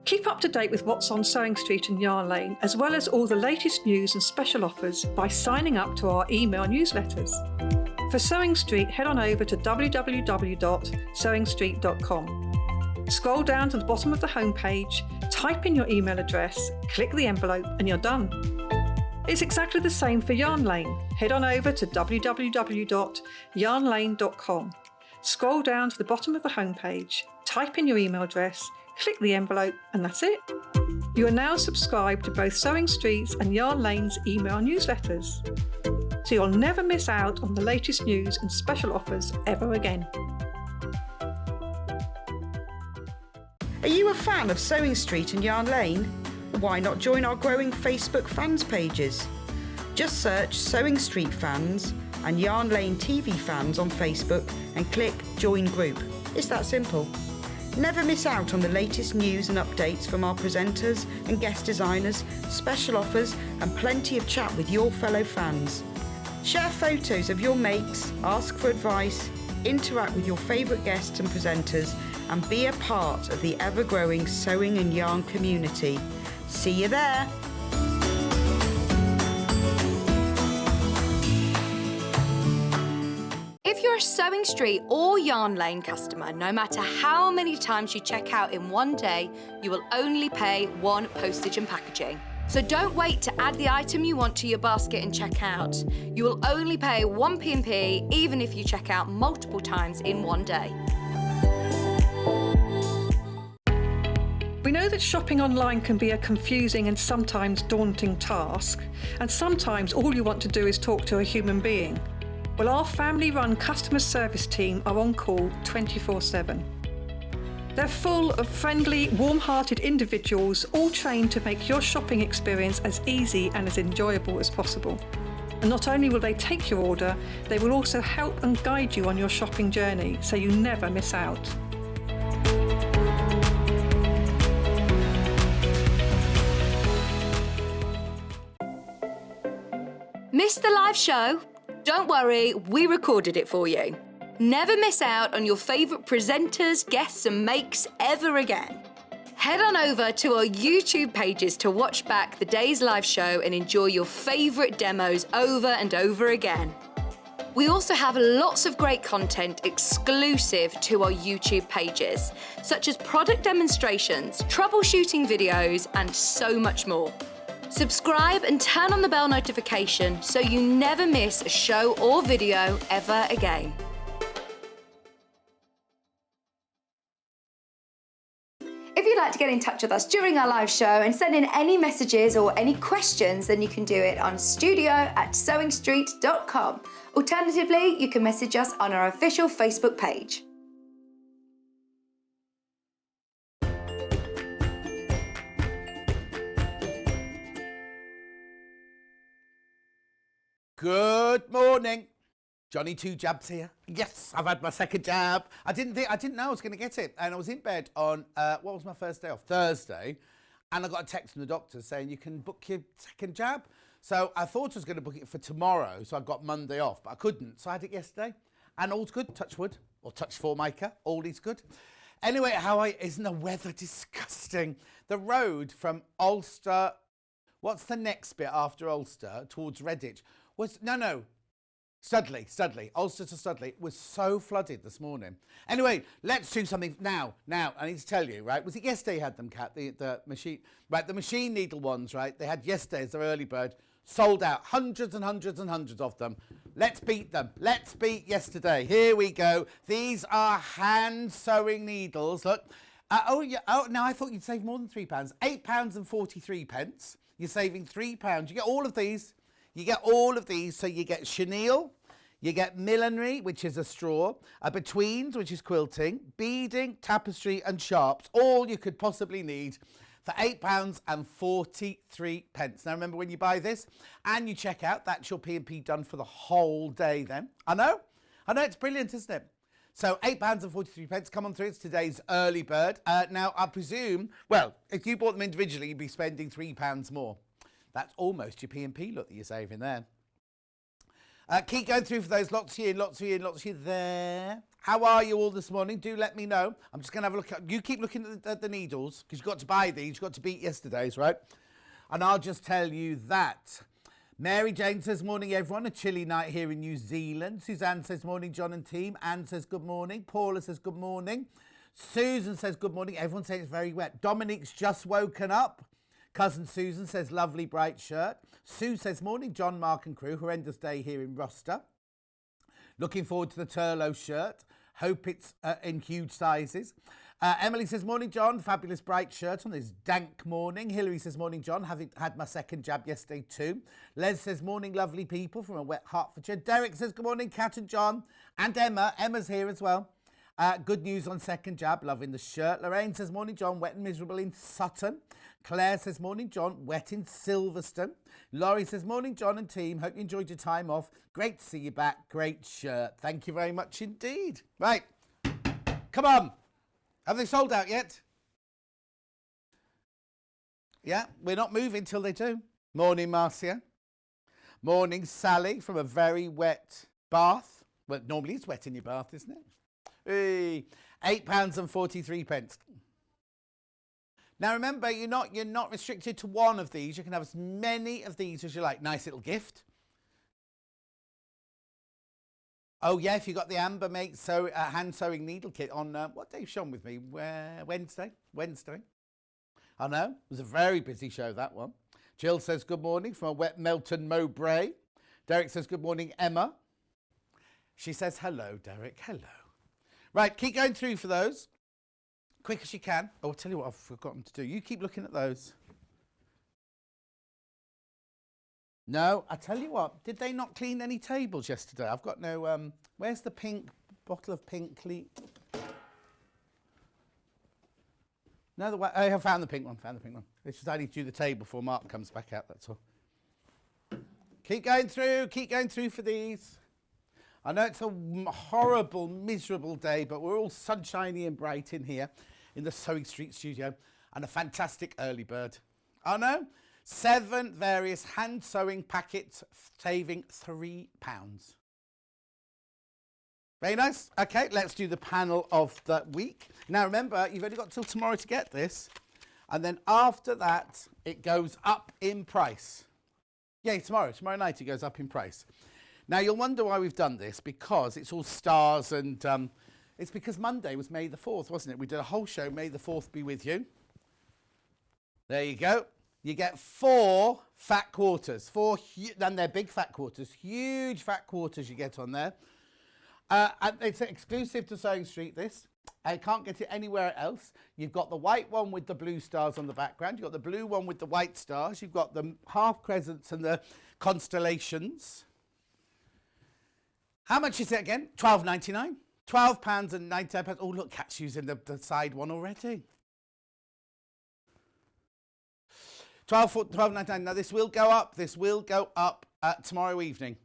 Keep up to date with what's on Sewing Street and Yarn Lane, as well as all the latest news and special offers by signing up to our email newsletters. For Sewing Street, head on over to www.sewingstreet.com. Scroll down to the bottom of the homepage, type in your email address, click the envelope, and you're done. It's exactly the same for Yarn Lane. Head on over to www.yarnlane.com. Scroll down to the bottom of the homepage, type in your email address, click the envelope, and that's it. You are now subscribed to both Sewing Street's and Yarn Lane's email newsletters, so you'll never miss out on the latest news and special offers ever again. Are you a fan of Sewing Street and Yarn Lane? Why not join our growing Facebook fans pages? Just search Sewing Street Fans and Yarn Lane TV Fans on Facebook and click Join Group. It's that simple. Never miss out on the latest news and updates from our presenters and guest designers, special offers, and plenty of chat with your fellow fans. Share photos of your makes, ask for advice, interact with your favourite guests and presenters, and be a part of the ever-growing sewing and yarn community. See you there! If you're a Sewing Street or Yarn Lane customer, no matter how many times you check out in one day, you will only pay one postage and packaging. So don't wait to add the item you want to your basket and check out. You will only pay one P&P even if you check out multiple times in one day. We know that shopping online can be a confusing and sometimes daunting task, and sometimes all you want to do is talk to a human being. Well, our family-run customer service team are on call 24/7. They're full of friendly, warm-hearted individuals, all trained to make your shopping experience as easy and as enjoyable as possible. And not only will they take your order, they will also help and guide you on your shopping journey, so you never miss out. Missed the live show? Don't worry, we recorded it for you. Never miss out on your favourite presenters, guests and makes ever again. Head on over to our YouTube pages to watch back the day's live show and enjoy your favourite demos over and over again. We also have lots of great content exclusive to our YouTube pages, such as product demonstrations, troubleshooting videos, and so much more. Subscribe and turn on the bell notification so you never miss a show or video ever again. If you'd like to get in touch with us during our live show and send in any messages or any questions, then you can do it on studio@sewingstreet.com. Alternatively, you can message us on our official Facebook page. Good morning. Johnny Two Jabs here. Yes, I've had my second jab. I didn't know I was going to get it. And I was in bed on, what was my first day off? Thursday. And I got a text from the doctor saying you can book your second jab. So I thought I was going to book it for tomorrow. So I got Monday off, but I couldn't. So I had it yesterday. And all's good, touch wood, or touch formaker, all is good. Anyway, isn't the weather disgusting? The road from Ulster, what's the next bit after Ulster, towards Redditch, Studley, Ulster to Studley was so flooded this morning. Anyway, let's do something now. I need to tell you, right? Was it yesterday you had them, Kat? The machine, right? The machine needle ones, right? They had yesterday as their early bird, sold out, hundreds and hundreds and hundreds of them. Let's beat them. Let's beat yesterday. Here we go. These are hand sewing needles. Look. Now I thought you'd save more than £3. £8.43. You're saving £3. You get all of these. So you get chenille, you get millinery, which is a straw, a betweens, which is quilting, beading, tapestry and sharps, all you could possibly need for £8.43. Now remember, when you buy this and you check out, that's your P&P done for the whole day then. I know, it's brilliant, isn't it? So £8.43, come on through, it's today's early bird. Now I presume, well, if you bought them individually, you'd be spending £3 more. That's almost your P&P look that you're saving there. Keep going through for those. Lots of you there. How are you all this morning? Do let me know. I'm just going to have a look at, you keep looking at the needles, because you've got to buy these. You've got to beat yesterday's, right? And I'll just tell you that. Mary Jane says, morning, everyone. A chilly night here in New Zealand. Suzanne says, morning, John and team. Anne says, good morning. Paula says, good morning. Susan says, good morning. Everyone says it's very wet. Dominique's just woken up. Cousin Susan says, lovely bright shirt. Sue says, morning, John, Mark and crew. Horrendous day here in Roster. Looking forward to the Turlough shirt. Hope it's in huge sizes. Emily says, morning, John. Fabulous bright shirt on this dank morning. Hilary says, morning, John. Having had my second jab yesterday too. Les says, morning, lovely people from a wet Hertfordshire. Derek says, good morning, Kat and John. And Emma. Emma's here as well. Good news on second jab. Loving the shirt. Lorraine says, morning, John. Wet and miserable in Sutton. Claire says, morning, John. Wet in Silverstone. Laurie says, morning, John and team. Hope you enjoyed your time off. Great to see you back. Great shirt. Thank you very much indeed. Right. Come on. Have they sold out yet? Yeah, we're not moving till they do. Morning, Marcia. Morning, Sally, from a very wet Bath. Well, normally it's wet in your bath, isn't it? Hey, £8.43. Now remember, you're not restricted to one of these. You can have as many of these as you like. Nice little gift. Oh yeah, if you got the Amber Mate hand sewing needle kit on what day shown with me? Wednesday. I know, it was a very busy show, that one. Jill says good morning from a wet Melton Mowbray. Derek says good morning, Emma. She says hello, Derek. Hello. Right, keep going through for those. Quick as you can. Oh, I'll tell you what I've forgotten to do. You keep looking at those. No, I tell you what. Did they not clean any tables yesterday? I've got no... where's the pink bottle of pink clean? No, I found the pink one. It's just I need to do the table before Mark comes back out, that's all. Keep going through for these. I know it's a horrible, miserable day, but we're all sunshiny and bright in here in the Sewing Street studio, and a fantastic early bird. I know, 7 various hand sewing packets saving £3. Very nice. Okay, let's do the panel of the week. Now remember, you've only got till tomorrow to get this, and then after that, it goes up in price. Yeah, tomorrow night it goes up in price. Now, you'll wonder why we've done this, because it's all stars, and it's because Monday was May the 4th, wasn't it? We did a whole show, May the 4th be with you. There you go. You get 4 fat quarters, and they're big fat quarters, huge fat quarters you get on there. And it's exclusive to Sewing Street, this. I can't get it anywhere else. You've got the white one with the blue stars on the background. You've got the blue one with the white stars. You've got the half crescents and the constellations. How much is it again? £12.99. £12.99. Oh, look, Kat's using the side one already. £12.99. Now, this will go up. This will go up tomorrow evening.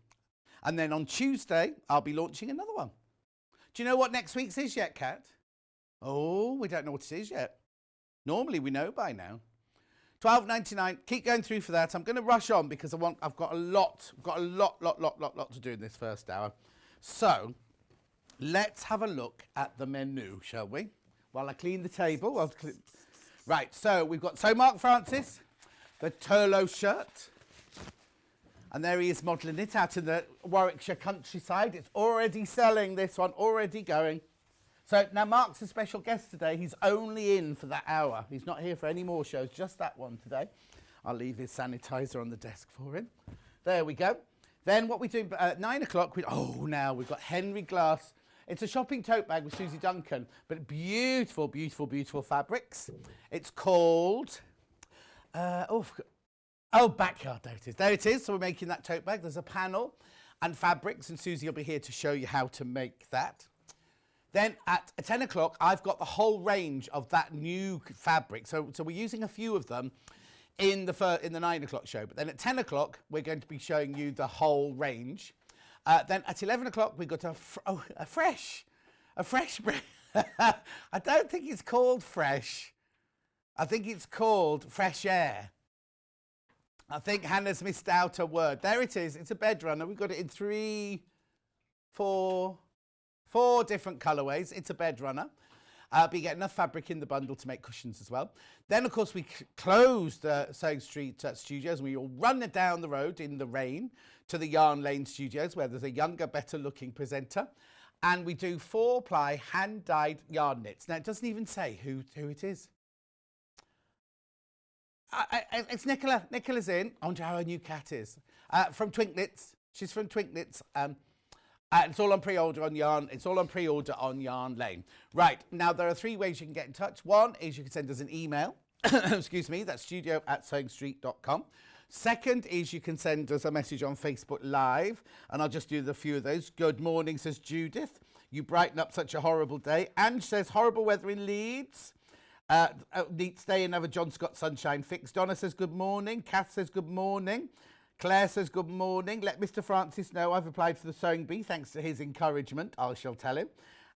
And then on Tuesday, I'll be launching another one. Do you know what next week's is yet, Kat? Oh, we don't know what it is yet. Normally, we know by now. £12.99. Keep going through for that. I'm going to rush on because I've got a lot to do in this first hour. So, let's have a look at the menu, shall we? While I clean the table. Right, so we've got Mark Francis, the Turlough shirt. And there he is modelling it out in the Warwickshire countryside. It's already selling, this one, already going. So now Mark's a special guest today. He's only in for that hour. He's not here for any more shows, just that one today. I'll leave his sanitizer on the desk for him. There we go. Then what we do at 9 o'clock, now we've got Henry Glass. It's a shopping tote bag with Suzie Duncan, but beautiful, beautiful, beautiful fabrics. It's called, Backyard, there it is. There it is, so we're making that tote bag. There's a panel and fabrics, and Suzie will be here to show you how to make that. Then at 10 o'clock, I've got the whole range of that new fabric. So we're using a few of them in the 9 o'clock show. But then at 10 o'clock, we're going to be showing you the whole range. Then at 11 o'clock, we've got a fresh bread. I don't think it's called fresh. I think it's called fresh air. I think Hannah's missed out a word. There it is. It's a bed runner. We've got it in 3, 4, 4 different colourways. It's a bed runner. But you get enough fabric in the bundle to make cushions as well. Then, of course, we closed Sewing Street Studios, and we all run it down the road in the rain to the Yarn Lane Studios, where there's a younger, better-looking presenter. And we do 4-ply hand-dyed yarn knits. Now, it doesn't even say who it is. It's Nicola. Nicola's in. I wonder how her new cat is. From Twink Knits. She's from Twink Knits. It's all on pre-order on Yarn. It's all on pre-order on Yarn Lane. Right, now there are 3 ways you can get in touch. One is you can send us an email. Excuse me, that's studio@sewingstreet.com. Second is you can send us a message on Facebook Live, and I'll just do the few of those. Good morning, says Judith. You brighten up such a horrible day. Ange says horrible weather in Leeds. Neat stay and have a John Scott sunshine fix. Donna says good morning. Kath says good morning. Claire says good morning. Let Mr. Francis know I've applied for the sewing bee thanks to his encouragement. I shall tell him.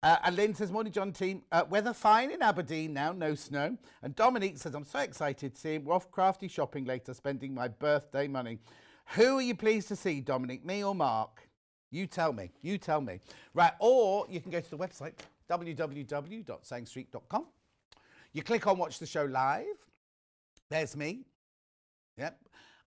And Lynn says, morning, John team. Weather fine in Aberdeen now, no snow. And Dominique says, I'm so excited to see him. We're off crafty shopping later, spending my birthday money. Who are you pleased to see, Dominique, me or Mark? You tell me. You tell me. Right, or you can go to the website, www.sewingstreet.com. You click on Watch the Show Live. There's me. Yep.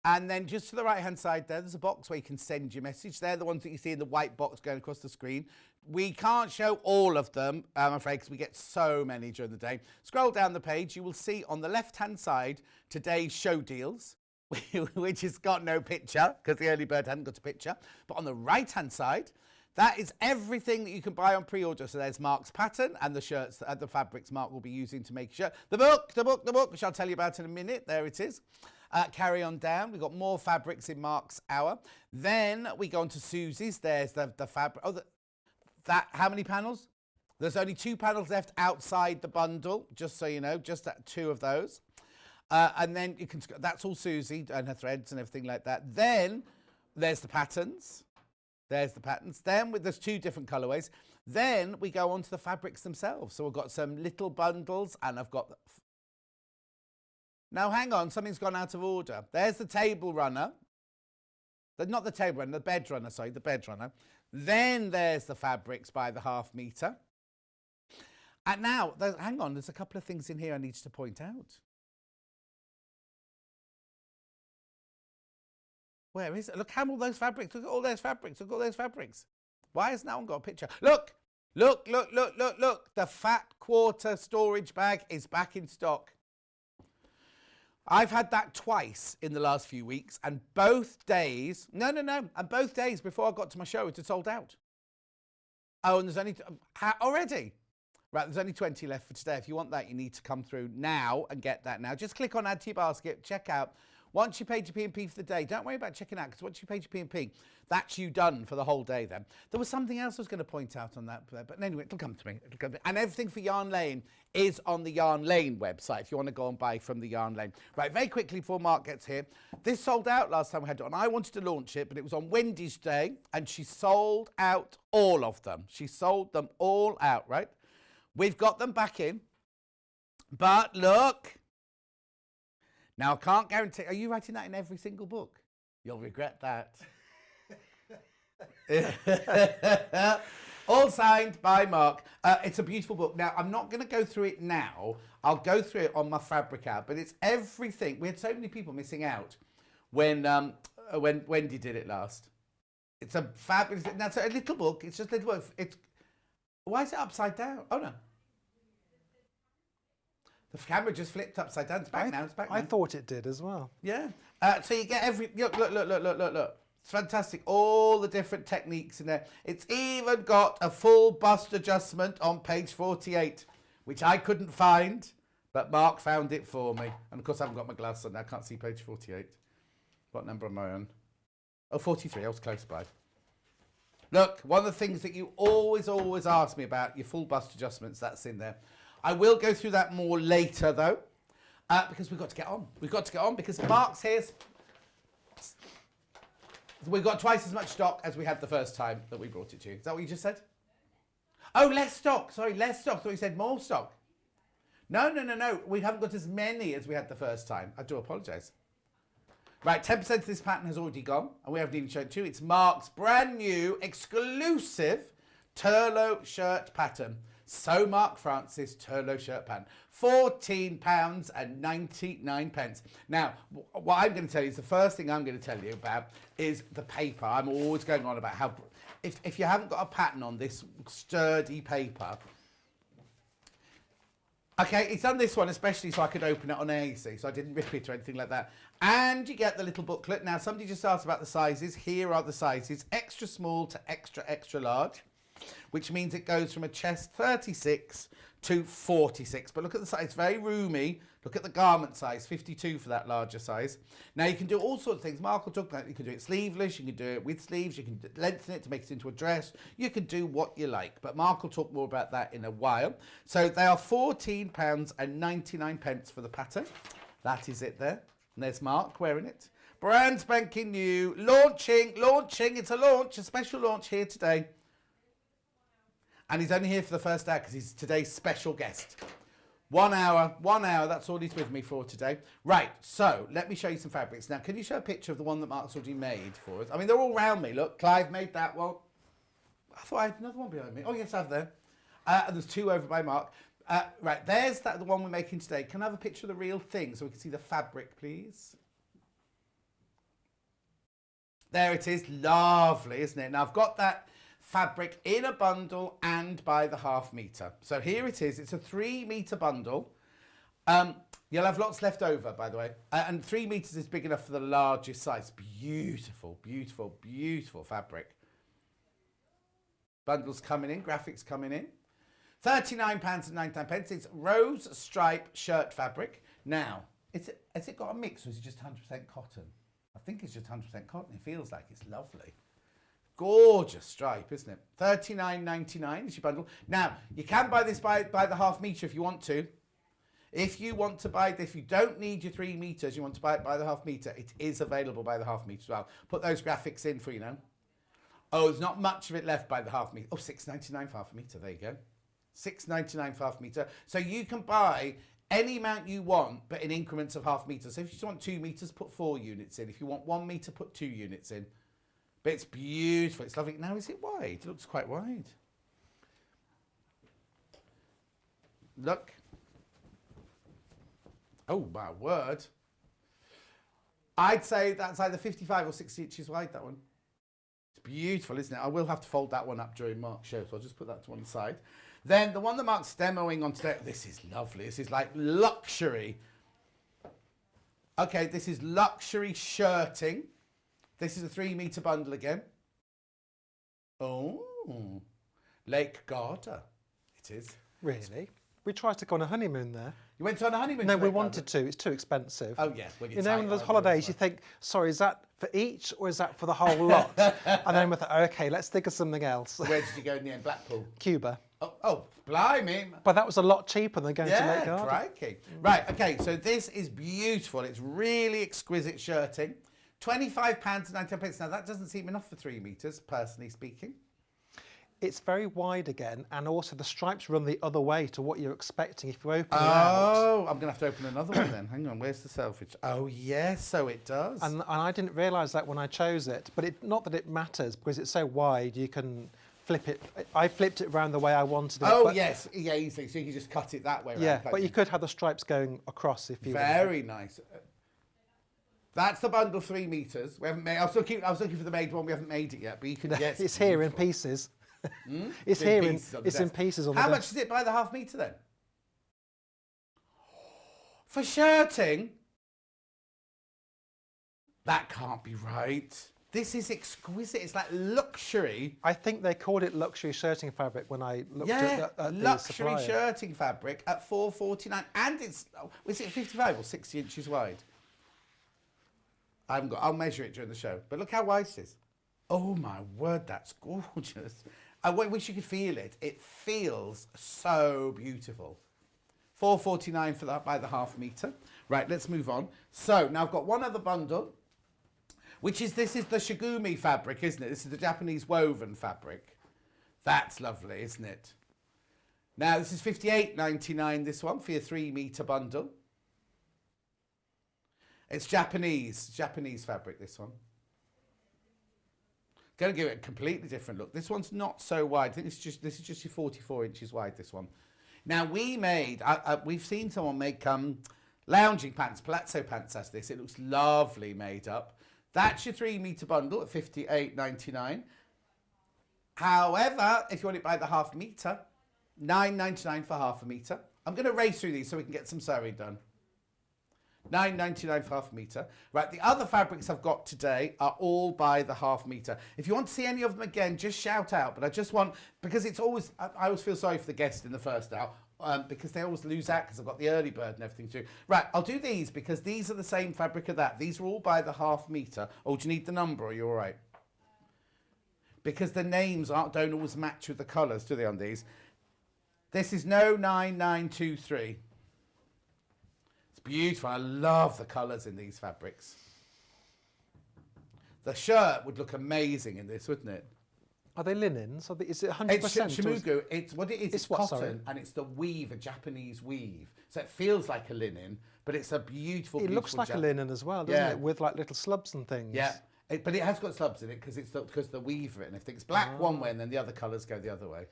And then just to the right-hand side there's a box where you can send your message. They're the ones that you see in the white box going across the screen. We can't show all of them, I'm afraid, because we get so many during the day. Scroll down the page. You will see on the left-hand side today's show deals, which has got no picture because the early bird hadn't got a picture. But on the right-hand side, that is everything that you can buy on pre-order. So there's Mark's pattern and the shirts, the fabrics Mark will be using to make a shirt. The book, which I'll tell you about in a minute. There it is. Carry on down. We've got more fabrics in Mark's hour. Then we go on to Susie's. There's the fabric. Oh, how many panels? There's only 2 panels left outside the bundle, just so you know, just 2 of those. And then you can, that's all Susie and her threads and everything like that. Then there's the patterns. There's the patterns. Then there's 2 different colorways. Then we go on to the fabrics themselves. So we've got some little bundles, and I've got... Now, hang on, something's gone out of order. There's the table runner. Not the table runner, the bed runner, sorry, the bed runner. Then there's the fabrics by the ½ metre. And now, hang on, there's a couple of things in here I need to point out. Where is it? Look how all those fabrics, look at all those fabrics, look at all those fabrics. Why has no one got a picture? Look, look, look, look, look, look. The fat quarter storage bag is back in stock. I've had that twice in the last few weeks, and both days, and both days before I got to my show, it had sold out. Oh, and there's only, already? Right, there's only 20 left for today. If you want that, you need to come through now and get that now. Just click on Add to Your Basket, check out. Once you paid your P&P for the day, don't worry about checking out, because once you paid your P&P, that's you done for the whole day then. There was something else I was going to point out on that, but anyway, it'll come to me. It'll come to me. And everything for Yarn Lane is on the Yarn Lane website if you want to go and buy from the Yarn Lane. Right, very quickly before Mark gets here. This sold out last time we had it on. I wanted to launch it, but it was on Wendy's Day, and she sold out all of them. She sold them all out, right? We've got them back in, but look... Now, I can't guarantee... Are you writing that in every single book? You'll regret that. All signed by Mark. It's a beautiful book. Now, I'm not going to go through it now. I'll go through it on my Fabric app, but it's everything. We had so many people missing out when Wendy did it last. It's a fabulous... That's a little book. It's just a little book. Why is it upside down? Oh, no. The camera just flipped upside down. It's back now. It's back now. I thought it did as well. Yeah. So you get every... Look. It's fantastic. All the different techniques in there. It's even got a full bust adjustment on page 48, which I couldn't find, but Mark found it for me. And, of course, I haven't got my glasses on. I can't see page 48. What number am I on? Oh, 43. I was close by. Look, one of the things that you always ask me about, your full bust adjustments, that's in there. I will go through that more later, though, because we've got to get on. We've got to get on because Mark's here. We've got twice as much stock as we had the first time that we brought it to you. Is that what you just said? Oh, less stock. Sorry, less stock. I thought you said more stock. No. We haven't got as many as we had the first time. I do apologise. Right, 10% of this pattern has already gone, and we haven't even shown it to you. It's Mark's brand new, exclusive Turlough shirt pattern. So Mark Francis Turlough shirt pattern. £14.99. Now, what I'm going to tell you is the first thing I'm going to tell you about is the paper. I'm always going on about how, if you haven't got a pattern on this sturdy paper, okay, it's done this one especially so I could open it on AC, so I didn't rip it or anything like that. And you get the little booklet. Now, somebody just asked about the sizes. Here are the sizes, extra small to extra, extra large, which means it goes from a chest 36 to 46. But look at the size, it's very roomy. Look at the garment size, 52 for that larger size. Now, you can do all sorts of things. Mark will talk about it. You can do it sleeveless, you can do it with sleeves, you can lengthen it to make it into a dress. You can do what you like, but Mark will talk more about that in a while. So they are £14.99 for the pattern. That is it there. And there's Mark wearing it. Brand spanking new, launching, it's a launch, a special launch here today. And he's only here for the first hour because he's today's special guest. 1 hour, that's all he's with me for today. Right, so let me show you some fabrics. Now, can you show a picture of the one that Mark's already made for us? I mean, they're all around me. Look, Clive made that one. I thought I had another one behind me. Oh, yes, I have there. And there's two over by Mark. Right, there's the one we're making today. Can I have a picture of the real thing so we can see the fabric, please? There it is. Lovely, isn't it? Now, I've got that fabric in a bundle and by the ½ metre. So here it is. It's a 3 metre bundle. You'll have lots left over, by the way. And 3 metres is big enough for the largest size. Beautiful, beautiful, beautiful fabric. Bundles coming in, graphics coming in. £39.99. It's rose stripe shirt fabric. Now, has it got a mix or is it just 100% cotton? I think it's just 100% cotton. It feels like it's lovely. Gorgeous stripe, isn't it? £39.99 is your bundle. Now, you can buy this by the ½ metre if you want to. If you want to buy this, if you don't need your 3 metres, you want to buy it by the ½ metre, it is available by the ½ metre as well. Put those graphics in for you now. Oh, there's not much of it left by the ½ metre. Oh, £6.99 for ½ metre, there you go. £6.99 for ½ metre. So you can buy any amount you want, but in increments of ½ metre. So if you just want 2 metres, put 4 units in. If you want 1 metre, put 2 units in. But it's beautiful. It's lovely. Now, is it wide? It looks quite wide. Look. Oh, my word. I'd say that's either 55 or 60 inches wide, that one. It's beautiful, isn't it? I will have to fold that one up during Mark's show, so I'll just put that to one side. Then the one that Mark's demoing on today, this is lovely. This is like luxury. Okay, this is luxury shirting. This is a 3 metre bundle again. Oh, Lake Garda. It is. Really? We tried to go on a honeymoon there. You went on a honeymoon? No, we wanted to. It's too expensive. Oh, yes. When you know, when there's holidays, you think, sorry, is that for each or is that for the whole lot? And then we thought, okay, let's think of something else. Where did you go in the end? Blackpool? Cuba. Oh, blimey. But that was a lot cheaper than going to Lake Garda. Yeah, crikey. Right, okay, so this is beautiful. It's really exquisite shirting. £25.99. Now, that doesn't seem enough for 3 metres, personally speaking. It's very wide again, and also the stripes run the other way to what you're expecting if you open it out. Oh, I'm going to have to open another one then. Hang on, where's the selfage? Oh, yes, so it does. And I didn't realise that when I chose it, but not that it matters, because it's so wide, you can flip it. I flipped it around the way I wanted it. Oh, yes, yeah, easily, so you can just cut it that way around. Yeah, but you could have the stripes going across if you Very nice. That's the bundle 3 metres. We haven't made. I was looking for the made one. We haven't made it yet, but you can guess. It's here in pieces. It's here in pieces on the desk. How much is it by the ½ metre then? For shirting? That can't be right. This is exquisite. It's like luxury. I think they called it luxury shirting fabric when I looked at the luxury supplier. shirting fabric at £4.49, and it's was it 55 or 60 inches wide? I'll measure it during the show. But look how wide it is. Oh my word, that's gorgeous. I wish you could feel it. It feels so beautiful. £4.49 for that by the ½ metre. Right, let's move on. So now I've got one other bundle, this is the shigumi fabric, isn't it? This is the Japanese woven fabric. That's lovely, isn't it? Now this is £58.99, this one, for your 3 metre bundle. It's Japanese fabric, this one. Going to give it a completely different look. This one's not so wide. I think this is just your 44 inches wide, this one. Now, we've seen someone make lounging pants, palazzo pants as this. It looks lovely made up. That's your 3 metre bundle at $58.99. However, if you want it by the half metre, $9.99 for half a metre. I'm going to race through these so we can get some sewing done. $9.99 for half a metre. Right, the other fabrics I've got today are all by the half metre. If you want to see any of them again, just shout out. But I just want, because it's always, I always feel sorry for the guest in the first hour, because they always lose out because I've got the early bird and everything too. Right, I'll do these because these are the same fabric of that. These are all by the half metre. Oh, do you need the number or are you all right? Because the names don't always match with the colours, do they, on these? This is No 9923. It's beautiful. I love the colours in these fabrics. The shirt would look amazing in this, wouldn't it? Are they linens? Is it 100%? It's shimugu. It's what it is. It's what, cotton, sorry? and it's the weave, a Japanese weave. So it feels like a linen, but it's a beautiful. It looks like a linen as well, doesn't it? With like little slubs and things. Yeah, but it has got slubs in it because the weave of it and everything. It's black one way, and then the other colours go the other way.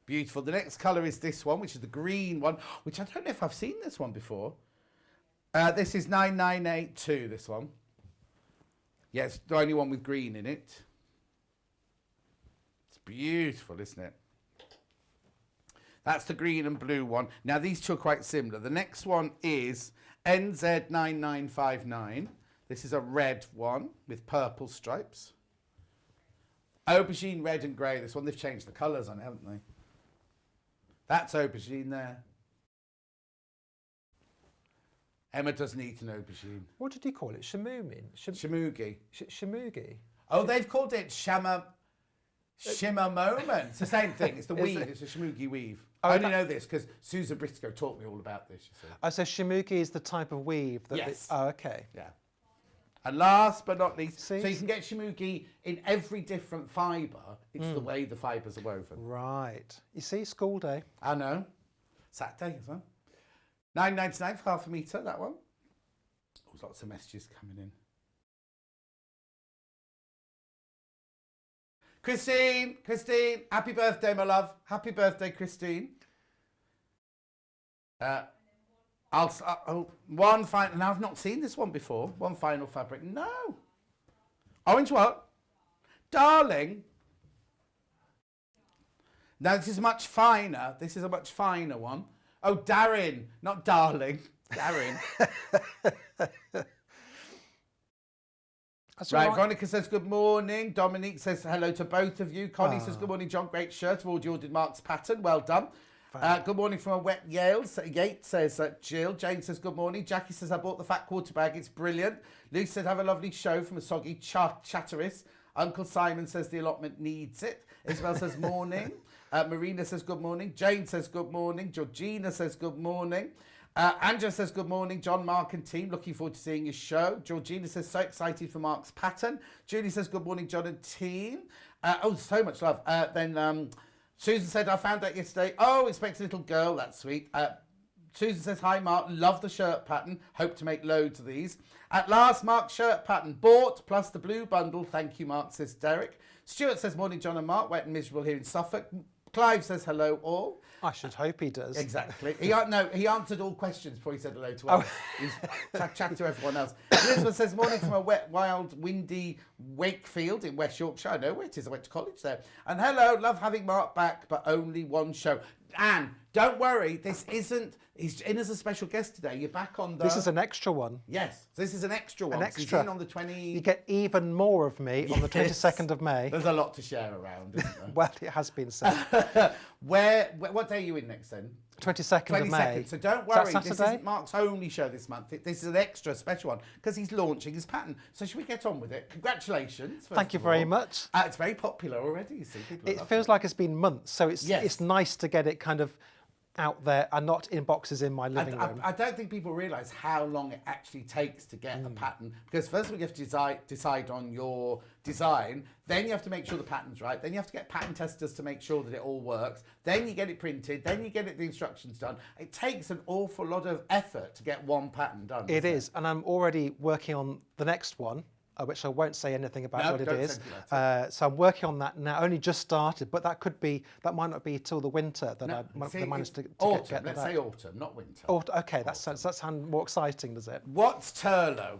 Beautiful. The next colour is this one, which is the green one, which I don't know if I've seen this one before. This is 9982. This one. Yeah, it's the only one with green in it. It's beautiful, isn't it? That's the green and blue one. Now, these two are quite similar. The next one is NZ9959. This is a red one with purple stripes. Aubergine red and grey. This one, they've changed the colours on it, haven't they? That's aubergine there. Emma doesn't eat an aubergine. What did you call it? Shamugi? Shamugi. Shamugi? Oh, they've called it shimmer moment. It's the same thing. It's the weave. It's a shamugi weave. I only know this because Susan Briscoe taught me all about this. You see. Oh, so shamugi is the type of weave that... Yes. Oh, okay. Yeah. And last but not least, See? so you can get shamugi in every different fibre. It's the way the fibres are woven. Right. You see, school day. I know. Saturday as well. $9.99 for half a metre, that one. Oh, lots of messages coming in. Christine, happy birthday, my love. Happy birthday, Christine. One final, and I've not seen this one before. One final fabric. No. Orange what? Darling. Now, this is much finer. This is a much finer one. Oh, Darren, not darling. Darren. Right, Veronica says good morning. Dominique says hello to both of you. Connie says good morning, John. Great shirt. I've already ordered Mark's pattern. Well done. Good morning from a wet Yates says Jill. Jane says good morning. Jackie says I bought the fat quarter bag. It's brilliant. Luke said have a lovely show from a soggy chatteris. Uncle Simon says the allotment needs it. Isabel says morning. Marina says good morning. Jane says good morning. Georgina says good morning. Angela says good morning, John, Mark and team. Looking forward to seeing your show. Georgina says so excited for Mark's pattern. Julie says good morning, John and team. Oh, so much love. Then Susan said I found out yesterday. Oh, expect a little girl. That's sweet. Susan says hi, Mark. Love the shirt pattern. Hope to make loads of these. At last, Mark's shirt pattern bought plus the blue bundle. Thank you, Mark, says Derek. Stuart says morning, John and Mark. Wet and miserable here in Suffolk. Clive says hello all. I should hope he does. Exactly. He answered all questions before he said hello to us. He's chatting to everyone else. Elizabeth says, morning from a wet, wild, windy Wakefield in West Yorkshire. I know where it is. I went to college there. And hello, love having Mark back, but only one show. Anne, don't worry. He's in as a special guest today. You're back on the... This is an extra one. Yes. This is an extra one. An extra. He's in on the 20... You get even more of me on the 22nd of May. There's a lot to share around, isn't there? Well, it has been said. What day are you in next then? 22nd of May. So don't worry, this isn't Mark's only show this month. This is an extra special one because he's launching his pattern. So should we get on with it? Congratulations. Thank you very much. It's very popular already, you see. It feels like it's been months, so it's nice to get it kind of out there and not in boxes in my living room. I don't think people realise how long it actually takes to get a pattern, because first of all you have to decide on your design, then you have to make sure the pattern's right, then you have to get pattern testers to make sure that it all works, then you get it printed, then you get the instructions done. It takes an awful lot of effort to get one pattern done. It is, and I'm already working on the next one. which I won't say anything about No, what it don't is. say anything about So I'm working on that now. Only just started, but that might not be till the winter that No, I might see, manage to autumn. get that Let's say out. autumn, not winter. Okay, that sounds more exciting, does it? What's Turlough?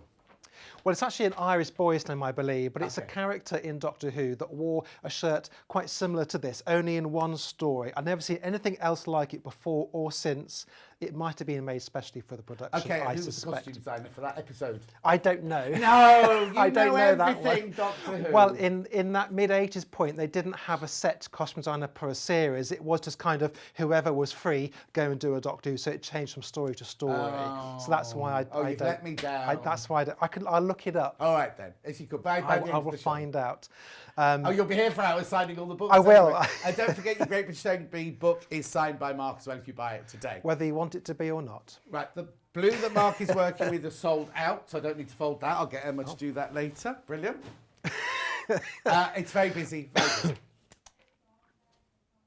Well, it's actually an Irish boy's name, I believe, but it's a Okay. character in Doctor Who that wore a shirt quite similar to this, only in one story. I've never seen anything else like it before or since. It might have been made specially for the production, Okay, I who was the suspect. costume designer for that episode? I don't know. No, you I don't know that everything, one. Doctor Who. Well, in that mid-80s point, they didn't have a set costume designer per a series. It was just kind of whoever was free, go and do a Doctor Who. So it changed from story to story. So that's why I you've don't. let me down. That's why I'll look it up. All right then. If you could, by the I end of will the show. find out. You'll be here for hours signing all the books. I will. Anyway. And don't forget your Great British Stone Bee book is signed by Mark as well if you buy it today. Whether you want it to be or not. Right, the blue that Mark is working with is sold out, so I don't need to fold that. I'll get Emma to do that later. Brilliant. It's very busy, very busy.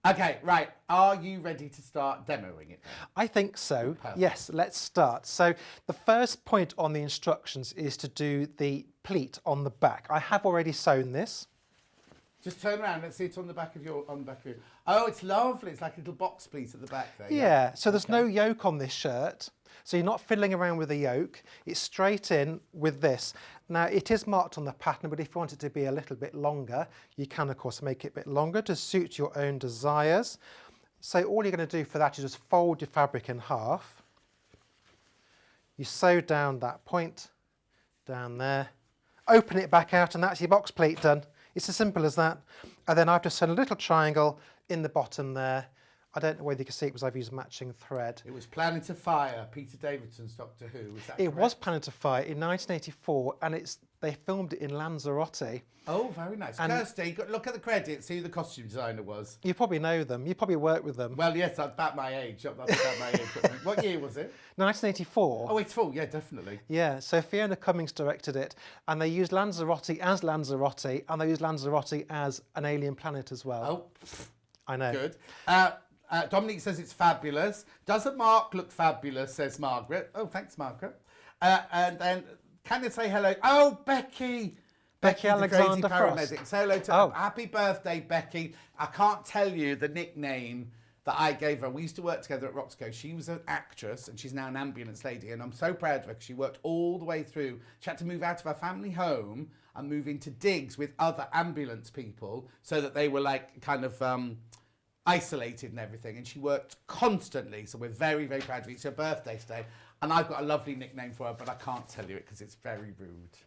Okay, right. Are you ready to start demoing it? I think so. Perfect. Yes, let's start. So the first point on the instructions is to do the pleat on the back. I have already sewn this. Just turn around. Let's see it on the back of your. Oh, it's lovely. It's like a little box pleat at the back there. Yeah, so there's no yoke on this shirt. So you're not fiddling around with the yoke. It's straight in with this. Now, it is marked on the pattern, but if you want it to be a little bit longer, you can, of course, make it a bit longer to suit your own desires. So all you're going to do for that is just fold your fabric in half. You sew down that point, down there. Open it back out, and that's your box pleat done. It's as simple as that. And then I've just sewn a little triangle in the bottom there. I don't know whether you can see it because I've used matching thread. It was Planet of Fire, Peter Davidson's Doctor Who. Is that It correct? was Planet of Fire in 1984, and they filmed it in Lanzarote. Oh, very nice. And- Kirsty, look at the credits, see who the costume designer was. You probably know them. You probably worked with them. Well, yes, that's about my age. That's about my age. What year was it? 1984. Oh, it's full. Yeah, definitely. Yeah, so Fiona Cummings directed it, and they used Lanzarote as Lanzarote, and they used Lanzarote as an alien planet as well. Oh, I know. good. Dominique says it's fabulous. Doesn't Mark look fabulous, says Margaret. Oh, thanks, Margaret. And then, can you say hello? Oh, Becky. Becky the Alexander crazy Frost. paramedic. Say hello to Oh. Happy birthday, Becky. I can't tell you the nickname that I gave her. We used to work together at Roxco. She was an actress and she's now an ambulance lady. And I'm so proud of her because she worked all the way through. She had to move out of her family home and move into digs with other ambulance people so that they were like kind of isolated and everything. And she worked constantly. So we're very, very proud of her. It's her birthday today. And I've got a lovely nickname for her, but I can't tell you it because it's very rude.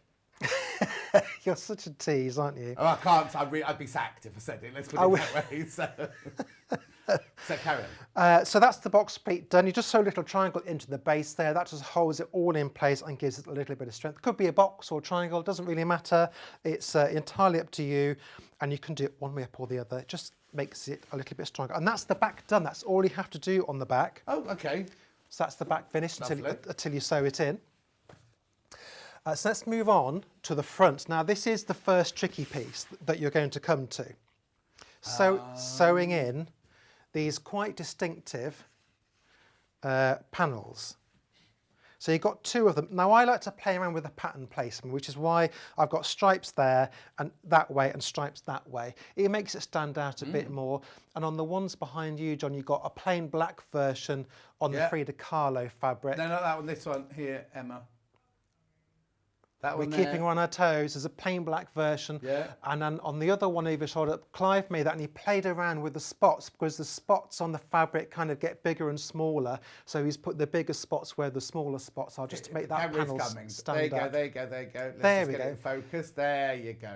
You're such a tease, aren't you? Oh, I can't. I'd be sacked if I said it. Let's put it that way. So carry on. So that's the box pleat done. You just sew a little triangle into the base there. That just holds it all in place and gives it a little bit of strength. Could be a box or a triangle. It doesn't really matter. It's entirely up to you. And you can do it one way up or the other. It just makes it a little bit stronger. And that's the back done. That's all you have to do on the back. Oh, okay. So that's the back finished Lovely. until you sew it in. So let's move on to the front. Now this is the first tricky piece that you're going to come to. So sewing in these quite distinctive panels. So you've got two of them. Now I like to play around with the pattern placement, which is why I've got stripes there and that way and stripes that way. It makes it stand out a bit more. And on the ones behind you, John, you've got a plain black version on the Frida Kahlo fabric. No, not that one. This one here, Emma. That We're one keeping her on our toes. There's a plain black version. Yeah. And then on the other one over your shoulder, Clive made that and he played around with the spots because the spots on the fabric kind of get bigger and smaller. So he's put the bigger spots where the smaller spots are just to make that panel stand out. There you go. Let's There just we get go. it in focus. There you go.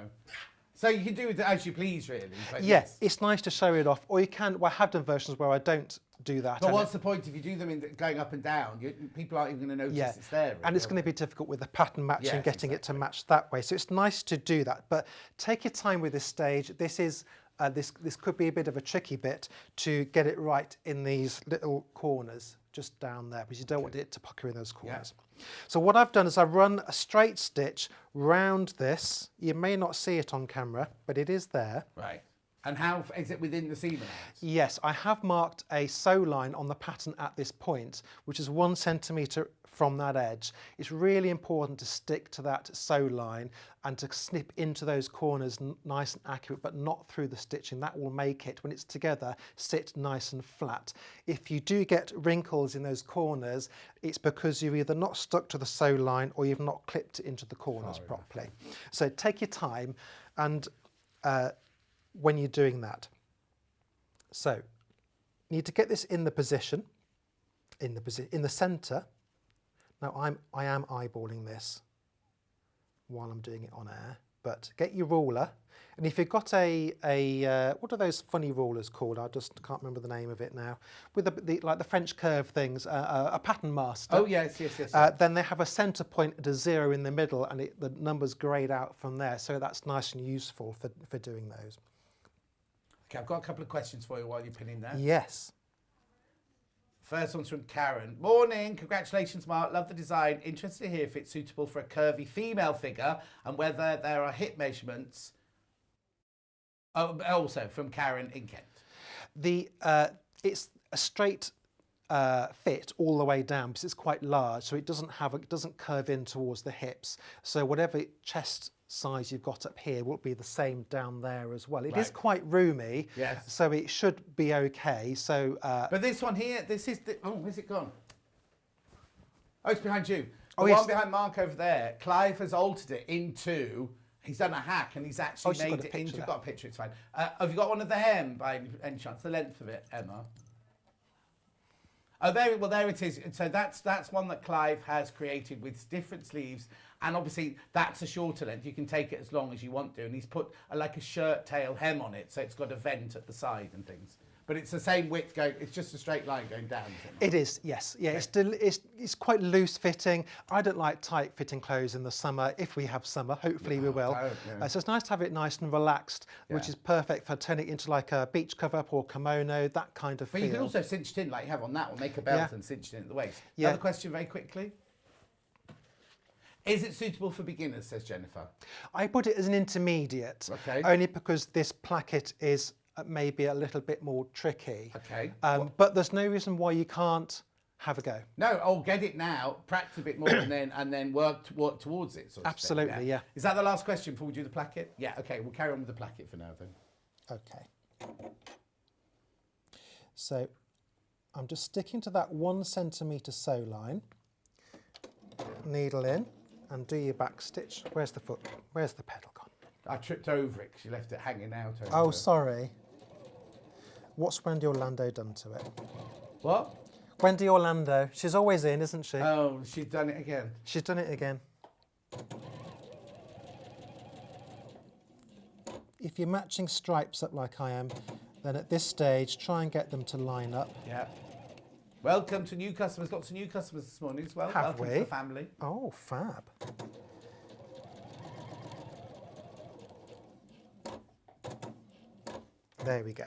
So you can do it as you please, really. But Yes, it's nice to show it off. Or you can, well, I have done versions where I don't do that. But and what's the point if you do them going up and down? People aren't even going to notice it's there. Really, and it's going to be difficult with the pattern matching, Yes, getting it to match that way. So it's nice to do that, but take your time with this stage. This is this could be a bit of a tricky bit to get it right in these little corners just down there because you don't want it to pucker in those corners. So what I've done is I've run a straight stitch round this. You may not see it on camera, but it is there. Right. And how is it within the seam allowance? Yes, I have marked a sew line on the pattern at this point, which is 1 centimetre from that edge. It's really important to stick to that sew line and to snip into those corners nice and accurate, but not through the stitching. That will make it, when it's together, sit nice and flat. If you do get wrinkles in those corners, it's because you've either not stuck to the sew line or you've not clipped it into the corners properly. So take your time and when you're doing that. So you need to get this in the position, in the centre. Now I am eyeballing this while I'm doing it on air, but get your ruler, and if you've got a what are those funny rulers called? I just can't remember the name of it now. With like the French curve things, a pattern master. Oh yes. Then they have a centre point at a 0 in the middle, and the numbers grade out from there. So that's nice and useful for doing those. Okay, I've got a couple of questions for you while you're pinning that. Yes. First one's from Karen. Morning, congratulations Mark, love the design. Interested to hear if it's suitable for a curvy female figure and whether there are hip measurements. Oh, also from Karen in Kent. It's a straight fit all the way down because it's quite large, so it doesn't curve in towards the hips. So whatever chest size you've got up here will be the same down there as well. It is quite roomy, yes, so it should be okay. So, but this one here, this is the, oh, where's it gone? Oh, it's behind you. The yes. one behind Mark over there, Clive has altered it into, he's done a hack and he's actually made it into, got a picture, it's fine. Have you got one of the hem by any chance, the length of it, Emma? Oh, there it is. So that's one that Clive has created with different sleeves, and obviously that's a shorter length. You can take it as long as you want to, and he's put like a shirt tail hem on it, so it's got a vent at the side and things. But it's the same width going. It's just a straight line going down. It is, yes, yeah. Okay. It's quite loose fitting. I don't like tight fitting clothes in the summer. If we have summer, hopefully we will. So it's nice to have it nice and relaxed, which is perfect for turning it into like a beach cover or kimono, that kind of feel. But you can also cinch it in like you have on that one, make a belt and cinch it in at the waist. Another question very quickly. Is it suitable for beginners, says Jennifer? I put it as an intermediate, only because this placket is maybe a little bit more tricky. But there's no reason why you can't have a go. No, get it now, practice a bit more, and then work towards it. Absolutely, yeah. Is that the last question before we do the placket? Yeah. Okay, we'll carry on with the placket for now then. Okay. So I'm just sticking to that 1 centimetre sew line. Needle in and do your back stitch. Where's the foot? Where's the pedal gone? I tripped over it because you left it hanging out. Oh, sorry. What's Wendy Orlando done to it? What? Wendy Orlando. She's always in, isn't she? Oh, she's done it again. She's done it again. If you're matching stripes up like I am, then at this stage, try and get them to line up. Yeah. Welcome to new customers. Lots of new customers this morning as well. Welcome to the family. Oh, fab. There we go.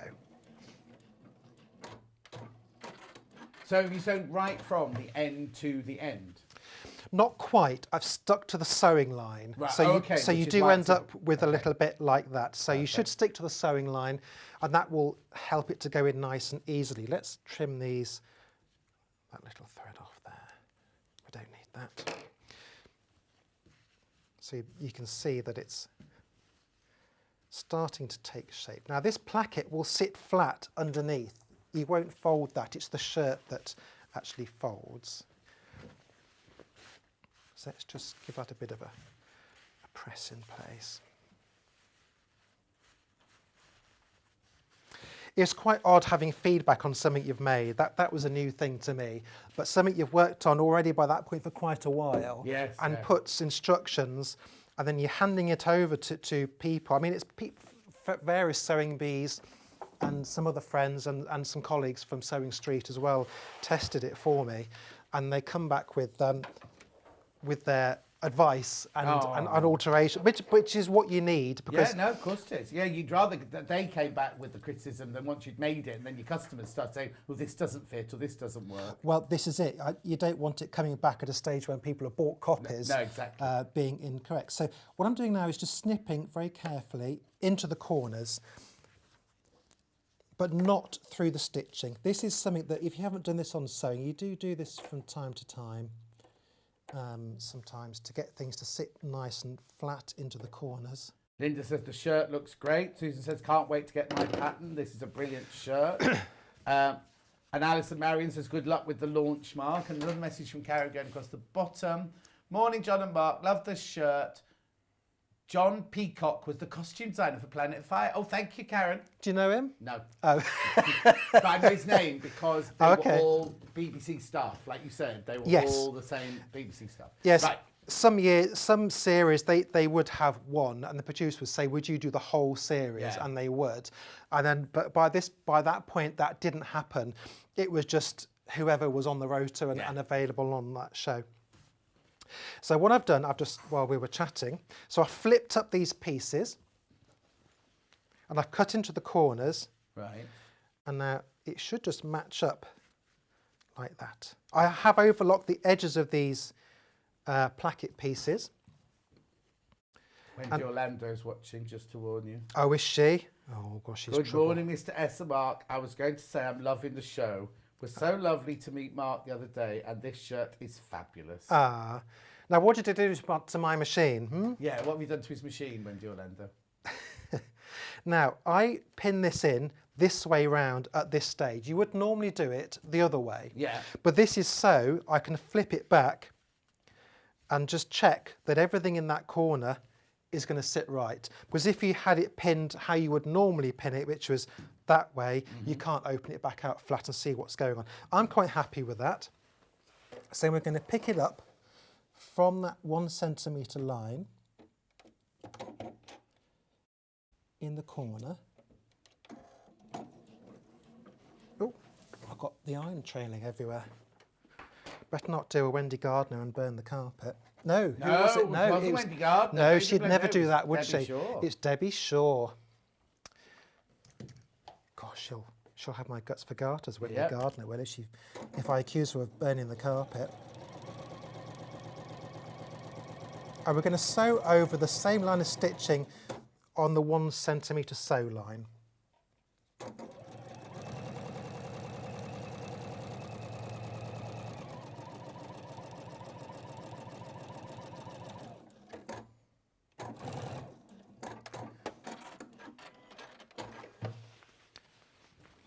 So have you sewn right from the end to the end? Not quite. I've stuck to the sewing line. Right. So you do end up with a little bit like that. So you should stick to the sewing line, and that will help it to go in nice and easily. Let's trim that little thread off there. We don't need that. So you can see that it's starting to take shape. Now this placket will sit flat underneath. You won't fold that. It's the shirt that actually folds. So let's just give that a bit of a press in place. It's quite odd having feedback on something you've made. That was a new thing to me. But something you've worked on already by that point for quite a while, and puts instructions, and then you're handing it over to people. I mean, it's various sewing bees and some other friends and some colleagues from Sewing Street as well tested it for me, and they come back with their advice and alteration, which is what you need. Because of course it is. Yeah, you'd rather that they came back with the criticism than once you'd made it, and then your customers start saying, well, this doesn't fit or this doesn't work. Well, this is it. You don't want it coming back at a stage when people have bought copies being incorrect. So what I'm doing now is just snipping very carefully into the corners, but not through the stitching. This is something that if you haven't done this on sewing, you do this from time to time. sometimes to get things to sit nice and flat into the corners. Linda says the shirt looks great. Susan says, can't wait to get my pattern. This is a brilliant shirt. And Alison Marion says, good luck with the launch, Mark. And another message from Karen going across the bottom. Morning, John and Mark. Love this shirt. John Peacock was the costume designer for Planet Fire. Oh, thank you, Karen. Do you know him? No. Oh. But I know his name because they were all BBC staff. Like you said, they were all the same BBC staff. Yes. Right. Some series, they would have one, and the producer would say, would you do the whole series? Yeah. And they would. And then, but by that point, that didn't happen. It was just whoever was on the rotor and available on that show. So what I've done, while we were chatting, so I flipped up these pieces, and I've cut into the corners. Right. And now it should just match up like that. I have overlocked the edges of these placket pieces. Wendy Orlando's watching, just to warn you. Oh, is she? Oh, gosh, she's Good trouble. morning, Mr. S. and Mark. I was going to say I'm loving the show. It was so lovely to meet Mark the other day, and this shirt is fabulous. Ah. Now, what did you do to my machine? Yeah, what have you done to his machine, Wendy Orlando? Now, I pin this in this way round at this stage. You would normally do it the other way. Yeah. But this is so I can flip it back and just check that everything in that corner is going to sit right. Because if you had it pinned how you would normally pin it, which was that way, you can't open it back out flat and see what's going on. I'm quite happy with that. So we're going to pick it up from that 1 centimetre line in the corner. Oh, I've got the iron trailing everywhere. Better not do a Wendy Gardner and burn the carpet. No, who was it? No, it wasn't Wendy Gardner. No, Who she'd did never it? do that, would Debbie she? Shaw. It's Debbie Shaw. Gosh, she'll have my guts for garters, Wendy Gardner, will she? If I accuse her of burning the carpet. And we're going to sew over the same line of stitching on the 1 centimetre sew line.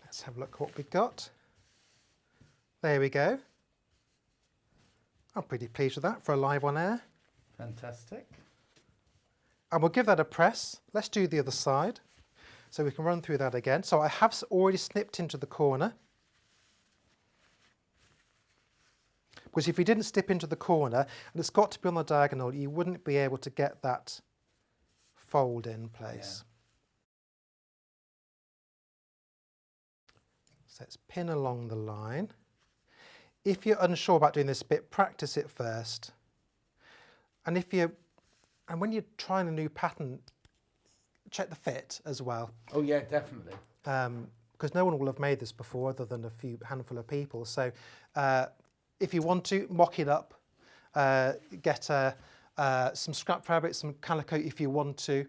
Let's have a look what we've got. There we go. I'm pretty pleased with that for a live on air. Fantastic. And we'll give that a press. Let's do the other side. So we can run through that again. So I have already snipped into the corner. Because if you didn't snip into the corner, and it's got to be on the diagonal, you wouldn't be able to get that fold in place. Yeah. So let's pin along the line. If you're unsure about doing this bit, practice it first. And when you're trying a new pattern, check the fit as well. Oh yeah, definitely. Because no one will have made this before other than a handful of people. So if you want to, mock it up, get some scrap fabric, some calico if you want to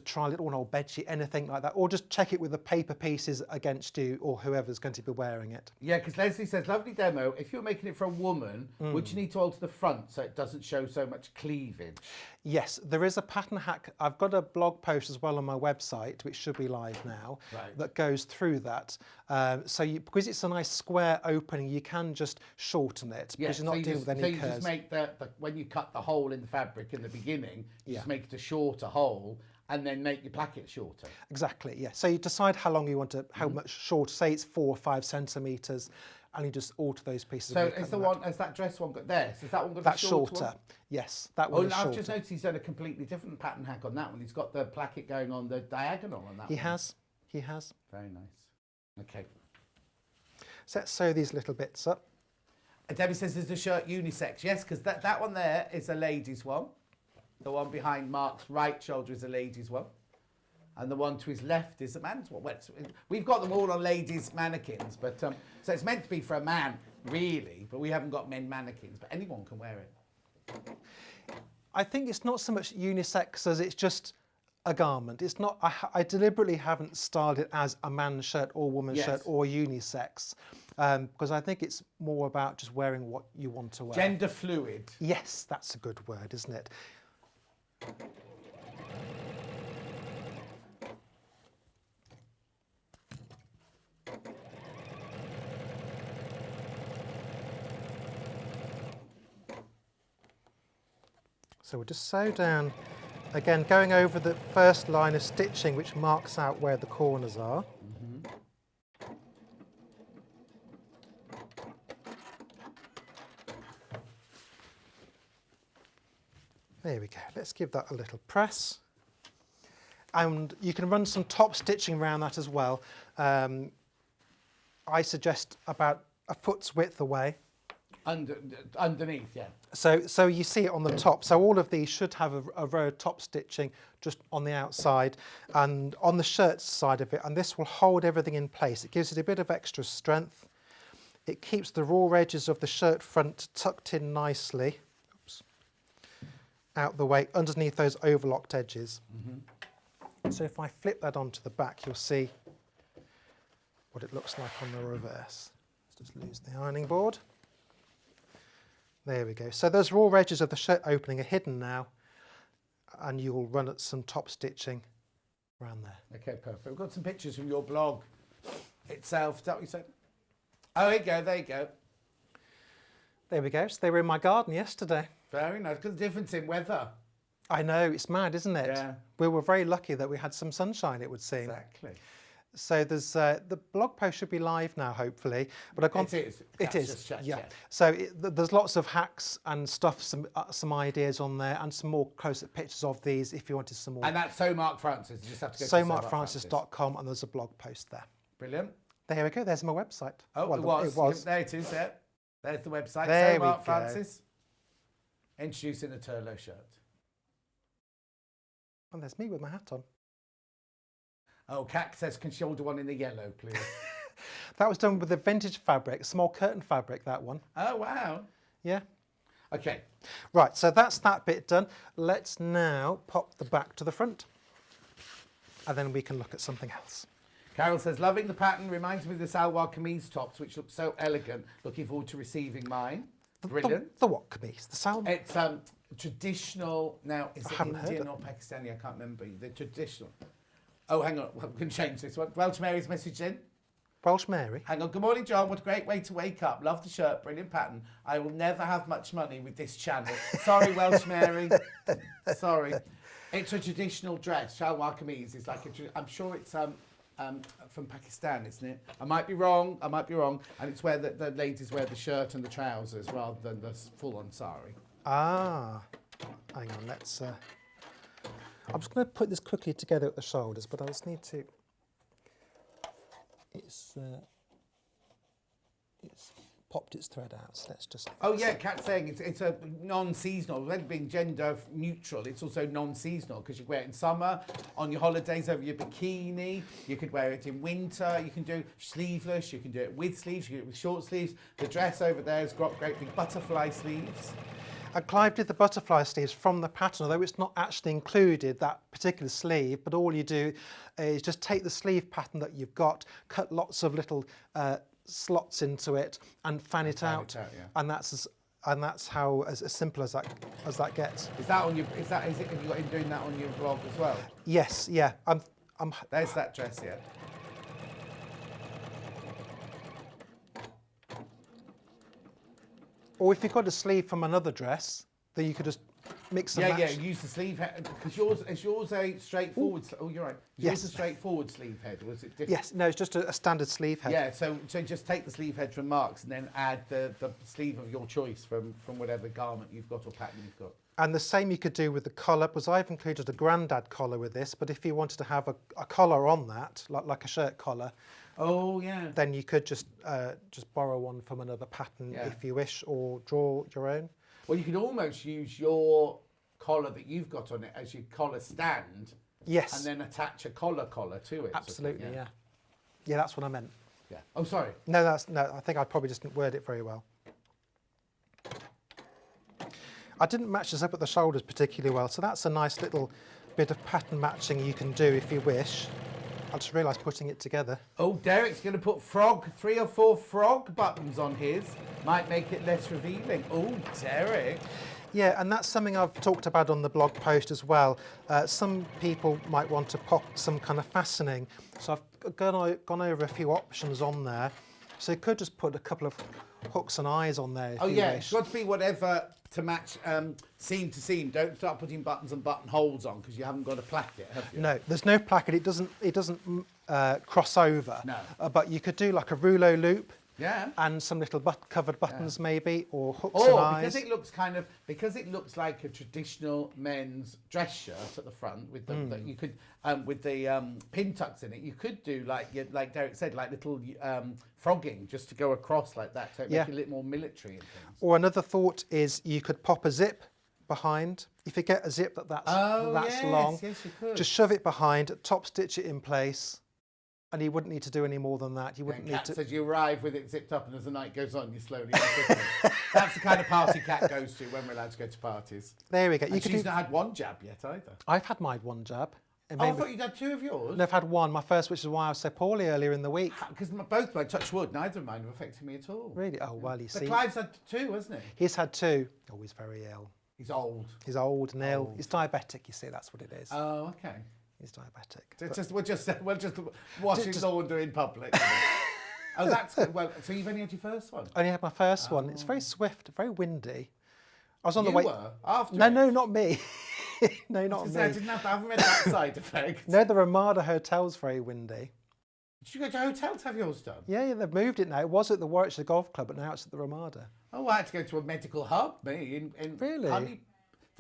try a little old bedsheet, anything like that, or just check it with the paper pieces against you or whoever's going to be wearing it. Yeah, because Leslie says, lovely demo. If you're making it for a woman, would you need to alter the front so it doesn't show so much cleavage? Yes, there is a pattern hack. I've got a blog post as well on my website, which should be live now, that goes through that. Because it's a nice square opening, you can just shorten it because you're not dealing with any curves. So you just make when you cut the hole in the fabric in the beginning, you just make it a shorter hole and then make your placket shorter. Exactly, yeah. So you decide how long you want to, how much shorter, say it's 4 or 5 centimetres, and you just alter those pieces. So has that dress one got there? So has that one got That's a shorter shorter. One? Yes, that one is shorter. I've just noticed he's done a completely different pattern hack on that one. He's got the placket going on the diagonal on that one. He has. Very nice. Okay. So let's sew these little bits up. And Debbie says, is the shirt unisex? Yes, because that one there is a ladies' one. The one behind Mark's right shoulder is a ladies' one. And the one to his left is a man's one. Well, we've got them all on ladies' mannequins, but so it's meant to be for a man, really, but we haven't got men mannequins, but anyone can wear it. I think it's not so much unisex as it's just a garment. It's not. I deliberately haven't styled it as a man's shirt or woman's shirt or unisex. because I think it's more about just wearing what you want to wear. Gender fluid. Yes, that's a good word, isn't it? So we'll just sew down, again going over the first line of stitching which marks out where the corners are. There we go, let's give that a little press. And you can run some top stitching around that as well. I suggest about a foot's width away. Underneath, yeah. So you see it on the top. So all of these should have a row of top stitching just on the outside and on the shirt side of it, and this will hold everything in place. It gives it a bit of extra strength. It keeps the raw edges of the shirt front tucked in nicely. Oops. Out the way, underneath those overlocked edges. So if I flip that onto the back, you'll see what it looks like on the reverse. Let's just lose the ironing board. There we go. So those raw edges of the shirt opening are hidden now, and you'll run at some top stitching around there. Okay, perfect. We've got some pictures from your blog itself. Is that what you said? Oh, there you go, there you go. There we go. So they were in my garden yesterday. Very nice. Look at the difference in weather. I know, it's mad, isn't it? Yeah. We were very lucky that we had some sunshine, it would seem. Exactly. So there's the blog post should be live now, hopefully. But I've gone. It is. It is. Just checked, yeah. yeah. So there's lots of hacks and stuff, some ideas on there, and some more close-up pictures of these if you wanted some more. And that's So Mark Francis. You just have to go to SoMarkFrancis.com, and there's a blog post there. Brilliant. There we go. There's my website. Oh, well, it was. There it is. Yeah. There's the website. There So Mark we go. Francis. Introducing the Turlough shirt. And there's me with my hat on. Oh, Kat says, can she order one in the yellow, please? That was done with a vintage fabric, small curtain fabric, that one. Oh, wow. Yeah. Okay. Right, so that's that bit done. Let's now pop the back to the front, and then we can look at something else. Carol says, loving the pattern. Reminds me of the salwar kameez tops, which look so elegant. Looking forward to receiving mine. Brilliant. The what kameez? The salwar? It's traditional. Now, is it Indian or Pakistani? I can't remember. The traditional. Oh, hang on. We can change this one. Welsh Mary's message in. Welsh Mary. Hang on. Good morning, John. What a great way to wake up. Love the shirt. Brilliant pattern. I will never have much money with this channel. Sorry, Welsh Mary. Sorry. It's a traditional dress. Shalwar kameez is like I'm sure it's from Pakistan, isn't it? I might be wrong. And it's where the ladies wear the shirt and the trousers rather than the full-on sari. Ah. Hang on. Let's. I'm just going to put this quickly together at the shoulders, but I just need to. It's popped its thread out, so let's just. Oh yeah, Kat's saying it's a non-seasonal. Rather than being gender neutral, it's also non-seasonal because you can wear it in summer, on your holidays over your bikini. You could wear it in winter. You can do sleeveless. You can do it with sleeves. You can do it with short sleeves. The dress over there has got great big butterfly sleeves. And Clive did the butterfly sleeves from the pattern, although it's not actually included, that particular sleeve, but all you do is just take the sleeve pattern that you've got, cut lots of little slots into it and fan it out, yeah. and that's how as simple as that gets. Is it? Have you got him doing that on your blog as well? Yes, yeah. There's that dress, yeah. Or if you've got a sleeve from another dress, then you could just mix and match. Yeah, use the sleeve head because yours a straightforward. Oh, you're right. Yours a straightforward sleeve head, or was it different? Yes, no, it's just a standard sleeve head. Yeah, so just take the sleeve head from Mark's and then add the sleeve of your choice from whatever garment you've got or pattern you've got. And the same you could do with the collar, because I've included a grandad collar with this, but if you wanted to have a collar on that, like a shirt collar, oh yeah, then you could just borrow one from another pattern if you wish, or draw your own. Well, you could almost use your collar that you've got on it as your collar stand. Yes. And then attach a collar to it. Absolutely, yeah. Yeah, that's what I meant. Yeah. Oh, sorry. No, I think I probably just didn't word it very well. I didn't match this up at the shoulders particularly well, so that's a nice little bit of pattern matching you can do if you wish. I just realised putting it together. Oh, Derek's going to put 3 or 4 frog buttons on his. Might make it less revealing. Oh, Derek. Yeah, and that's something I've talked about on the blog post as well. Some people might want to pop some kind of fastening. So I've gone over a few options on there. So you could just put a couple of hooks and eyes on there if Oh, you yeah, wish. it's got to be whatever to match seam to seam. Don't start putting buttons and buttonholes on because you haven't got a placket, have you? No, there's no placket. It doesn't cross over. No. But you could do like a rouleau loop. Yeah. And some little covered buttons maybe, or hooks and Or eyes. because it looks like a traditional men's dress shirt at the front with the that you could with the pin tucks in it. You could do like Derek said, like little frogging just to go across like that to make it a little more military and things. Or another thought is you could pop a zip behind. If you get a zip that's long, yes, you could. just shove it behind, top stitch it in place. And you wouldn't need to do any more than that. You wouldn't And need Kat to. says you arrive with it zipped up, and as the night goes on, you slowly unzip it. That's the kind of party Kat goes to when we're allowed to go to parties. There we go. And she's not had one jab yet either. I've had my one jab. Oh, I thought you'd had 2 of yours. No, I've had one, my first, which is why I was so poorly earlier in the week. Because both my touch wood, neither of mine have affected me at all. Really? Oh, well, you But see. Clive's had 2, hasn't he? He's had 2. Oh, he's very ill. He's old. He's old and ill. He's diabetic, you see, that's what it is. Oh, okay. He's diabetic. We're just washing laundry in public. Oh, that's good. Well, so you've only had your first one? I only had my first one. It's very swift, very windy. I was on You the way. were? After No, it? no, not me. No, not me. I haven't read that side effect. No, the Ramada Hotel's very windy. Did you go to a hotel to have yours done? Yeah, they've moved it now. It was at the Warwickshire Golf Club, but now it's at the Ramada. Oh, I had to go to a medical hub, me. In Really? Did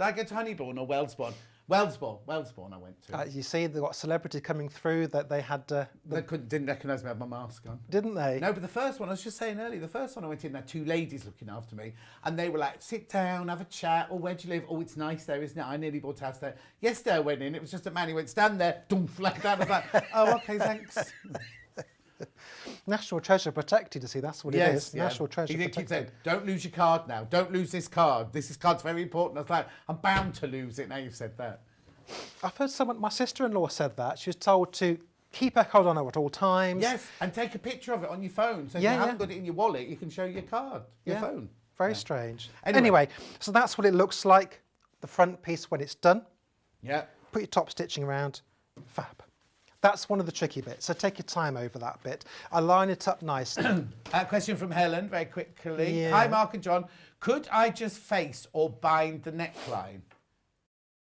I go to Honeybourne or Wellesbourne? Wellesbourne I went to. You see, they've got a celebrity coming through that they had... Didn't recognise me, I had my mask on. Didn't they? No, but the first one, I was just saying earlier, the first one I went in, there were 2 ladies looking after me, and they were like, sit down, have a chat, oh, where do you live? Oh, it's nice there, isn't it? I nearly bought a house there. Yesterday I went in, it was just a man, he went, stand there, doof, like that. I was like, oh, okay, thanks. National Treasure protected, you see, that's what it is. National Treasure He keeps protected. saying, don't lose your card now, don't lose this card. This card's very important. I was like, I'm bound to lose it now you've said that. I've heard my sister-in-law said that. She was told to keep her card on her at all times. Yes, and take a picture of it on your phone. So if you haven't got it in your wallet, you can show your card, your phone. Very strange. Anyway, so that's what it looks like, the front piece when it's done. Yeah. Put your top stitching around, fab. That's one of the tricky bits, so take your time over that bit. Align it up nicely. Question from Helen, very quickly. Yeah. Hi, Mark and John. Could I just face or bind the neckline?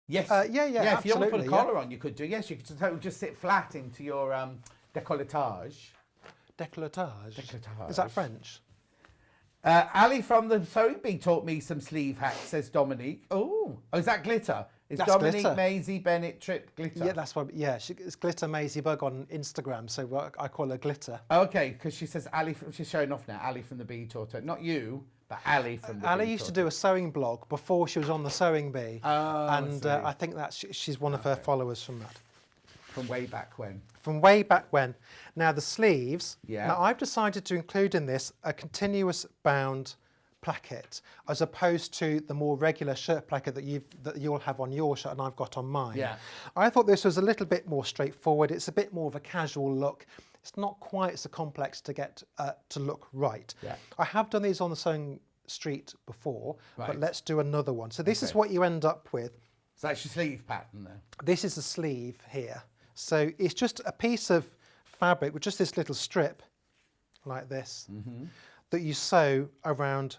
Yes. Yeah, if you don't want to put a absolutely, collar on, you could do. Yes, you could just sit flat into your décolletage. Décolletage. Décolletage. Is that French? Ali from the Sewing Bee taught me some sleeve hacks, says Dominique. Oh, is that glitter? Is That's Dominique glitter. Maisie Bennett Tripp glitter? Yeah, that's what. Yeah, it's Glitter Maisie Bug on Instagram, so I call her Glitter. Okay, because she says Ali. She's showing off now. Ali from the Bee taught her. Not you, but Ali from the Bee. Ali used to do a sewing blog before she was on the Sewing Bee, and I think that she's one of her followers from that. From way back when. From way back when. Now the sleeves. Yeah. Now I've decided to include in this a continuous bound placket, as opposed to the more regular shirt placket that you'll have on your shirt and I've got on mine. Yeah. I thought this was a little bit more straightforward. It's a bit more of a casual look. It's not quite so complex to get to look right. Yeah. I have done these on the Sewing Street before, Right. but let's do another one. So this is Okay. what you end up with. So that's your sleeve pattern there. This is the sleeve here. So it's just a piece of fabric with just this little strip like this that you sew around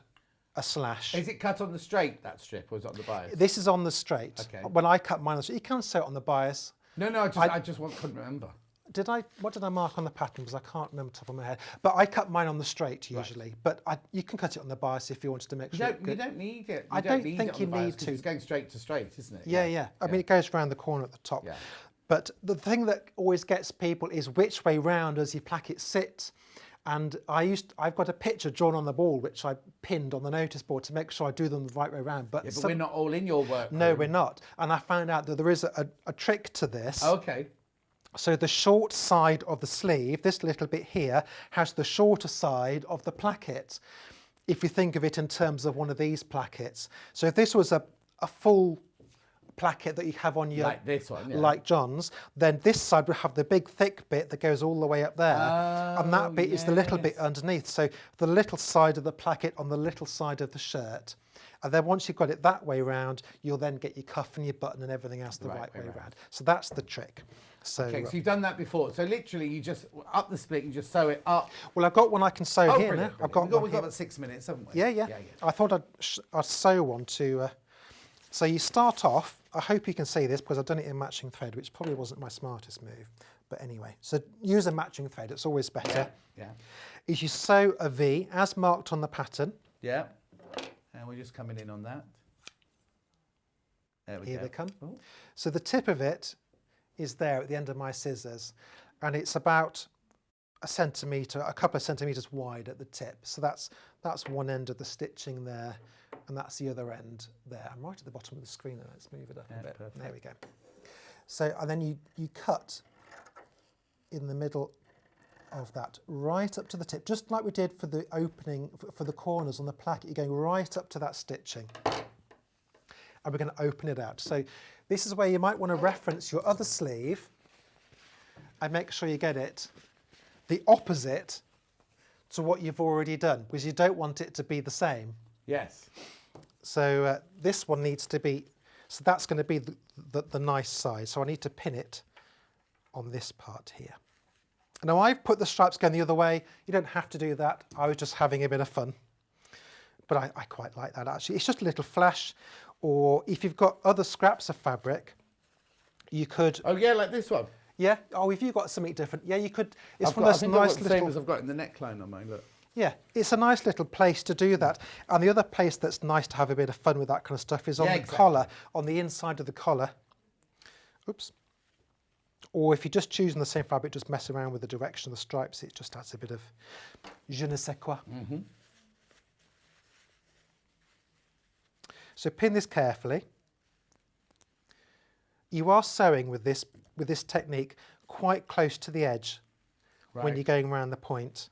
a slash. Is it cut on the straight, that strip, or is it on the bias? This is on the straight. Okay. When I cut mine on the straight, you can sew it on the bias. No, I just couldn't remember. What did I mark on the pattern? Because I can't remember top of my head. But I cut mine on the straight usually. But you can cut it on the bias if you wanted to make sure. You don't need it. I don't think you need to. It's going straight to straight, isn't it? Yeah. I mean, it goes around the corner at the top. Yeah. But the thing that always gets people is which way round does your placket sit? And I've got a picture drawn on the wall, which I pinned on the notice board to make sure I do them the right way round. But, But we're not all in your work. No, we're not. And I found out that there is a trick to this. Okay. So the short side of the sleeve, this little bit here, has the shorter side of the placket, if you think of it in terms of one of these plackets. So if this was a full placket that you have on your... Like this one, yeah. Like John's. Then this side will have the big thick bit that goes all the way up there. And that bit is the little bit underneath. So the little side of the placket on the little side of the shirt. And then once you've got it that way round, you'll then get your cuff and your button and everything else the right way round. So that's the trick. So, Okay, so you've done that before. So literally, you just up the split, you just sew it up. well, I've got one I can sew here Brilliant, now. brilliant. We've got about 6 minutes, haven't we? Yeah. I thought I'd sew one to... so you start off, I hope you can see this because I've done it in matching thread, which probably wasn't my smartest move. But anyway, so use a matching thread, it's always better. Yeah. Is you sew a V as marked on the pattern. Yeah. And we're just coming in on that. There we go. Here they come. Ooh. So the tip of it is there at the end of my scissors, and it's about a couple of centimetres wide at the tip. So that's one end of the stitching there, and that's the other end there. I'm right at the bottom of the screen now. Let's move it up a bit. Perfect. There we go. So, and then you cut in the middle of that right up to the tip, just like we did for the opening, for the corners on the placket. You're going right up to that stitching. And we're going to open it out. So this is where you might want to reference your other sleeve and make sure you get it the opposite to what you've already done, because you don't want it to be the same. Yes. So this one needs to be, so that's going to be the nice side. So I need to pin it on this part here. Now I've put the stripes going the other way. You don't have to do that. I was just having a bit of fun. But I quite like that actually. It's just a little flash. Or if you've got other scraps of fabric, you could... Oh yeah, like this one. Yeah. Oh, if you've got something different, yeah, you could... It's I one of those think I've nice got the same little... as I've got in the neckline on mine, look. Yeah, it's a nice little place to do that. And the other place that's nice to have a bit of fun with that kind of stuff is on the collar, on the inside of the collar. Oops. Or if you're just choosing the same fabric, just mess around with the direction of the stripes. It just adds a bit of je ne sais quoi. Mm-hmm. So pin this carefully. You are sewing with this technique quite close to the edge when you're going around the point.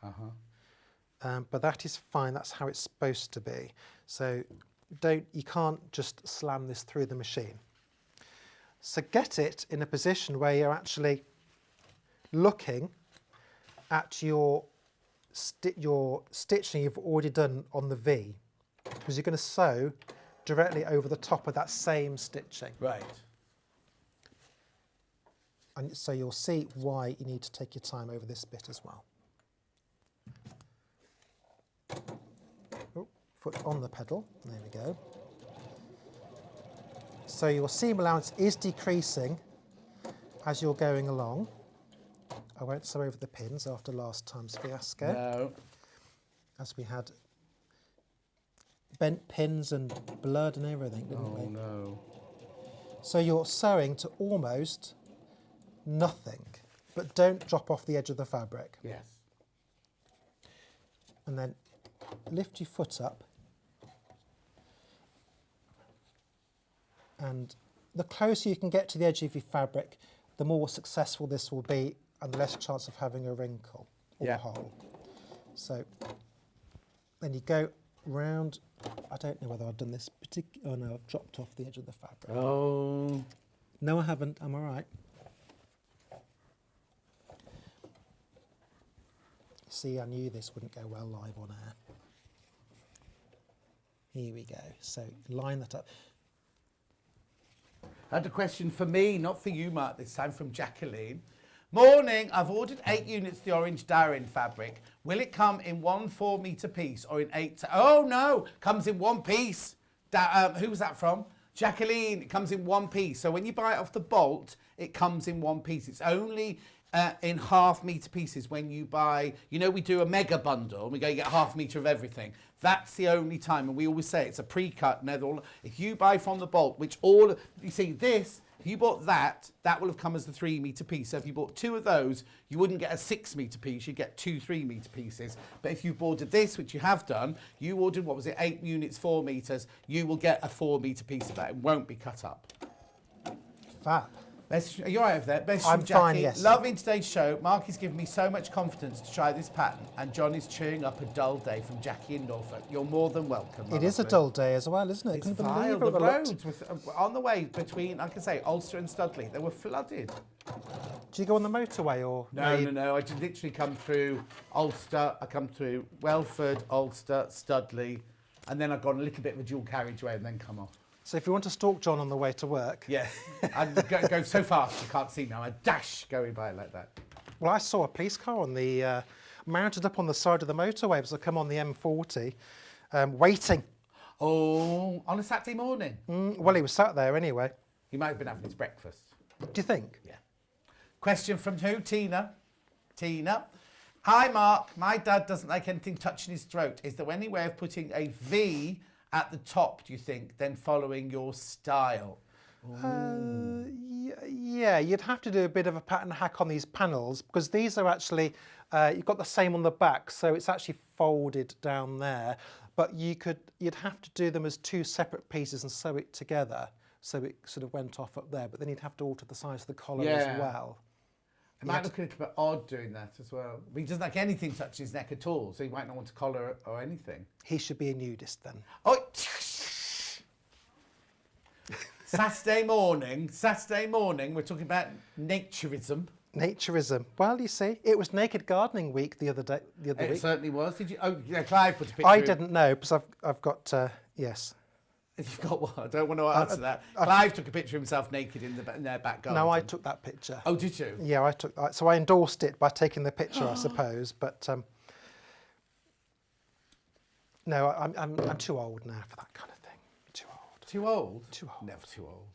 But that is fine. That's how it's supposed to be. So you can't just slam this through the machine. So get it in a position where you're actually looking at your stitching you've already done on the V, because you're going to sew directly over the top of that same stitching. Right. And so you'll see why you need to take your time over this bit as well. Oh, foot on the pedal, there we go. So your seam allowance is decreasing as you're going along. I won't sew over the pins after last time's fiasco. No. As we had bent pins and blood and everything, didn't we? Oh no. So you're sewing to almost nothing, but don't drop off the edge of the fabric. Yes. And then lift your foot up. And the closer you can get to the edge of your fabric, the more successful this will be and the less chance of having a wrinkle or a hole. So then you go round. I don't know whether I've done this particular... Oh no, I've dropped off the edge of the fabric. Oh. No, I haven't. I'm all right. See, I knew this wouldn't go well live on air. Here we go. So line that up. I had a question for me, not for you, Mark, this time from Jacqueline. Morning, I've ordered 8 units of the orange Darrin fabric. Will it come in 1 4-metre piece or in 8? Oh no, comes in 1 piece. Who was that from? Jacqueline, it comes in 1 piece. So when you buy it off the bolt, it comes in 1 piece. It's only in 1/2 metre pieces when you buy, you know, we do a mega bundle and we go get 1/2 metre of everything. That's the only time, and we always say it's a pre-cut. If you buy from the bolt, you see this, if you bought that will have come as the 3-metre piece. So if you bought 2 of those, you wouldn't get a 6-metre piece, you'd get 2 3-metre pieces. But if you've ordered this, which you have done, you ordered, 8 units, 4 metres, you will get a 4-metre piece of that. It won't be cut up. Fab. Message, are you all right over there? Message I'm from Jackie. fine, yes. Loving today's show. Mark has given me so much confidence to try this pattern, and John is cheering up a dull day from Jackie in Norfolk. You're more than welcome. It is a dull day as well, isn't it? It's Couldn't vile. believe The it. roads on the way between, like I say, Ulster and Studley, they were flooded. Do you go on the motorway or? No. I just literally come through Ulster. I come through Welford, Ulster, Studley, and then I've gone a little bit of a dual carriageway and then come off. So if you want to stalk John on the way to work. Yeah, I go so fast you can't see now. I dash going by like that. Well, I saw a police car on the mounted up on the side of the motorway as I come on the M40, waiting. Oh, on a Saturday morning? Well, he was sat there anyway. He might have been having his breakfast. Do you think? Yeah. Question from who? Tina. Tina. Hi, Mark. My dad doesn't like anything touching his throat. Is there any way of putting a V at the top, do you think, then following your style? Yeah, you'd have to do a bit of a pattern hack on these panels because these are actually, you've got the same on the back, so it's actually folded down there. But you'd have to do them as two separate pieces and sew it together, so it sort of went off up there. But then you'd have to alter the size of the collar as well. It might look a little bit odd doing that as well. But he doesn't like anything touching his neck at all, so he might not want to collar or anything. He should be a nudist then. Oh, Saturday morning, we're talking about naturism. Naturism. Well, you see, it was Naked Gardening Week the other week. It certainly was. Did you? Oh, yeah, Clive put a picture. I didn't know because I've got yes. You've got what? I don't want to answer that. Clive took a picture of himself naked in their back garden. No, I took that picture. Oh, did you? Yeah, I took that. So I endorsed it by taking the picture, I suppose. But no, I'm too old now for that kind of thing. Too old. Too old? Too old. Never too old.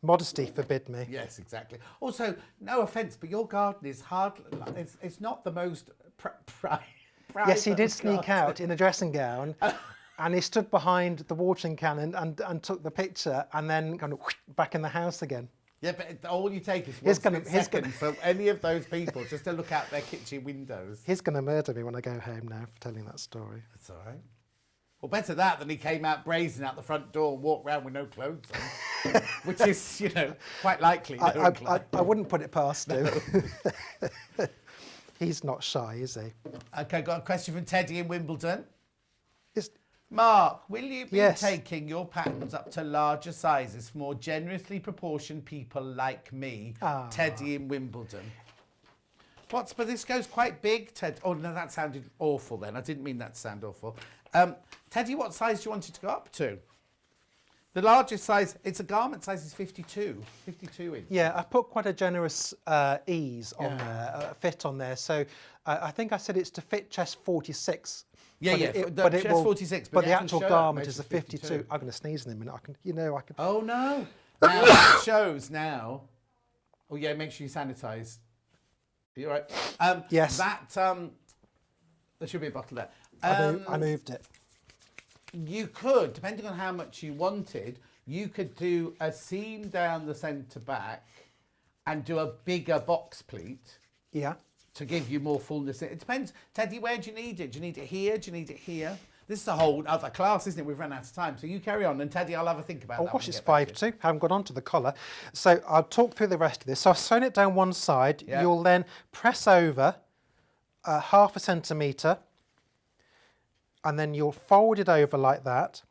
Modesty forbid me. Yes, exactly. Also, no offence, but your garden is hard. It's not the most Yes, he did sneak out in a dressing gown. And he stood behind the watering can and took the picture and then kind of back in the house again. Yeah, but all you take is 1 second for any of those people just to look out their kitchen windows. He's going to murder me when I go home now for telling that story. That's all right. Well, better that than he came out brazen out the front door and walked around with no clothes on, which is, quite likely. I wouldn't put it past him. He's not shy, is he? Okay, got a question from Teddy in Wimbledon. It's, Mark, will you be taking your patterns up to larger sizes for more generously proportioned people like me? Teddy in Wimbledon. But this goes quite big, Ted. Oh, no, that sounded awful then. I didn't mean that to sound awful. Teddy, what size do you want it to go up to? The largest size, it's a garment size, is 52 inch. Yeah, I put quite a generous ease on there, fit on there. So I think I said it's to fit chest 46. But chest 46. But the actual garment is a 52. I'm going to sneeze in a minute. I can. Oh no! Now that shows now. Oh yeah, make sure you sanitise. Are you all right? Yes. There should be a bottle there. I moved it. You could, depending on how much you wanted, you could do a seam down the centre back and do a bigger box pleat. Yeah. To give you more fullness. It depends. Teddy, where do you need it? Do you need it here? Do you need it here? This is a whole other class, isn't it? We've run out of time. So you carry on, and Teddy, I'll have a think about that. Oh gosh, it's 5'2". Haven't got onto the collar. So I'll talk through the rest of this. So I've sewn it down one side. Yeah. You'll then press over 1/2 centimetre, and then you'll fold it over like that,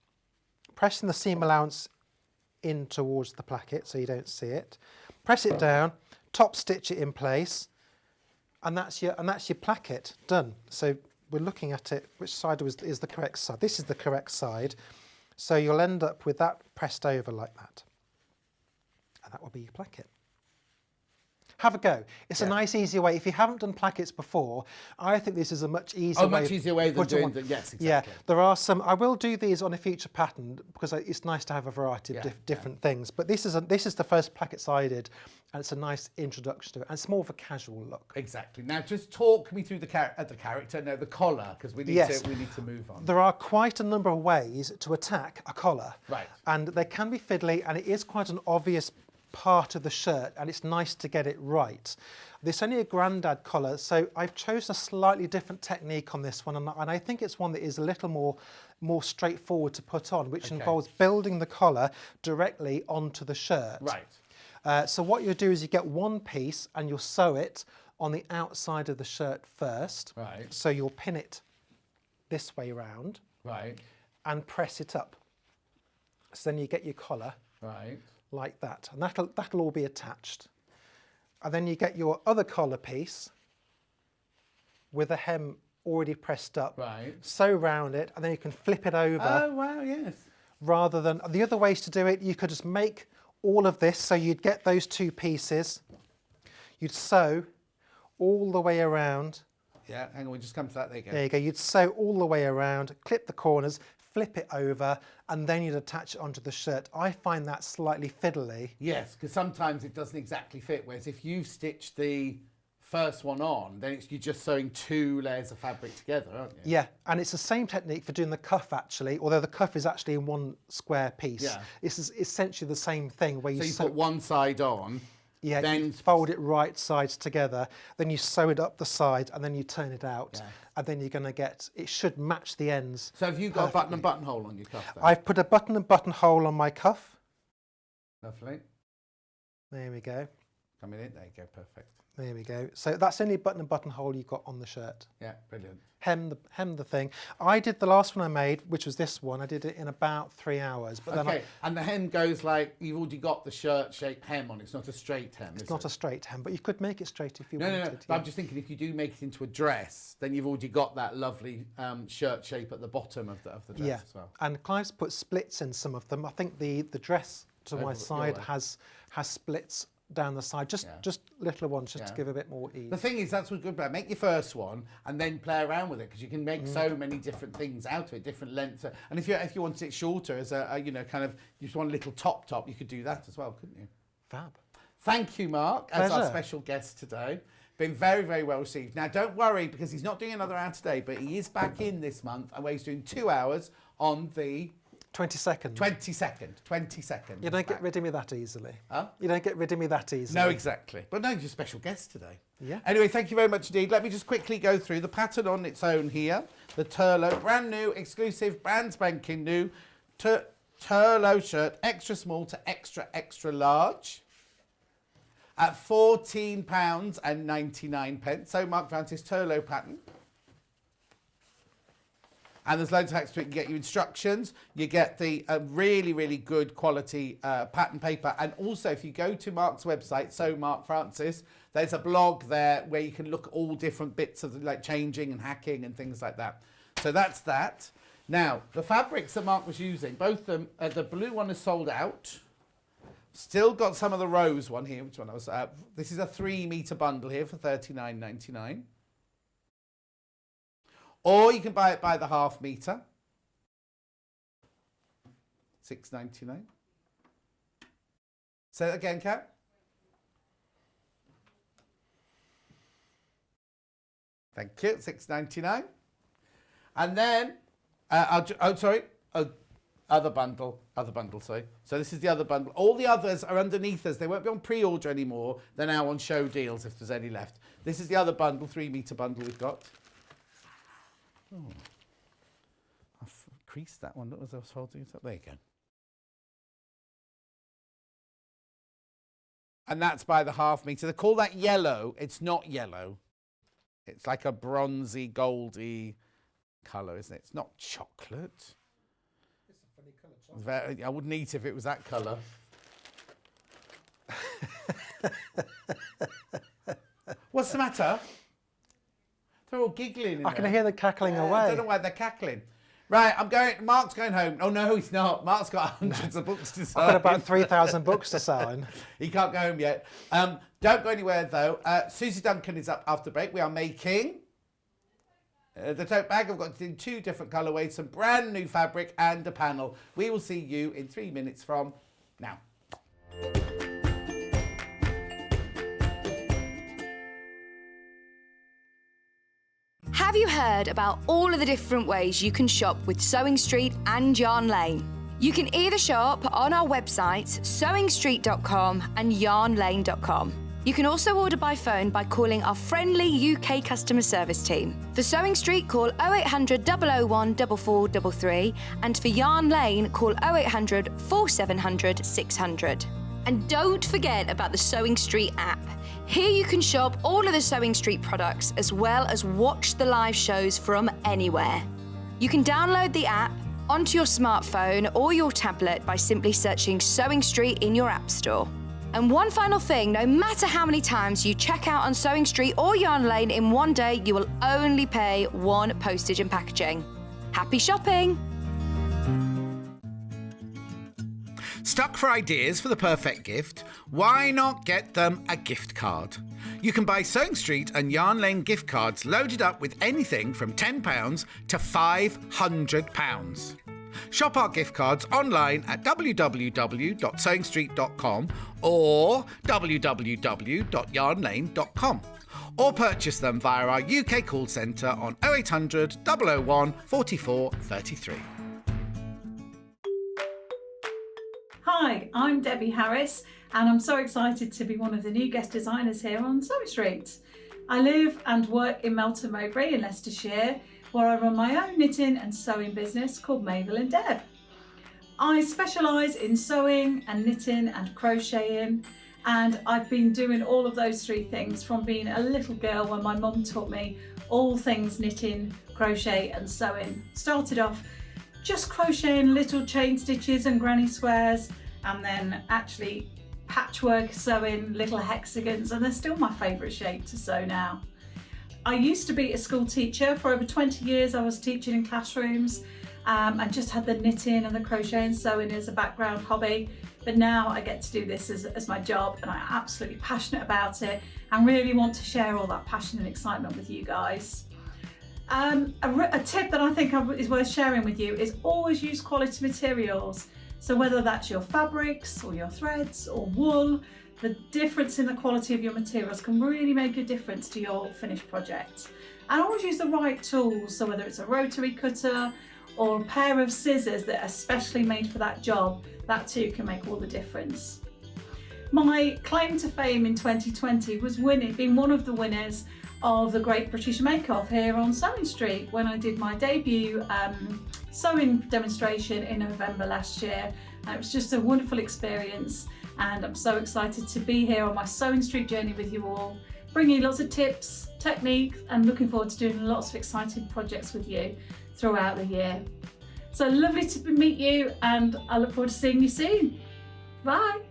pressing the seam allowance in towards the placket so you don't see it. Press it down, top stitch it in place. And that's your placket done. So we're looking at it, which side is the correct side? This is the correct side. So you'll end up with that pressed over like that. And that will be your placket. Have a go. It's a nice, easy way. If you haven't done plackets before, I think this is a much easier way. Much easier way than doing them. Yes, exactly. Yeah, there are some. I will do these on a future pattern because it's nice to have a variety of different things. But this is the first plackets I did, and it's a nice introduction to it. And it's more of a casual look. Exactly. Now, just talk me through the collar, because we need to move on. There are quite a number of ways to attack a collar. Right. And they can be fiddly, and it is quite an obvious part of the shirt, and it's nice to get it right. This is only a grandad collar, so I've chosen a slightly different technique on this one, and I think it's one that is a little more straightforward to put on, which involves building the collar directly onto the shirt. Right. So what you'll do is you get one piece and you'll sew it on the outside of the shirt first. Right. So you'll pin it this way round. Right. And press it up. So then you get your collar. Right. Like that, and that'll all be attached. And then you get your other collar piece with the hem already pressed up. Right. Sew round it, and then you can flip it over. Oh, wow, yes. Rather than, the other ways to do it, you could just make all of this, so you'd get those two pieces, you'd sew all the way around. Yeah, hang on, we just come to that, there you go. There you go, you'd sew all the way around, clip the corners, flip it over, and then you'd attach it onto the shirt. I find that slightly fiddly. Yes, because sometimes it doesn't exactly fit, whereas if you stitch the first one on, then you're just sewing 2 layers of fabric together, aren't you? Yeah, and it's the same technique for doing the cuff actually, although the cuff is actually in one square piece. Yeah. It's essentially the same thing where So you put one side on, yeah, then you fold it right sides together, then you sew it up the side, and then you turn it out, Yeah. and then you're going to get, it should match the ends. So have you got a button and buttonhole on your cuff then? I've put a button and buttonhole on my cuff. Lovely. There we go. Coming in, there you go, perfect. There we go. So that's the only button and buttonhole you've got on the shirt. Yeah, brilliant. Hem the thing. I did the last one I made, which was this one. I did it in about 3 hours. But then Okay, and the hem goes like, you've already got the shirt-shaped hem on, it's not a straight hem, it's not a straight hem, but you could make it straight if you No, wanted. no, no. But I'm just thinking, if you do make it into a dress, then you've already got that lovely shirt shape at the bottom of the dress as well. And Clive's put splits in some of them. I think the dress to my side has splits down the side, just little ones, just to give a bit more ease. The thing is, that's what's good about it. Make your first one and then play around with it, because you can make so many different things out of it, different lengths. And if you wanted it shorter as a you know, kind of, you just want a little top, you could do that as well, couldn't you? Fab. Thank you, Mark, as our Pleasure. special guest today. Been very, very well received. Now, don't worry, because he's not doing another hour today, but he is back in this month, and where he's doing 2 hours on the 22nd. 22nd. You don't get rid of me that easily. Huh? You don't get rid of me that easily. No, exactly. But no, you're a special guest today. Yeah. Anyway, thank you very much indeed. Let me just quickly go through the pattern on its own here. The Turlough, brand new, exclusive, brand spanking new Turlough shirt, extra small to extra, extra large. At £14.99. So Mark Francis Turlough pattern. And there's loads of hacks to it. You get your instructions, you get the really, really good quality pattern paper. And also, if you go to Mark's website, So Mark Francis, there's a blog there where you can look at all different bits of like changing and hacking and things like that. So that's that. Now, the fabrics that Mark was using, both of them, the blue one is sold out. Still got some of the rose one here, which one I was, this is a 3-metre bundle here for £39.99. Or you can buy it by the half metre, £6.99. Say that again, Kat. Thank you, £6.99. And then, other bundle, sorry. So this is the other bundle. All the others are underneath us. They won't be on pre-order anymore. They're now on show deals if there's any left. This is the other bundle, 3-metre bundle we've got. Oh, I've creased that one as I was holding it up. There you go. And that's by the half metre. They call that yellow. It's not yellow. It's like a bronzy, goldy colour, isn't it? It's not chocolate. It's a funny colour, chocolate. I wouldn't eat if it was that colour. What's the matter? They're all giggling in I can there. hear the cackling away. I don't know why they're cackling. Right, Mark's going home. Oh, no, he's not. Mark's got hundreds of books to sign. I've got about 3,000 books to sign. He can't go home yet. Don't go anywhere, though. Suzie Duncan is up after break. We are making the tote bag. I've got it in 2 different colourways, some brand new fabric and a panel. We will see you in 3 minutes from now. Have you heard about all of the different ways you can shop with Sewing Street and Yarn Lane? You can either shop on our websites, sewingstreet.com and yarnlane.com. You can also order by phone by calling our friendly UK customer service team. For Sewing Street, call 0800 001 4433, and for Yarn Lane, call 0800 4700 600. And don't forget about the Sewing Street app. Here you can shop all of the Sewing Street products as well as watch the live shows from anywhere. You can download the app onto your smartphone or your tablet by simply searching Sewing Street in your app store. And one final thing, no matter how many times you check out on Sewing Street or Yarn Lane in one day, you will only pay one postage and packaging. Happy shopping! Stuck for ideas for the perfect gift? Why not get them a gift card? You can buy Sewing Street and Yarn Lane gift cards loaded up with anything from £10 to £500. Shop our gift cards online at www.sewingstreet.com or www.yarnlane.com, or purchase them via our UK call centre on 0800 001 44 33. Hi, I'm Debbie Harris and I'm so excited to be one of the new guest designers here on Sewing Street. I live and work in Melton Mowbray in Leicestershire, where I run my own knitting and sewing business called Mabel and Deb. I specialise in sewing and knitting and crocheting, and I've been doing all of those three things from being a little girl when my mum taught me all things knitting, crochet and sewing. Started off just crocheting little chain stitches and granny squares, and then actually patchwork sewing little hexagons, and they're still my favourite shape to sew now. I used to be a school teacher. For over 20 years I was teaching in classrooms and just had the knitting and the crochet and sewing as a background hobby, but now I get to do this as my job, and I'm absolutely passionate about it and really want to share all that passion and excitement with you guys. A tip that I think is worth sharing with you is always use quality materials. So whether that's your fabrics or your threads or wool, the difference in the quality of your materials can really make a difference to your finished project. And always use the right tools, so whether it's a rotary cutter or a pair of scissors that are specially made for that job, that too can make all the difference. My claim to fame in 2020 was being one of the winners of the Great British Make Off here on Sewing Street when I did my debut sewing demonstration in November last year. And it was just a wonderful experience, and I'm so excited to be here on my Sewing Street journey with you all, bringing lots of tips, techniques, and looking forward to doing lots of exciting projects with you throughout the year. So lovely to meet you, and I look forward to seeing you soon. Bye.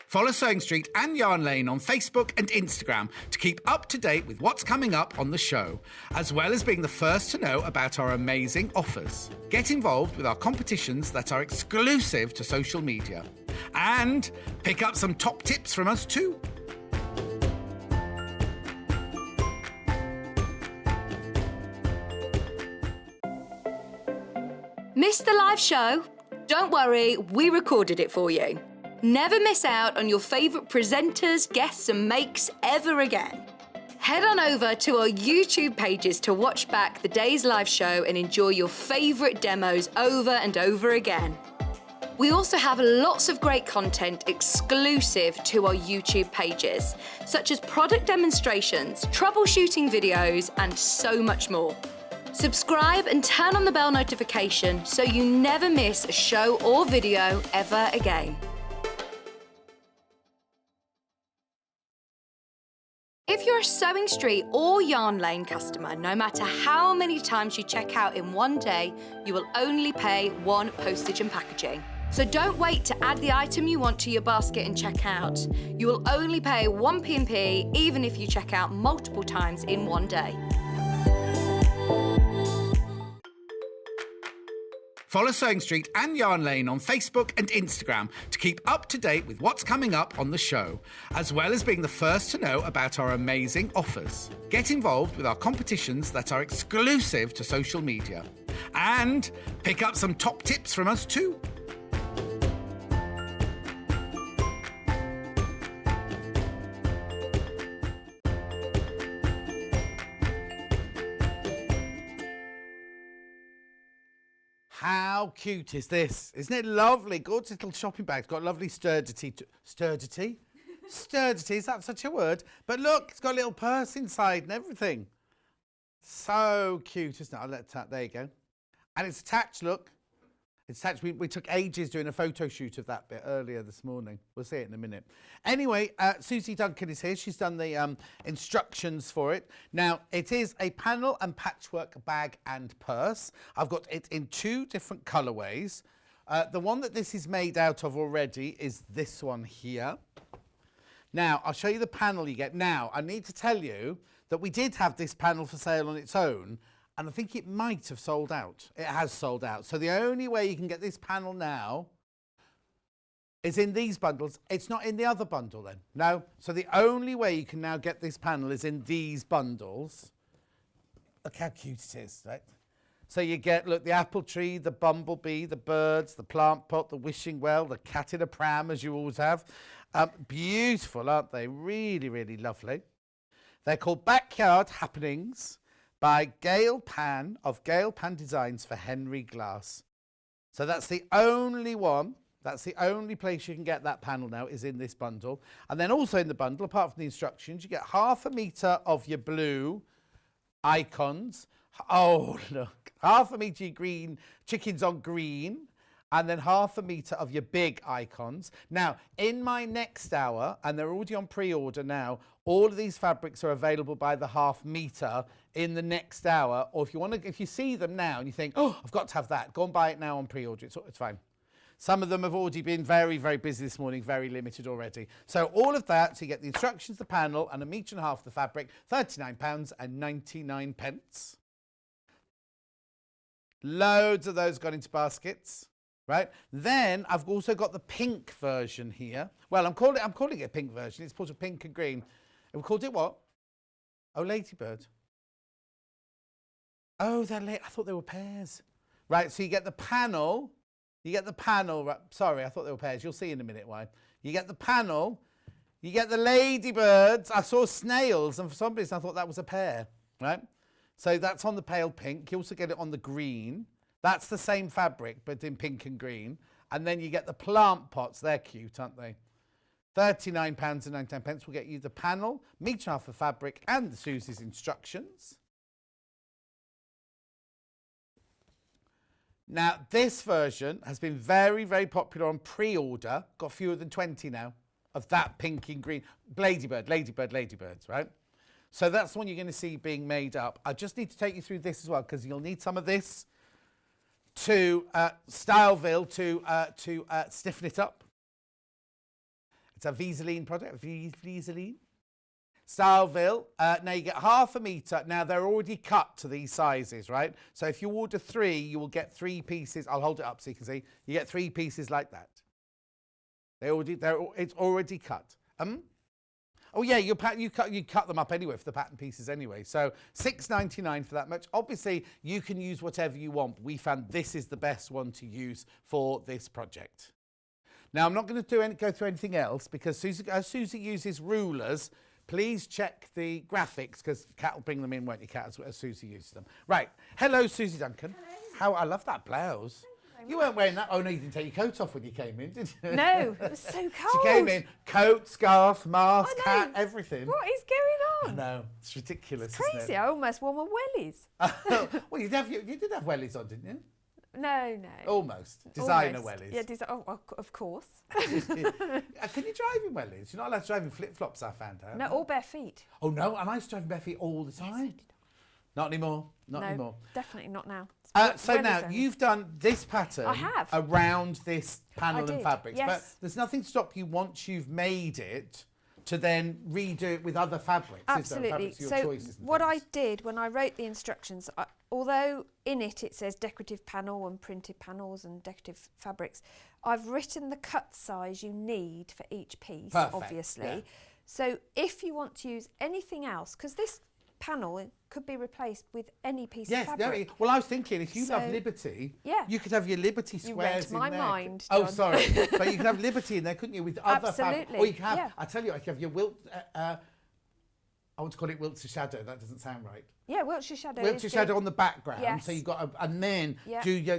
Follow Sewing Street and Yarn Lane on Facebook and Instagram to keep up to date with what's coming up on the show, as well as being the first to know about our amazing offers. Get involved with our competitions that are exclusive to social media, and pick up some top tips from us too. Missed the live show? Don't worry, we recorded it for you. Never miss out on your favourite presenters, guests and makes ever again. Head on over to our YouTube pages to watch back the day's live show and enjoy your favourite demos over and over again. We also have lots of great content exclusive to our YouTube pages, such as product demonstrations, troubleshooting videos, and so much more. Subscribe and turn on the bell notification so you never miss a show or video ever again. If you're a Sewing Street or Yarn Lane customer, no matter how many times you check out in one day, you will only pay one postage and packaging. So don't wait to add the item you want to your basket and check out. You will only pay one P&P even if you check out multiple times in one day. Follow Sewing Street and Yarn Lane on Facebook and Instagram to keep up to date with what's coming up on the show, as well as being the first to know about our amazing offers. Get involved with our competitions that are exclusive to social media, and pick up some top tips from us too. How cute is this? Isn't it lovely? Gorgeous little shopping bag. It's got lovely sturdity. Sturdity? Sturdity, is that such a word? But look, it's got a little purse inside and everything. So cute, isn't it? I'll let that, there you go. And it's attached, look. It's actually, we took ages doing a photo shoot of that bit earlier this morning. We'll see it in a minute. Anyway, Suzie Duncan is here. She's done the instructions for it. Now, it is a panel and patchwork bag and purse. I've got it in 2 different colourways. The one that this is made out of already is this one here. Now, I'll show you the panel you get. Now, I need to tell you that we did have this panel for sale on its own, and I think it might have sold out. It has sold out. So the only way you can get this panel now is in these bundles. It's not in the other bundle then. No. So the only way you can now get this panel is in these bundles. Look how cute it is, right? So you get, look, the apple tree, the bumblebee, the birds, the plant pot, the wishing well, the cat in a pram, as you always have. Beautiful, aren't they? Really, really lovely. They're called Backyard Happenings by Gail Pan of Gail Pan Designs for Henry Glass. So that's the only one. That's the only place you can get that panel now, is in this bundle. And then also in the bundle, apart from the instructions, you get 1/2 metre of your blue icons. Oh, look. 1/2 metre green, chickens on green. And then 1/2 metre of your big icons. Now, in my next hour, and they're already on pre-order now, all of these fabrics are available by the 1/2 metre in the next hour. Or if you want to, if you see them now and you think, oh, I've got to have that, go and buy it now on pre-order. It's fine. Some of them have already been very, very busy this morning, very limited already. So all of that, so you get the instructions, the panel, and 1.5 metres of the fabric, £39.99. Loads of those got into baskets. Right, then I've also got the pink version here. Well, I'm calling it a pink version. It's called pink and green. And we called it what? Oh, ladybird. Oh, I thought they were pairs. Right, so you get the panel. Right, sorry, I thought they were pairs. You'll see in a minute why. You get the panel. You get the ladybirds. I saw snails, and for some reason I thought that was a pair. Right, so that's on the pale pink. You also get it on the green. That's the same fabric, but in pink and green. And then you get the plant pots. They're cute, aren't they? £39.99 will get you the panel, 1.5 metre of fabric, and the Suzie's instructions. Now, this version has been very, very popular on pre-order. Got fewer than 20 now of that pink and green. Ladybirds, right? So that's the one you're going to see being made up. I just need to take you through this as well, because you'll need some of this to Styleville to stiffen it up. It's a Viseline product, Viseline. Styleville, now you get 1/2 metre. Now they're already cut to these sizes, right? So if you order 3, you will get 3 pieces. I'll hold it up so you can see. You get 3 pieces like that. It's already cut. Oh yeah, you cut them up anyway for the pattern pieces anyway. So £6.99 for that much. Obviously, you can use whatever you want. We found this is the best one to use for this project. Now, I'm not going to go through anything else because Suzie uses rulers. Please check the graphics because Kat will bring them in, won't you, Kat, as Suzie uses them. Right. Hello, Suzie Duncan. Hello. I love that blouse. You weren't wearing that. Oh, no, you didn't take your coat off when you came in, did you? No, it was so cold. She came in, coat, scarf, mask, hat, everything. What is going on? I know. It's ridiculous, It's crazy. isn't it? I almost wore my wellies. Well, you did have wellies on, didn't you? No. Almost. Designer Almost. wellies. Yeah, of course. Can you drive in wellies? You're not allowed to drive in flip-flops, I found out. No, all bare feet. Oh, no. And I used to drive in bare feet all the time. Not anymore. Not anymore. Definitely not now. So now, you've done this pattern I have. around this panel and did, fabrics. yes. But there's nothing to stop you once you've made it to then redo it with other fabrics. Absolutely. Fabrics of your So choices and what I things. did when I wrote the instructions, although in it says decorative panel and printed panels and decorative fabrics, I've written the cut size you need for each piece, Perfect, obviously. yeah. So if you want to use anything else, because this panel could be replaced with any piece of fabric. Well, I was thinking if you love So, Liberty, yeah. you could have your Liberty You squares read my in there. mind, Oh, John. sorry. But you could have Liberty in there, couldn't you, with other fabric? Absolutely, Or you could have, yeah. I tell you, I could have your I want to call it Wiltshire Shadow. That doesn't sound right. Yeah, Wiltshire Shadow. Wiltshire Shadow on the background. Yes. So you've got and then Yeah. do your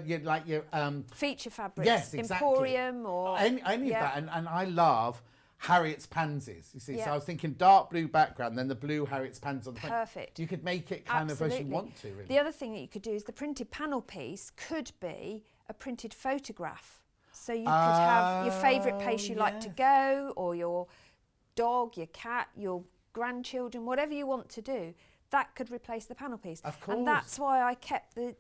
feature fabrics. yes, exactly. Emporium or any of that. And I love Harriet's pansies, you see. So Yeah. I was thinking dark blue background, then the blue Harriet's pansies on the front. Perfect. You could make it kind of as you want to, really. The other thing that you could do is the printed panel piece could be a printed photograph. So you could have your favourite place you like to go, or your dog, your cat, your grandchildren, whatever you want to do. That could replace the panel piece. Of course. And that's why I kept the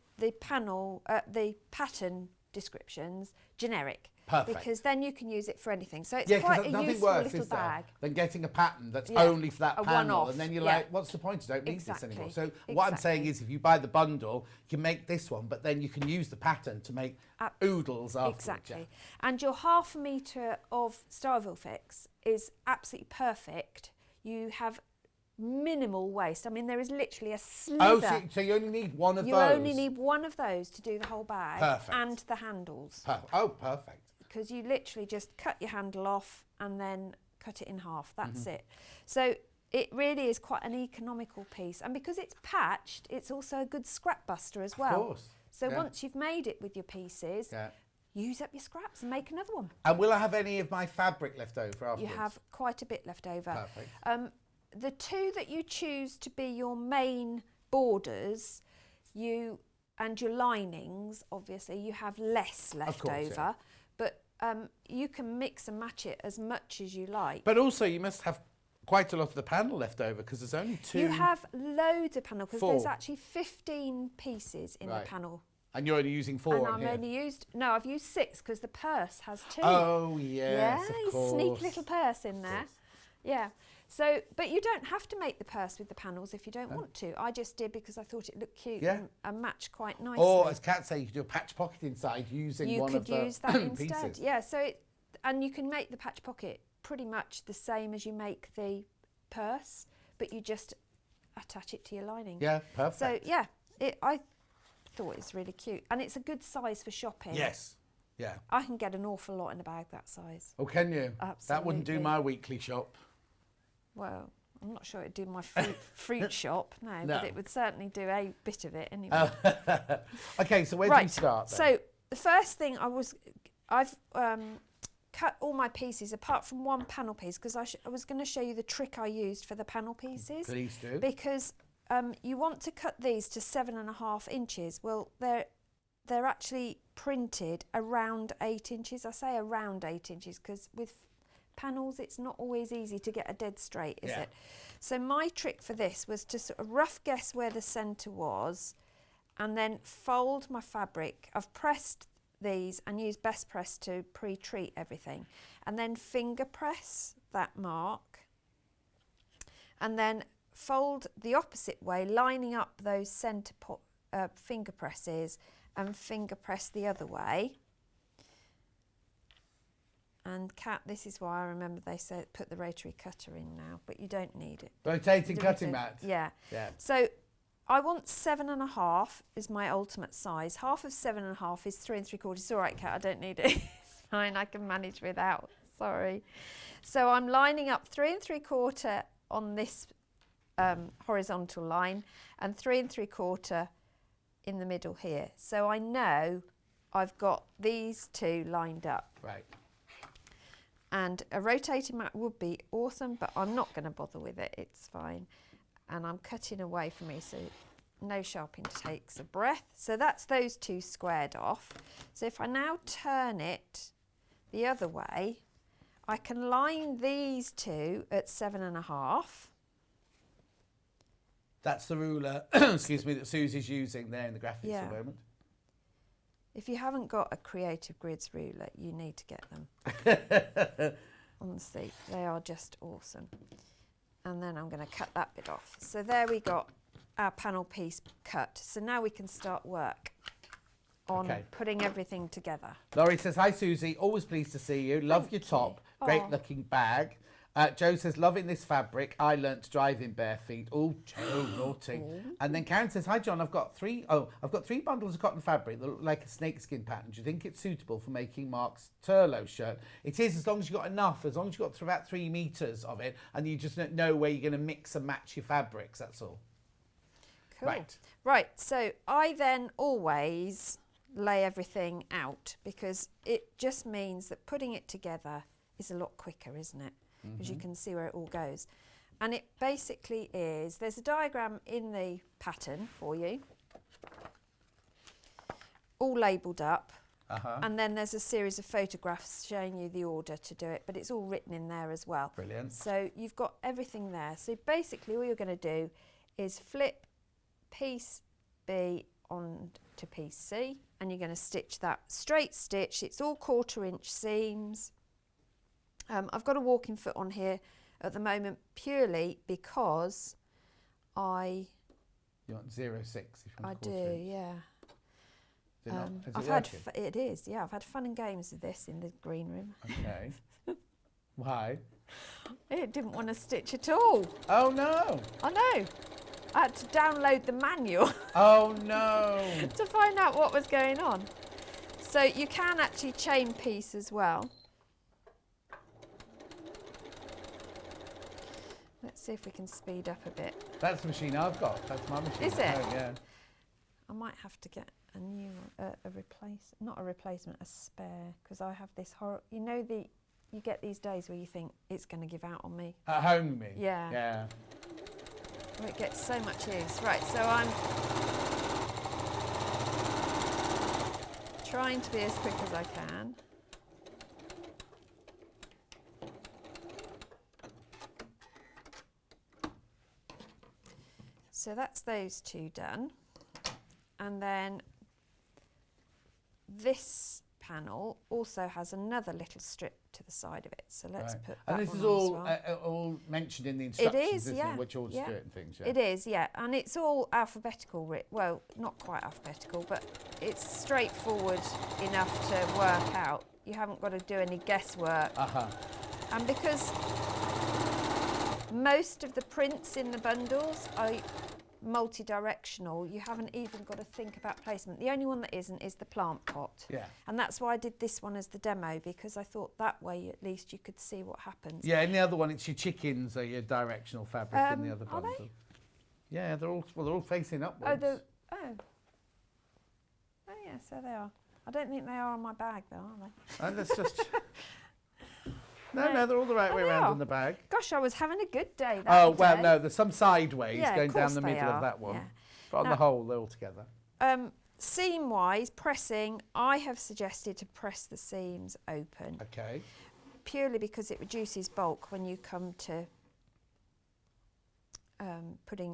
pattern descriptions generic. Perfect. Because then you can use it for anything. So it's Yeah, quite because a nothing useful worse little is there bag. than getting a pattern that's Yeah, only for that a panel, one-off, and then you're yeah. like, what's the point? I don't need this anymore. So Exactly, what I'm saying is, if you buy the bundle, you can make this one, but then you can use the pattern to make oodles afterwards. Exactly. Yeah. And your 1/2 metre of Starville Fix is absolutely perfect. You have minimal waste. I mean, there is literally a slither. Oh, so you only need one of those? You only need one of those to do the whole bag. Perfect. And the handles. Oh, perfect. Because you literally just cut your handle off and then cut it in half. That's it. So it really is quite an economical piece. And because it's patched, it's also a good scrap buster as well. Of course. So once you've made it with your pieces, use up your scraps and make another one. And will I have any of my fabric left over afterwards? You have quite a bit left over. Perfect. The two that you choose to be your main borders, and your linings, obviously, you have less left over. But you can mix and match it as much as you like. But also, you must have quite a lot of the panel left over, because there's only 2. You have loads of panel, because 4. there's actually 15 pieces in the panel. And you're only using 4 and on I'm here. only used, no, I've used 6 because the purse has 2. Oh, yes, yeah, of course. sneaky little purse in there. Yeah. So, but you don't have to make the purse with the panels if you don't want to. I just did because I thought it looked cute and matched quite nicely. Or, as Kat say, you could do a patch pocket inside using one of the You could use that instead. pieces. Yeah, and you can make the patch pocket pretty much the same as you make the purse, but you just attach it to your lining. Yeah, perfect. So, yeah, I thought it's really cute. And it's a good size for shopping. Yes, yeah. I can get an awful lot in a bag that size. Oh, can you? Absolutely. That wouldn't do my weekly shop. Well, I'm not sure it'd do my fruit shop, no, but it would certainly do a bit of it anyway. Okay, so where do you start then? So the first thing I've cut all my pieces apart from one panel piece, because I was going to show you the trick I used for the panel pieces. Please do. Because you want to cut these to 7.5 inches. Well, they're actually printed around 8 inches. I say around 8 inches because with panels it's not always easy to get a dead straight, is it? So my trick for this was to sort of rough guess where the centre was and then fold my fabric. I've pressed these and used best press to pre-treat everything, and then finger press that mark and then fold the opposite way, lining up those centre finger presses, and finger press the other way. And Kat, this is why I remember they said put the rotary cutter in now, but you don't need it. Rotating cutting mat. Yeah. Yeah. So I want 7.5 is my ultimate size. Half of 7.5 is 3 3/4. It's all right, Kat, I don't need it. It's fine, I can manage without. Sorry. So I'm lining up 3 3/4 on this horizontal line and 3 3/4 in the middle here. So I know I've got these two lined up. Right. And a rotating mat would be awesome, but I'm not going to bother with it. It's fine. And I'm cutting away from me, so no sharpening takes a breath. So that's those two squared off. So if I now turn it the other way, I can line these two at 7.5. That's the ruler, excuse me, that Susie's using there in the graphics at the moment. If you haven't got a Creative Grids ruler, you need to get them. Honestly, they are just awesome. And then I'm going to cut that bit off. So there we got our panel piece cut. So now we can start work on putting everything together. Laurie says, hi Susie, always pleased to see you. Love your top, great looking bag. Joe says, loving this fabric. I learnt to drive in bare feet. Oh, Joe, naughty. And then Karen says, hi John, I've got three bundles of cotton fabric that look like a snakeskin pattern. Do you think it's suitable for making Mark's Turlough shirt? It is, as long as you've got enough, as long as you've got about 3 meters of it, and you just know where you're going to mix and match your fabrics, that's all. Cool. Right, so I then always lay everything out because it just means that putting it together is a lot quicker, isn't it? Because you can see where it all goes. And it basically is, there's a diagram in the pattern for you, all labelled up, And then there's a series of photographs showing you the order to do it, but it's all written in there as well. Brilliant. So you've got everything there. So basically all you're going to do is flip piece B onto piece C, and you're going to stitch that straight stitch. It's all 1/4 inch seams. I've got a walking foot on here at the moment purely because You want 0.6 if you want I do, yeah. Is it not? Is it I've had working? it is, yeah. I've had fun and games with this in the green room. Okay. Why? It didn't want to stitch at all. Oh no! I know. I had to download the manual Oh no! to find out what was going on. So you can actually chain piece as well. Let's see if we can speed up a bit. That's the machine I've got. That's my machine. Is at it? home, yeah. I might have to get a new, not a replacement, a spare, because I have this horror. You know you get these days where you think it's going to give out on me. At home, you mean? Yeah. Yeah. Well, it gets so much use. Right, so I'm trying to be as quick as I can. So that's those two done. And then this panel also has another little strip to the side of it. So let's Right. put that And this one is on all as well. all mentioned in the instructions, is, isn't yeah, it? Which order yeah. to do it and things. Yeah. It is, yeah, and it's all alphabetical. Well, not quite alphabetical, but it's straightforward enough to work out. You haven't got to do any guesswork. And because most of the prints in the bundles are multi-directional, you haven't even got to think about placement. The only one that isn't is the plant pot. Yeah. And that's why I did this one as the demo, because I thought that way at least you could see what happens. Yeah, in the other one, it's your chickens or your directional fabric in the other are bundle. they? Yeah, they're all facing upwards. Oh yeah, so they are. I don't think they are on my bag though, are they? And that's just. No, they're all the right way they around are. in the bag. Gosh, I was having a good day that Oh, well, day. no, there's some sideways Yeah, going of down course the they middle of are, that one. yeah. But on Now- the whole, they're all together. Seam-wise, pressing, I have suggested to press the seams open, Okay. purely because it reduces bulk when you come to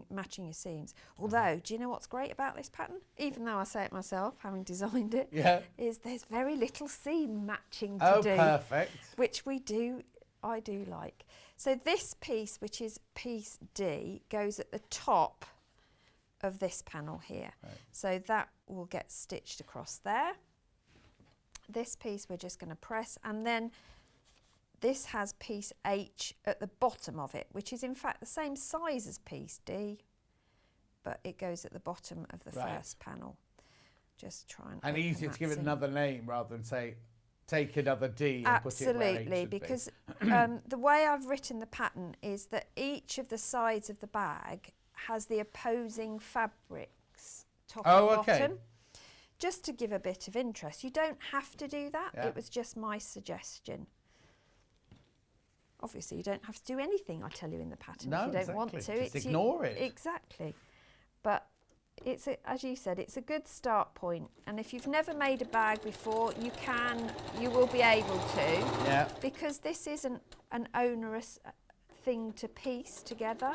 matching your seams. Although, do you know what's great about this pattern? Even though I say it myself, having designed it, Yeah. is there's very little seam matching to Oh, do. perfect. Which I do like. So this piece, which is piece D, goes at the top of this panel here. Right. So that will get stitched across there. This piece we're just going to press, and then this has piece H at the bottom of it, which is in fact the same size as piece D, but it goes at the bottom of the Right. first panel. Just try and And open easier to that give it seam. another name rather than say, take another D and put it where H Absolutely, should be. because the way I've written the pattern is that each of the sides of the bag has the opposing fabrics, top Oh, and okay. bottom, just to give a bit of interest. You don't have to do that. Yeah. It was just my suggestion. Obviously, you don't have to do anything I tell you in the pattern No, if you don't want to. exactly. Just ignore it. Exactly. But as you said, it's a good start point. And if you've never made a bag before, you will be able to. Yeah. Because this isn't an onerous thing to piece together.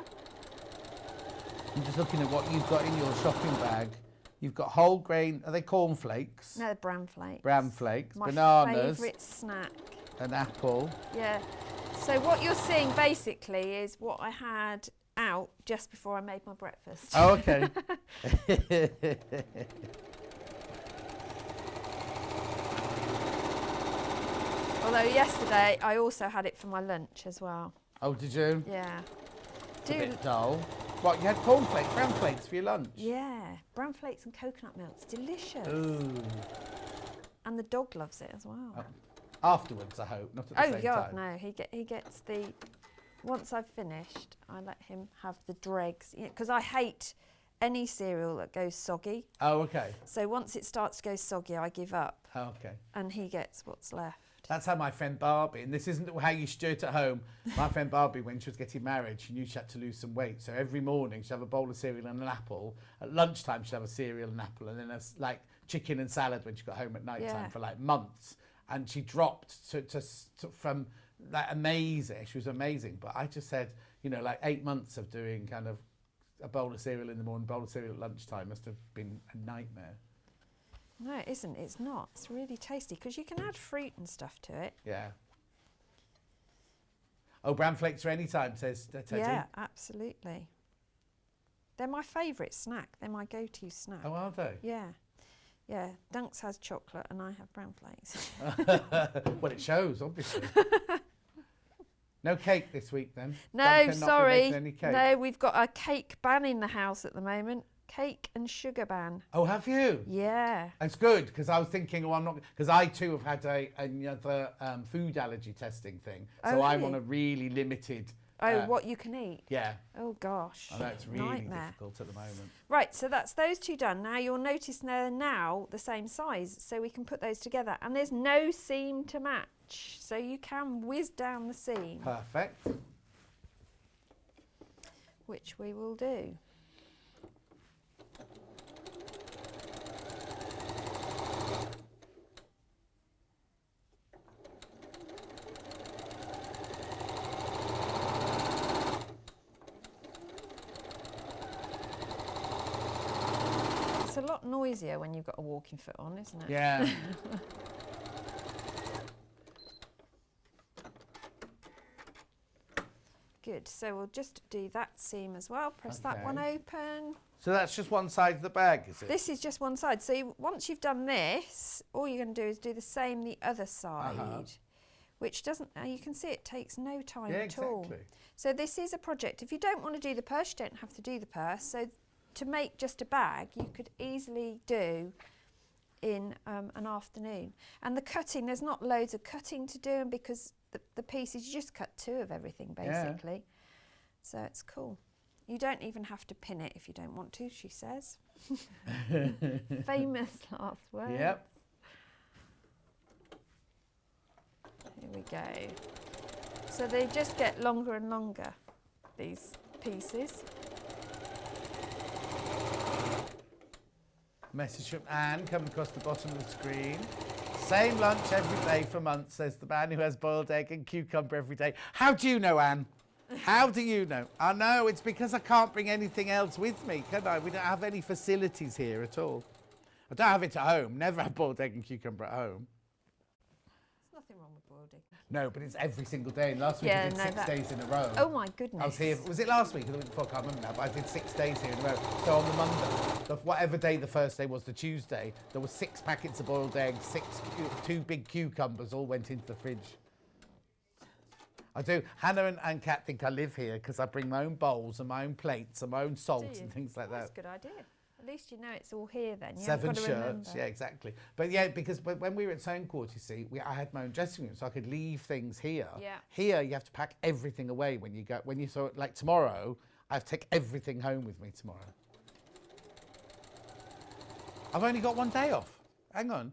I'm just looking at what you've got in your shopping bag. You've got whole grain, are they cornflakes? No, bran flakes. Bran flakes, My bananas, favourite snack. an apple. Yeah. So what you're seeing basically is what I had out just before I made my breakfast. Oh, okay. Although yesterday I also had it for my lunch as well. Oh, did you? Yeah. It's a bit dull. What, you had cornflakes, bran flakes for your lunch? Yeah, bran flakes and coconut milk. It's delicious. Ooh. And the dog loves it as well. Oh. Afterwards, I hope, not at the Oh same God, time. no! He gets the. Once I've finished, I let him have the dregs because I hate any cereal that goes soggy. Oh, okay. So once it starts to go soggy, I give up, Oh, okay. and he gets what's left. That's how my friend Barbie, and this isn't how you should do it at home. My friend Barbie, when she was getting married, she knew she had to lose some weight. So every morning she'd have a bowl of cereal and an apple. At lunchtime she'd have a cereal and apple, and then chicken and salad when she got home at night time Yeah. for like months. And she dropped to from like amazing. She was amazing. But I just said, you know, like 8 months of doing kind of a bowl of cereal in the morning, bowl of cereal at lunchtime must have been a nightmare. No, it isn't. It's not. It's really tasty because you can add fruit and stuff to it. Yeah. Oh, bran flakes are any time, says Teddy. Yeah, absolutely. They're my favourite snack. They're my go-to snack. Oh, are they? Yeah. Yeah, Dunks has chocolate and I have bran flakes. Well, it shows, obviously. No cake this week, then? No, Duncan not been sorry. making any cake? No, we've got a cake ban in the house at the moment. Cake and sugar ban. Oh, have you? Yeah. It's good, because I was thinking, oh, I'm not... Because I, too, have had another food allergy testing thing. So Oh, I'm really? on a really limited... Oh, what you can eat? Yeah. Oh, gosh. I know, it's really Nightmare. difficult at the moment. Right, so that's those two done. Now you'll notice they're now the same size, so we can put those together. And there's no seam to match, so you can whiz down the seam, Perfect. which we will do. It's a lot noisier when you've got a walking foot on, isn't it? Yeah. Good, so we'll just do that seam as well. Press that one Okay. open. So that's just one side of the bag, is it? This is just one side. So once you've done this, all you're going to do is do the same the other side, which doesn't, you can see it takes no time Yeah, at all. exactly. So this is a project. If you don't want to do the purse, you don't have to do the purse. So to make just a bag, you could easily do in an afternoon. And the cutting, there's not loads of cutting to do, and because the pieces, you just cut 2 of everything basically. So it's cool. You don't even have to pin it if you don't want to, she says. Famous last words. Yep. Here we go. So they just get longer and longer, these pieces. Message from Anne coming across the bottom of the screen. Same lunch every day for months, says the man who has boiled egg and cucumber every day. How do you know, Anne? How do you know? I know, it's because I can't bring anything else with me, can I? We don't have any facilities here at all. I don't have it at home. Never have boiled egg and cucumber at home. There's nothing wrong with boiled egg. No, but it's every single day. And last week I did 6 days in a row. Oh my goodness. I was here, was it last week or the week before? I can't remember now, but I did 6 days here in a row. So on the Monday, whatever day the first day was, the Tuesday, there were 6 packets of boiled eggs, 2 big cucumbers all went into the fridge. I do. Hannah and Kat think I live here because I bring my own bowls and my own plates and my own salt and things like That's that. a good idea. At least you know it's all here then. You 7 haven't got to shirts, remember. yeah, exactly. But yeah, because when we were at Sewing Court, you see, I had my own dressing room, so I could leave things here. Yeah. Here, you have to pack everything away when you go. So like tomorrow, I have to take everything home with me tomorrow. I've only got 1 day off. Hang on.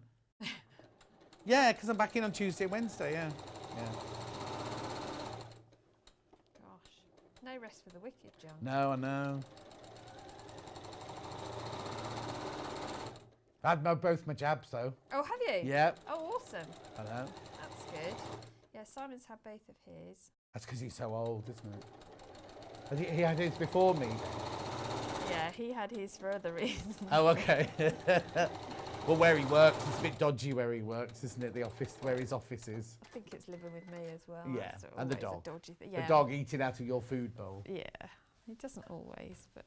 Yeah, because I'm back in on Tuesday and Wednesday. Yeah. Gosh. No rest for the wicked, John. No, I know. I had both my jabs though. Oh, have you? Yeah. Oh, awesome. I know. That's good. Yeah, Simon's had both of his. That's because he's so old, isn't it? But he had his before me. Yeah, he had his for other reasons. Oh, okay. Well, where he works, it's a bit dodgy where he works, isn't it? The office, where his office is. I think it's living with me as well. Yeah, That's and the always a dog. dodgy thing. The Yeah. dog eating out of your food bowl. Yeah, he doesn't always, but.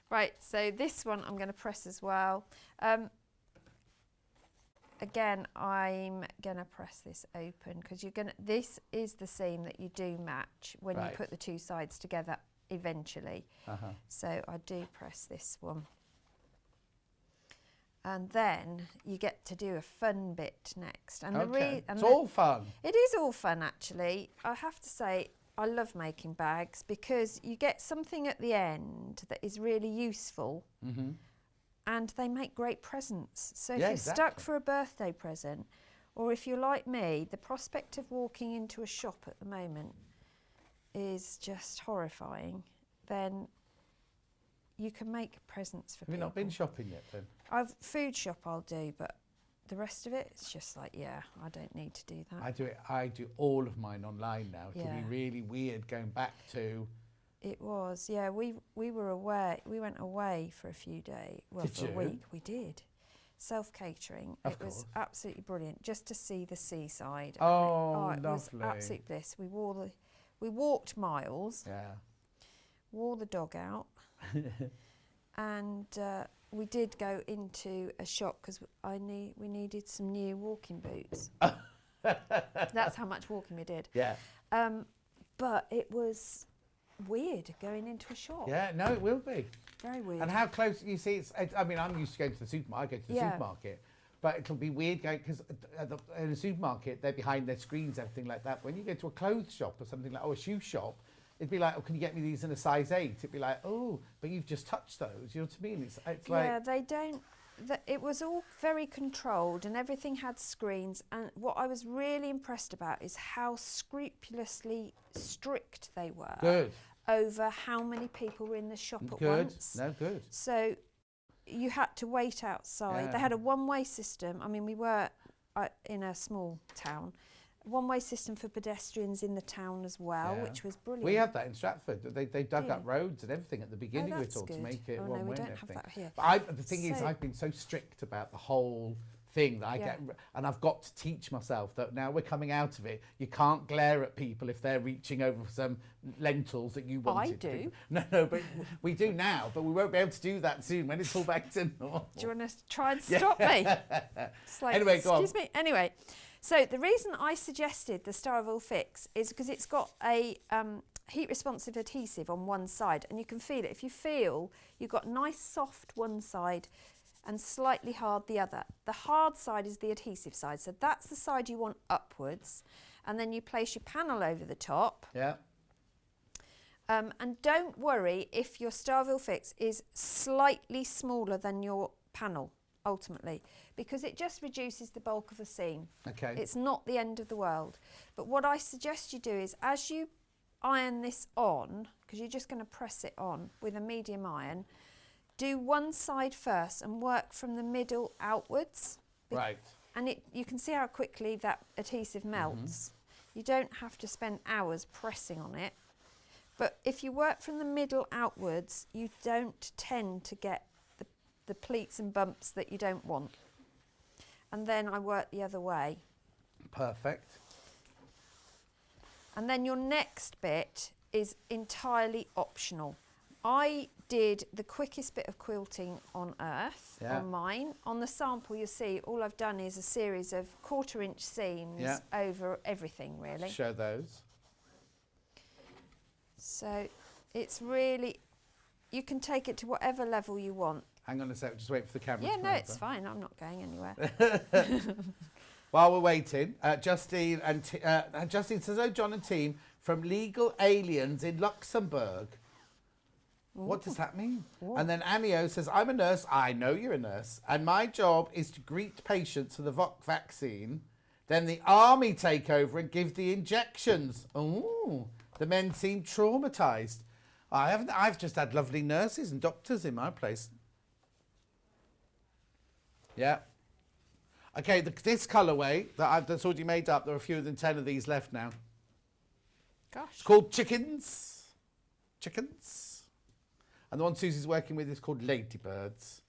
Right, so this one I'm going to press as well. Again, I'm going to press this open because this is the seam that you do match when you put the 2 sides together eventually. So I do press this one. And then you get to do a fun bit next. And It's all fun. It is all fun, actually. I have to say, I love making bags because you get something at the end that is really useful, and they make great presents. So if you're stuck for a birthday present, or if you're like me, the prospect of walking into a shop at the moment is just horrifying, then you can make presents for people. Have you not been shopping yet then? Food shop I'll do, but the rest of it, it's just like, yeah, I don't need to do that. I do all of mine online now. It can Yeah. be really weird going back to. It was, yeah. We were away. We went away for a few days. Well, Did for you? a week. We did. Self-catering. Of It was course. absolutely brilliant, just to see the seaside. Oh, It was lovely. absolute bliss. We walked miles, Yeah. wore the dog out, and we did go into a shop because we needed some new walking boots. That's how much walking we did. Yeah. But it was weird going into a shop. Yeah. No, it will be. Very weird. And how close, you see, I mean, I'm used to going to the supermarket. I go to the Yeah. supermarket. But it'll be weird going, because in a supermarket, they're behind their screens, everything like that. When you go to a clothes shop or something like, a shoe shop, it'd be like, oh, can you get me these in a size 8? It'd be like, oh, but you've just touched those. You know what I mean? It's Yeah, like, they don't. It was all very controlled, and everything had screens. And what I was really impressed about is how scrupulously strict they were good, over how many people were in the shop at good, once. no, good. So you had to wait outside. Yeah. They had a one-way system. I mean, we were in a small town. One-way system for pedestrians in the town as well, Yeah. which was brilliant. We have that in Stratford. They dug Do up you? roads and everything at the beginning of it that's all to good. make it Oh, one no, we way don't and have everything. that here. But the thing is, So- I've been so strict about the whole thing that I Yeah. get, and I've got to teach myself that now we're coming out of it, you can't glare at people if they're reaching over for some lentils that you wanted. do. No, but we do now, but we won't be able to do that soon when it's all back to normal. Do you want to try and stop me? It's like, Anyway, go on. excuse me. Anyway, so the reason I suggested the Star of All Fix is because it's got a heat responsive adhesive on one side, and you can feel it. If you feel you've got nice soft one side and slightly hard the other. The hard side is the adhesive side, so that's the side you want upwards, and then you place your panel over the top. Yeah. And don't worry if your Star of All Fix is slightly smaller than your panel, ultimately, because it just reduces the bulk of the seam. Okay. It's not the end of the world. But what I suggest you do is, as you iron this on, because you're just going to press it on with a medium iron, do one side first and work from the middle outwards. Right. And you can see how quickly that adhesive melts. You don't have to spend hours pressing on it. But if you work from the middle outwards, you don't tend to get the pleats and bumps that you don't want. And then I work the other way. Perfect. And then your next bit is entirely optional. I did the quickest bit of quilting on earth, Yeah. on mine. On the sample, you'll see all I've done is a series of 1/4 inch seams Yeah. over everything, really. Show those. So it's really, you can take it to whatever level you want. Hang on a sec, just wait for the camera Yeah, to no, come it's over. fine. I'm not going anywhere. While we're waiting, Justine says, "Oh, John and team from Legal Aliens in Luxembourg." What does that mean? And then Anio says, "I'm a nurse. I know you're a nurse, and my job is to greet patients for the vaccine. Then the army take over and give the injections. Oh, the men seem traumatised. I haven't. I've just had lovely nurses and doctors in my place." Yeah. Okay, this colourway that's already made up, there are fewer than 10 of these left now. Gosh. It's called Chickens. Chickens. And the one Susie's working with is called Ladybirds.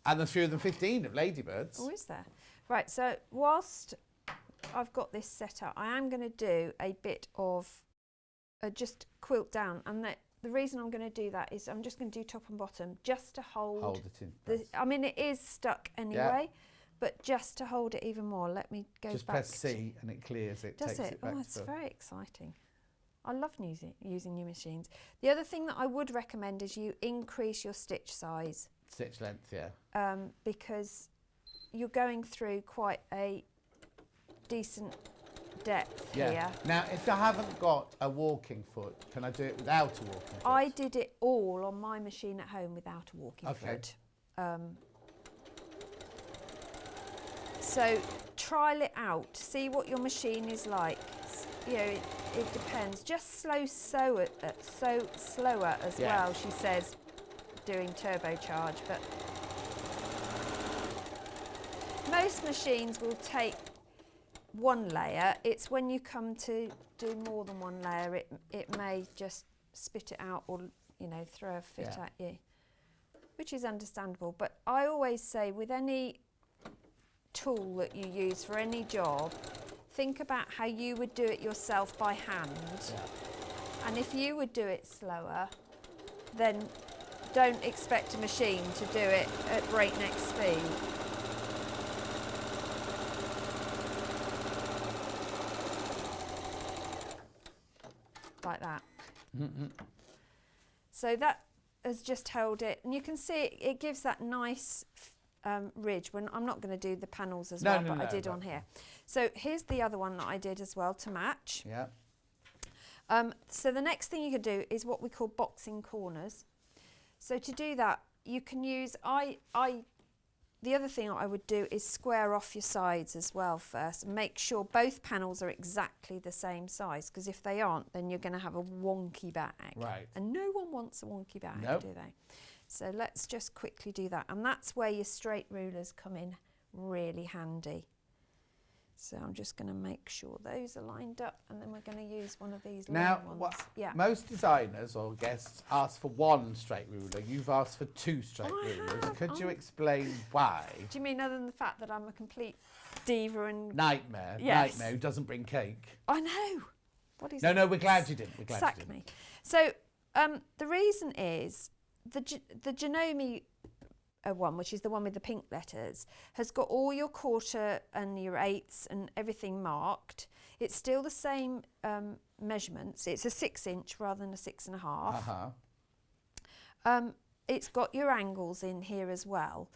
And there's fewer than 15 of Ladybirds. Oh, is there? Right, so whilst I've got this set up, I am going to do a bit of just quilt down. And the reason I'm going to do that is I'm just going to do top and bottom just to hold it in the, place. I mean, it is stuck anyway, but just to hold it even more. Let me go Just back. press C and it clears it. Does takes it? back Oh, to it's the- very exciting. I love using new machines. The other thing that I would recommend is you increase your stitch size Stitch length, yeah. because you're going through quite a decent depth Yeah. here. Now, if I haven't got a walking foot, can I do it without a walking foot? I did it all on my machine at home without a walking Okay. foot. So trial it out, see what your machine is like. You know, it depends. Just slower as Yeah. well, she says. doing turbocharge, but most machines will take one layer. It's when you come to do more than one layer, it may just spit it out or, you know, throw a fit at you, which is understandable. But I always say with any tool that you use for any job, think about how you would do it yourself by hand. And if you would do it slower, then don't expect a machine to do it at breakneck speed. Like that. So that has just held it, and you can see it gives that nice ridge. When I'm not going to do the panels as well, but I did on here. So here's the other one that I did as well to match. Yeah. So the next thing you could do is what we call boxing corners. So to do that, you can use, the other thing I would do is square off your sides as well first. And make sure both panels are exactly the same size, because if they aren't, then you're going to have a wonky bag. Right. And no one wants a wonky bag, Nope. do they? So let's just quickly do that. And that's where your straight rulers come in really handy. So I'm just going to make sure those are lined up, and then we're going to use one of these Now, long ones. most designers or guests ask for one straight ruler. You've asked for two straight rulers. Could you explain why? Do you mean other than the fact that I'm a complete diva and... Nightmare. Yes. Nightmare who doesn't bring cake. I know. What is No, it? no, we're glad you didn't. We're glad Sack you didn't. me. So the reason is the Janome one, which is the one with the pink letters, has got all your quarter and your eighths and everything marked. It's still the same measurements. It's a 6-inch rather than a 6.5. It's got your angles in here as well,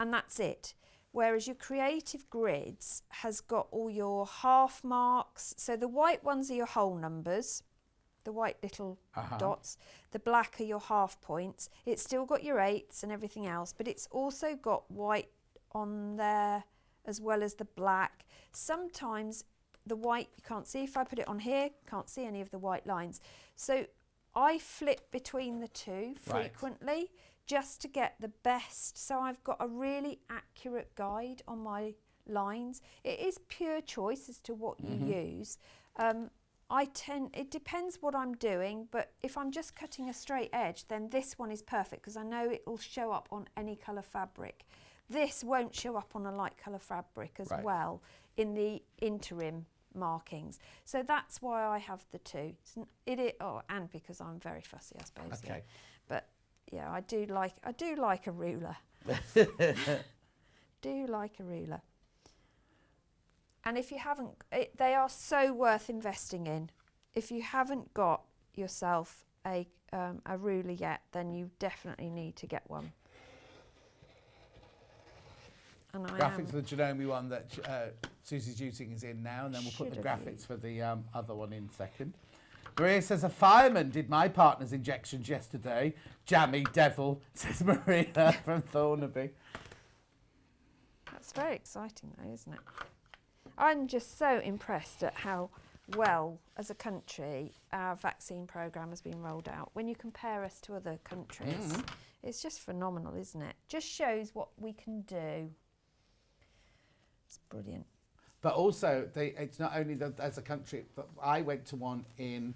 and that's it. Whereas your creative grids has got all your half marks. So the white ones are your whole numbers, the white little dots. The black are your half points. It's still got your eighths and everything else, but it's also got white on there as well as the black. Sometimes the white you can't see. If I put it on here, can't see any of the white lines. So I flip between the two frequently just to get the best. So I've got a really accurate guide on my lines. It is pure choice as to what you use. It depends what I'm doing, but if I'm just cutting a straight edge, then this one is perfect because I know it will show up on any colour fabric. This won't show up on a light colour fabric as well in the interim markings. So that's why I have the two. And because I'm very fussy, I suppose. Okay. Yeah. But yeah, I do like a ruler. Do like a ruler. And if you haven't, they are so worth investing in. If you haven't got yourself a ruler yet, then you definitely need to get one. And graphics for the Janome one that Susie's using is in now, and then we'll put the graphics for the other one in second. Maria says, a fireman did my partner's injections yesterday. Jammy devil, says Maria from Thornaby. That's very exciting though, isn't it? I'm just so impressed at how well, as a country, our vaccine programme has been rolled out. When you compare us to other countries, it's just phenomenal, isn't it? Just shows what we can do. It's brilliant. But also, it's not only that as a country, but I went to one in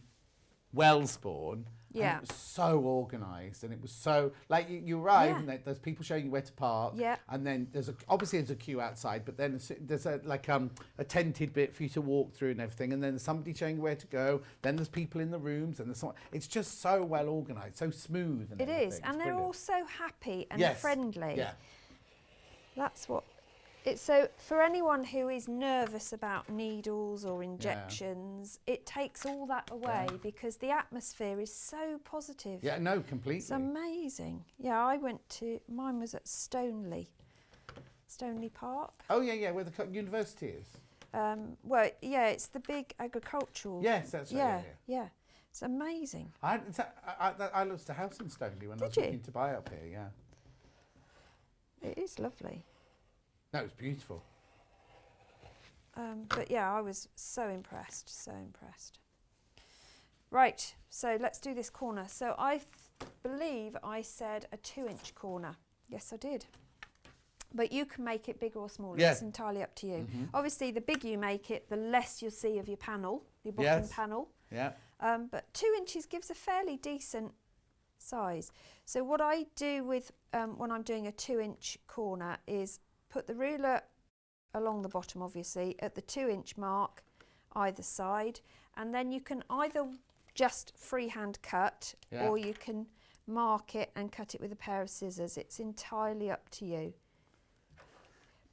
Wellesbourne. Yeah. And it was so organised, and it was so, like, you arrive and there's people showing you where to park. Yeah. And then obviously there's a queue outside, but then there's a tented bit for you to walk through and everything. And then there's somebody showing you where to go. Then there's people in the rooms, and it's just so well organised, so smooth. And it everything. is, It's and they're brilliant. all so happy and friendly. Yeah. That's what. It's so for anyone who is nervous about needles or injections, it takes all that away because the atmosphere is so positive. Yeah, no, completely. It's amazing. Yeah, mine was at Stoneleigh Park. Oh, yeah, where the university is. Well, yeah, it's the big agricultural. Yes, that's right. Yeah. It's amazing. I lost a house in Stoneleigh when I was looking to buy up here, It is lovely. No, it's beautiful. But yeah, I was so impressed. Right, so let's do this corner. So believe I said a 2-inch corner. Yes, I did. But you can make it bigger or smaller. Yeah. It's entirely up to you. Obviously, the bigger you make it, the less you'll see of your panel, your bottom panel. Yeah. But 2 inches gives a fairly decent size. So what I do with when I'm doing a 2-inch corner is put the ruler along the bottom, obviously, at the 2-inch mark either side, and then you can either just freehand cut or you can mark it and cut it with a pair of scissors. It's entirely up to you.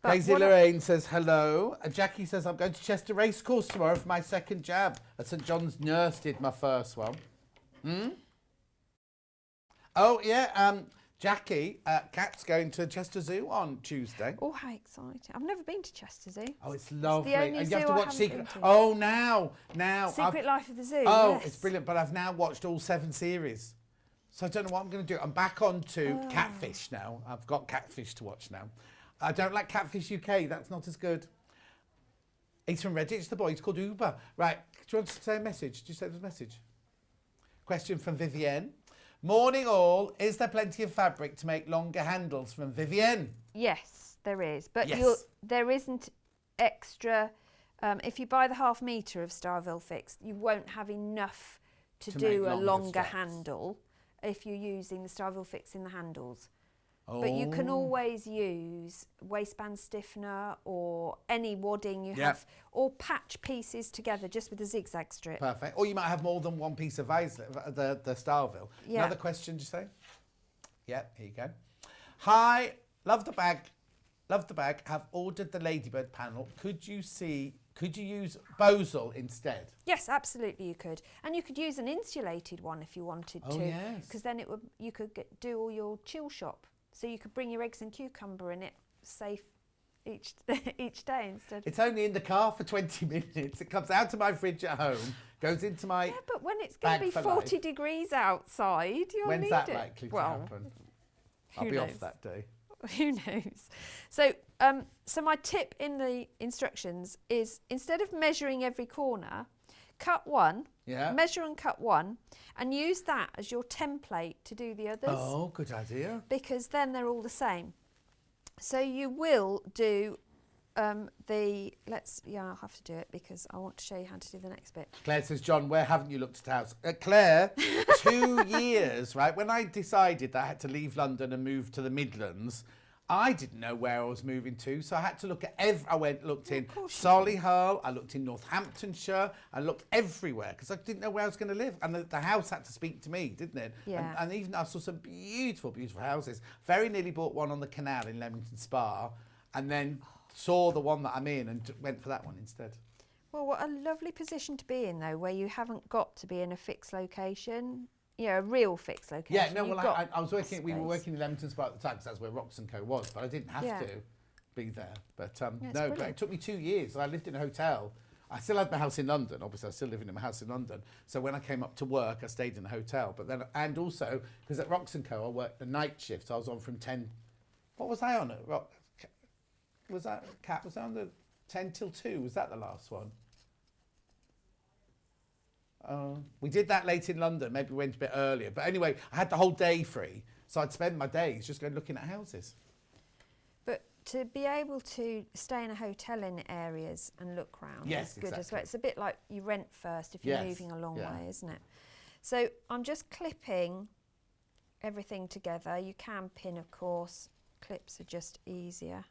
But Daisy Lorraine says hello. Jackie says I'm going to Chester Racecourse tomorrow for my second jab. At St John's Nurse did my first one. Oh yeah, Jackie, Kat's going to Chester Zoo on Tuesday. Oh, how exciting. I've never been to Chester Zoo. Oh, it's lovely. the only And zoo you have to I watch haven't Secret. been to. Oh, now. Secret Life of the Zoo. Oh, yes. it's brilliant. But I've now watched all 7 series. So I don't know what I'm going to do. I'm back on to Catfish now. I've got Catfish to watch now. I don't like Catfish UK. That's not as good. He's from Redditch, the boy. He's called Uber. Right. Do you want to say a message? Did you say the message? Question from Vivienne. Morning all. Is there plenty of fabric to make longer handles? From Vivienne. Yes, there is. But Yes. there isn't extra. If you buy the 1/2 metre of Starville Fix, you won't have enough to To do make a longer longer straps. handle if you're using the Starville Fix in the handles. But you can always use waistband stiffener or any wadding you have, or patch pieces together just with a zigzag strip. Perfect. Or you might have more than one piece of the Starville. Yeah. Another question, did you say? Yeah, here you go. Hi, love the bag. Love the bag. Have ordered the Ladybird panel. Could you use Bosal instead? Yes, absolutely you could. And you could use an insulated one if you wanted to. yes. Because then you could do all your chill shop. So you could bring your eggs and cucumber in it safe each day instead. It's only in the car for 20 minutes. It comes out of my fridge at home, goes into my Yeah, but when it's going to be bag for 40 life. degrees outside, you'll When's need that it. likely to Well, happen? I'll who be knows? off that day. Who knows? So, so my tip in the instructions is instead of measuring every corner, cut one, measure and cut one, and use that as your template to do the others. Oh, good idea. Because then they're all the same. So you will do I'll have to do it because I want to show you how to do the next bit. Claire says, John, where haven't you looked at a house? Claire, 2 years, right? When I decided that I had to leave London and move to the Midlands, I didn't know where I was moving to, so I had to look at looked in Solihull, I looked in Northamptonshire, I looked everywhere because I didn't know where I was going to live, and the house had to speak to me, didn't it? Yeah. And even I saw some beautiful, beautiful houses. Very nearly bought one on the canal in Leamington Spa, and then saw the one that I'm in and went for that one instead. Well, what a lovely position to be in, though, where you haven't got to be in a fixed location. You know, a real fixed location. Yeah, no, You've well, got I was working, we were space. working in Leamington Spa at the time because that's where Rox & Co was, but I didn't have Yeah. to be there. But it's no, but brilliant. it took me 2 years. I lived in a hotel. I still had my house in London. Obviously, I was still living in my house in London. So when I came up to work, I stayed in a hotel. But then, and also, because at Rox & Co, I worked the night shift. So I was on from 10, what was I on at Rock? Was that, Kat, was I on the 10 till 2? Was that the last one? We did that late in London. Maybe we went a bit earlier. But anyway, I had the whole day free. So I'd spend my days just going looking at houses. But to be able to stay in a hotel in areas and look round Yes, is good as exactly. well. It's a bit like you rent first if you're Yes, moving a long yeah. way, isn't it? So I'm just clipping everything together. You can pin, of course. Clips are just easier.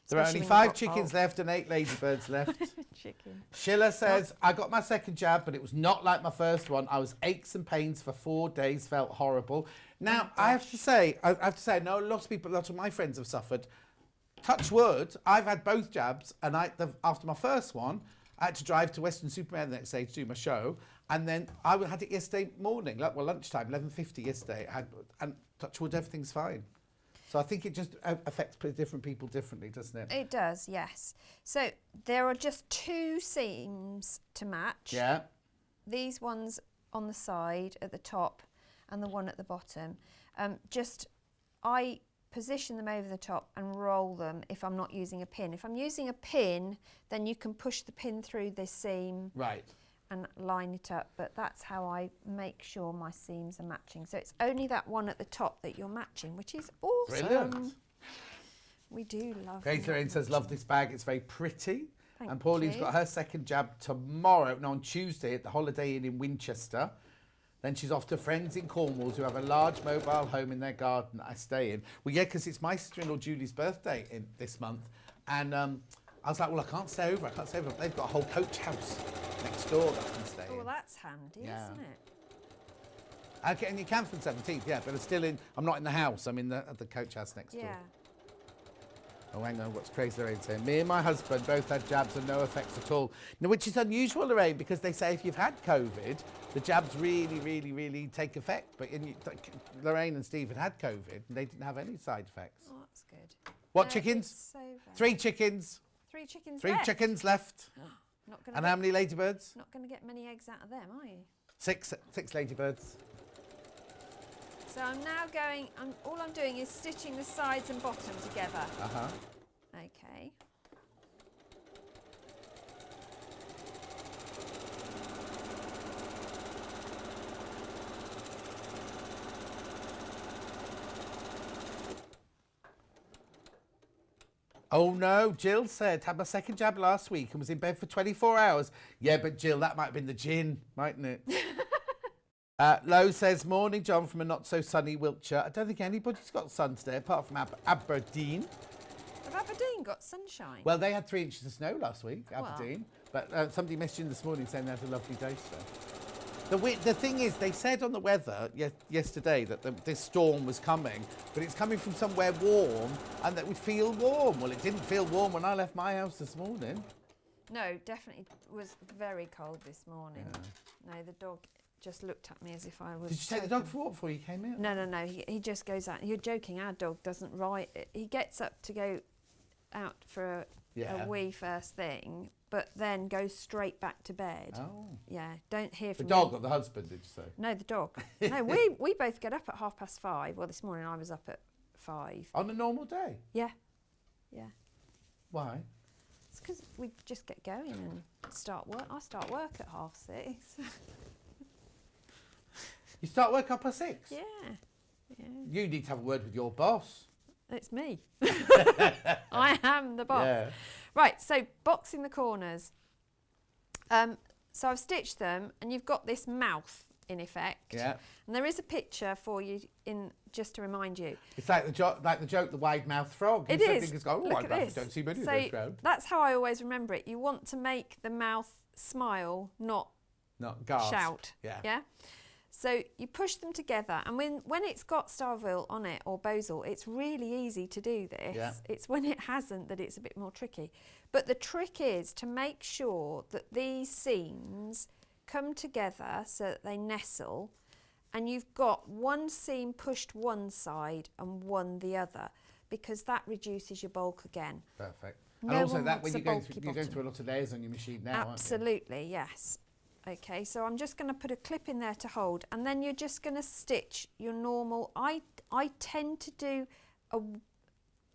There are especially only when you've 5 got chickens bulk. left and 8 ladybirds left. Chicken. Sheila says, I got my second jab, but it was not like my first one. I was aches and pains for 4 days, felt horrible. Now, I have to say, I know a lot of my friends have suffered. Touch wood, I've had both jabs, and after my first one, I had to drive to Weston-super-Mare the next day to do my show, and then I had it yesterday morning, lunchtime, 11:50 yesterday, and touch wood, everything's fine. So I think it just affects different people differently, doesn't it? It does, yes. So there are just 2 seams to match. Yeah. These ones on the side at the top and the one at the bottom. I position them over the top and roll them if I'm not using a pin. If I'm using a pin, then you can push the pin through this seam Right. and line it up, but that's how I make sure my seams are matching. So it's only that one at the top that you're matching, which is awesome. Brilliant. We do love Grace Lorraine says, love this bag, it's very pretty. Thank and Pauline's you. got her second jab tomorrow, no, on Tuesday at the Holiday Inn in Winchester. Then she's off to friends in Cornwall who have a large mobile home in their garden that I stay in. Well, yeah, because it's my sister-in-law Julie's birthday this month. And I was like, well, I can't stay over. They've got a whole coach house next door that I can stay in. Well, that's handy, Yeah. isn't it? Okay, and you can from 17th, yeah, but I'm not in the house. I'm in the coach house next door. Yeah. Oh, hang on, what's Crazy Lorraine saying? Me and my husband both had jabs and no effects at all. Now, which is unusual, Lorraine, because they say if you've had COVID, the jabs really, really, really take effect. But Lorraine and Steve had COVID and they didn't have any side effects. Oh, that's good. What No, chickens? it's so very- 3 chickens. 3 chickens Three left. chickens left. Not gonna And get, how many ladybirds? Not going to get many eggs out of them, are you? 6 ladybirds. So I'm now going, all I'm doing is stitching the sides and bottom together. Uh-huh. Okay. Oh no, Jill said, had my second jab last week and was in bed for 24 hours. Yeah, but Jill, that might have been the gin, mightn't it? Lo says, morning, John, from a not-so-sunny Wiltshire. I don't think anybody's got sun today, apart from Aberdeen. Have Aberdeen got sunshine? Well, they had 3 inches of snow last week, Well. Aberdeen. But somebody messaged in this morning saying they had a lovely day today. The thing is, they said on the weather yesterday that this storm was coming, but it's coming from somewhere warm and that would feel warm. Well, it didn't feel warm when I left my house this morning. No, definitely was very cold this morning. No, the dog just looked at me as if I was... Did you take the dog for a walk before you came in? No. He just goes out. You're joking. Our dog doesn't ride. He gets up to go out for a wee first thing, but then goes straight back to bed. Oh. Yeah, don't hear The from dog him. or the husband, did you say? No, the dog. No, we both get up at 5:30. Well, this morning I was up at 5. On a normal day? Yeah. Why? It's because we just get going and start work. I start work at 6:30. You start work up at 6? Yeah. You need to have a word with your boss. It's me. I am the boss. Yeah. Right, so boxing the corners. So I've stitched them and you've got this mouth in effect. Yeah. And there is a picture for you just to remind you. It's like the joke, the wide-mouthed frog. It You is. think it's going, Look at this. don't see many of So those round. that's how I always remember it. You want to make the mouth smile, not Not gasp. shout. Yeah. So you push them together, and when it's got Starville on it or Bosal, it's really easy to do this. Yeah. It's when it hasn't that it's a bit more tricky. But the trick is to make sure that these seams come together so that they nestle, and you've got one seam pushed one side and one the other, because that reduces your bulk again. Perfect. No And also one that wants when a you're going bulky through a lot of layers on your machine now, Absolutely, yes. Okay, so I'm just going to put a clip in there to hold, and then you're just going to stitch your normal. I tend to do a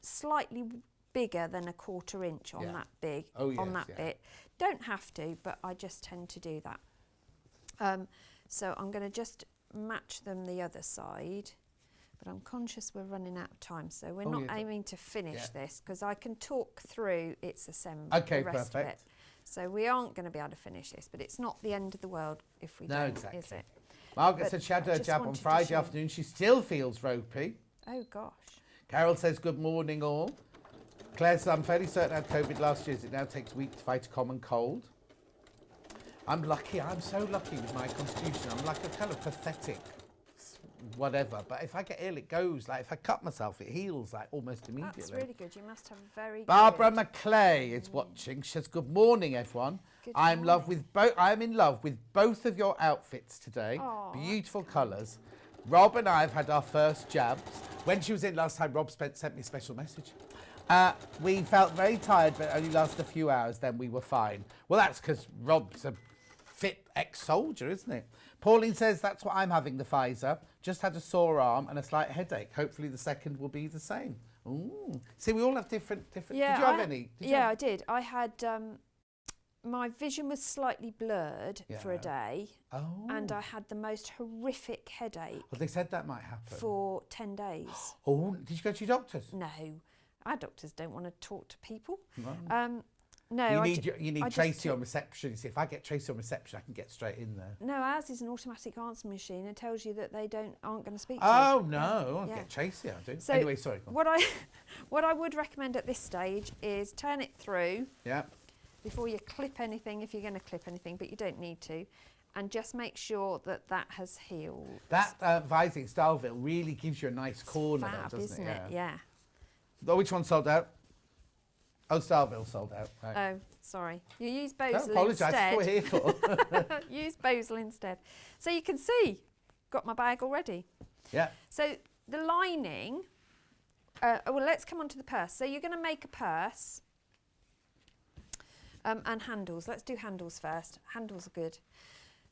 slightly bigger than a 1/4 inch on that bit. Don't have to, but I just tend to do that. So I'm going to just match them the other side, but I'm conscious we're running out of time, so we're not aiming to finish this because I can talk through its assembly. Okay, the rest of perfect. it. So we aren't going to be able to finish this, but it's not the end of the world if we don't, exactly. is it? Margaret But said she had I her just jab on wanted to Friday show- afternoon. She still feels ropey. Oh gosh. Carol says, good morning all. Claire says, I'm fairly certain I had COVID last year as it now takes weeks to fight a common cold. I'm lucky. I'm so lucky with my constitution. I'm like a kind of pathetic whatever. But if I get ill, it goes. Like if I cut myself, it heals like almost immediately. That's really good. You must have very Barbara good... McClay is watching. She says, good morning, everyone. Good I'm morning. in love with both of your outfits today. Aw, Beautiful colours. Rob and I have had our first jabs. When she was in last time, Rob sent me a special message. We felt very tired, but it only lasted a few hours, then we were fine. Well, that's because Rob's a fit ex-soldier, isn't it? Pauline says, that's what I'm having, the Pfizer. Just had a sore arm and a slight headache. Hopefully the second will be the same. Ooh. See, we all have different... Yeah, did you have any? I did. I had my vision was slightly blurred for a Yeah. day, Oh. and I had the most horrific headache Well, they said that might happen. for 10 days. Oh, did you go to your doctors? No, our doctors don't want to talk to people. No. No, You I need, ju- you need I just Tracy took- on reception. You see, if I get Tracy on reception, I can get straight in there. No, ours is an automatic answer machine and tells you that they aren't going to speak to you. Oh, no. I'll Yeah. get Tracy, I'll do. So Anyway, sorry. Go on. what I would recommend at this stage is turn it through Yeah. before you clip anything, if you're going to clip anything, but you don't need to, and just make sure that that has healed. That Vising Styleville really gives you a nice corner, Fab, though, doesn't isn't it? Yeah. Oh, which one sold out? Oh, Styleville sold out. Right. Oh, sorry. You use Don't Bozel apologise, that's instead. what we're here for. Use Bozel instead. So you can see, got my bag already. Yeah. So the lining, well, let's come on to the purse. So you're going to make a purse and handles. Let's do handles first. Handles are good.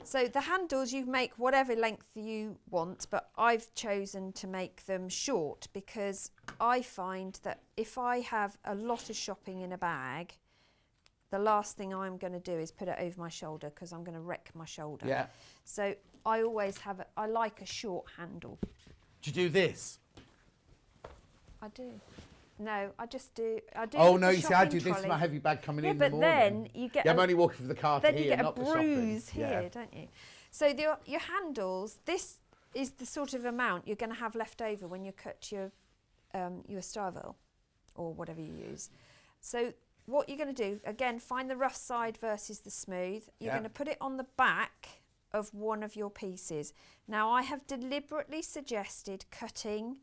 So the handles, you make whatever length you want, but I've chosen to make them short because I find that if I have a lot of shopping in a bag, the last thing I'm going to do is put it over my shoulder because I'm going to wreck my shoulder. Yeah. So I always have, I like a short handle. Do you do this? I do. No, I just do. I do. Oh, with no, the you see, I shopping do this with trolley. my heavy bag coming Yeah, in the but morning. then you get. Yeah, I'm a- only walking from the car to Then you here, get a not the shopping. bruise here, don't you? So your handles. This is the sort of amount you're going to have left over when you cut your Styleville or whatever you use. So what you're going to do again, find the rough side versus the smooth. You're Yeah. going to put it on the back of one of your pieces. Now I have deliberately suggested cutting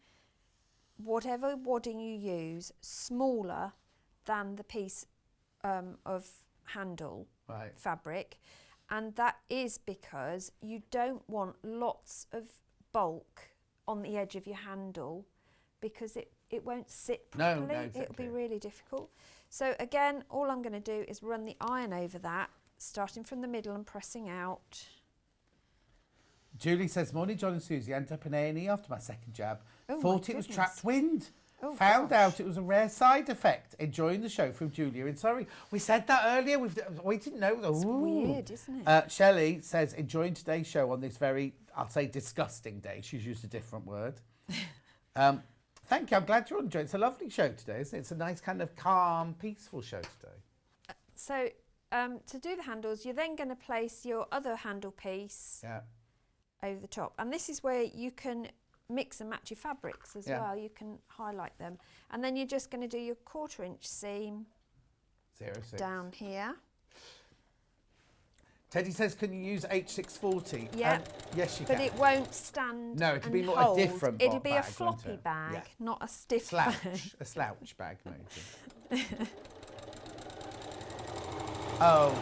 whatever wadding you use smaller than the piece of handle Right. fabric, and that is because you don't want lots of bulk on the edge of your handle because it won't sit No, properly. no, It'll exactly. be really difficult. So again, all I'm going to do is run the iron over that, starting from the middle and pressing out. Julie says, morning, John and Susie. I ended up in A&E after my second jab. Oh, my Thought it was goodness. trapped wind. Oh, Found gosh. out it was a rare side effect. Enjoying the show from Julia in Surrey. We said that earlier. We didn't know. It's Ooh. weird, isn't it? Shelley says, enjoying today's show on this very, I'll say, disgusting day. She's used a different word. Thank you. I'm glad you're enjoying it. It's a lovely show today, isn't it? It's a nice kind of calm, peaceful show today. So to do the handles, you're then going to place your other handle piece Yeah. over the top. And this is where you can mix and match your fabrics as Yeah. well. You can highlight them. And then you're just going to do your 1/4 inch seam 06. down here. Teddy says, can you use H640? Yeah. Yes, you But can. it won't stand. No, it'll be and more a hold. different It'll be a bag, won't floppy it? bag, Yeah. not a stiff bag. Slouch. A slouch bag, maybe. Oh.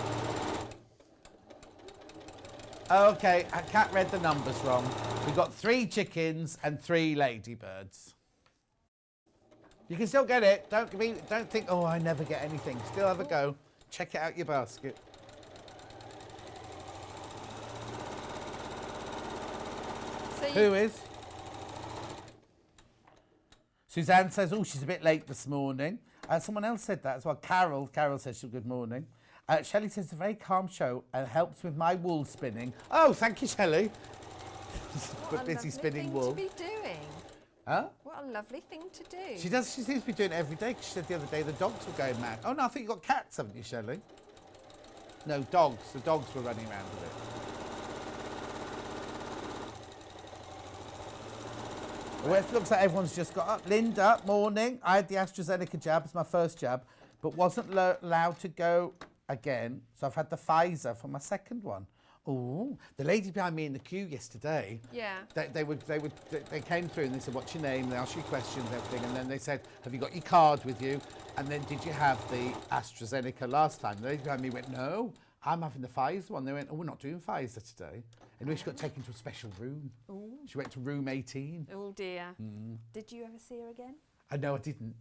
Okay, Kat read the numbers wrong. We've got 3 chickens and 3 ladybirds. You can still get it. Don't think, oh, I never get anything. Still have a go. Check it out your basket. So you, Who is? Suzanne says, oh, she's a bit late this morning. Someone else said that as well. Carol says, she's good morning. Shelley says, it's a very calm show and helps with my wool spinning. Oh, thank you, Shelley. what a busy lovely spinning thing wool. to be doing. Huh? What a lovely thing to do. She seems to be doing it every day, 'cause she said the other day the dogs were going mad. Oh, no, I think you've got cats, haven't you, Shelley? No, dogs. The dogs were running around with it. Well, it looks like everyone's just got up. Linda, morning. I had the AstraZeneca jab. It's my first jab, but wasn't allowed to go again. So I've had the Pfizer for my second one. Oh, the lady behind me in the queue yesterday. Yeah. They came through and they said, "What's your name?" They asked you questions, everything, and then they said, "Have you got your card with you?" And then, "Did you have the AstraZeneca last time?" The lady behind me went, "No, I'm having the Pfizer one." They went, "Oh, we're not doing Pfizer today." Anyway, she got taken to a special room. Ooh. She went to room 18. Oh dear. Did you ever see her again? No, I didn't.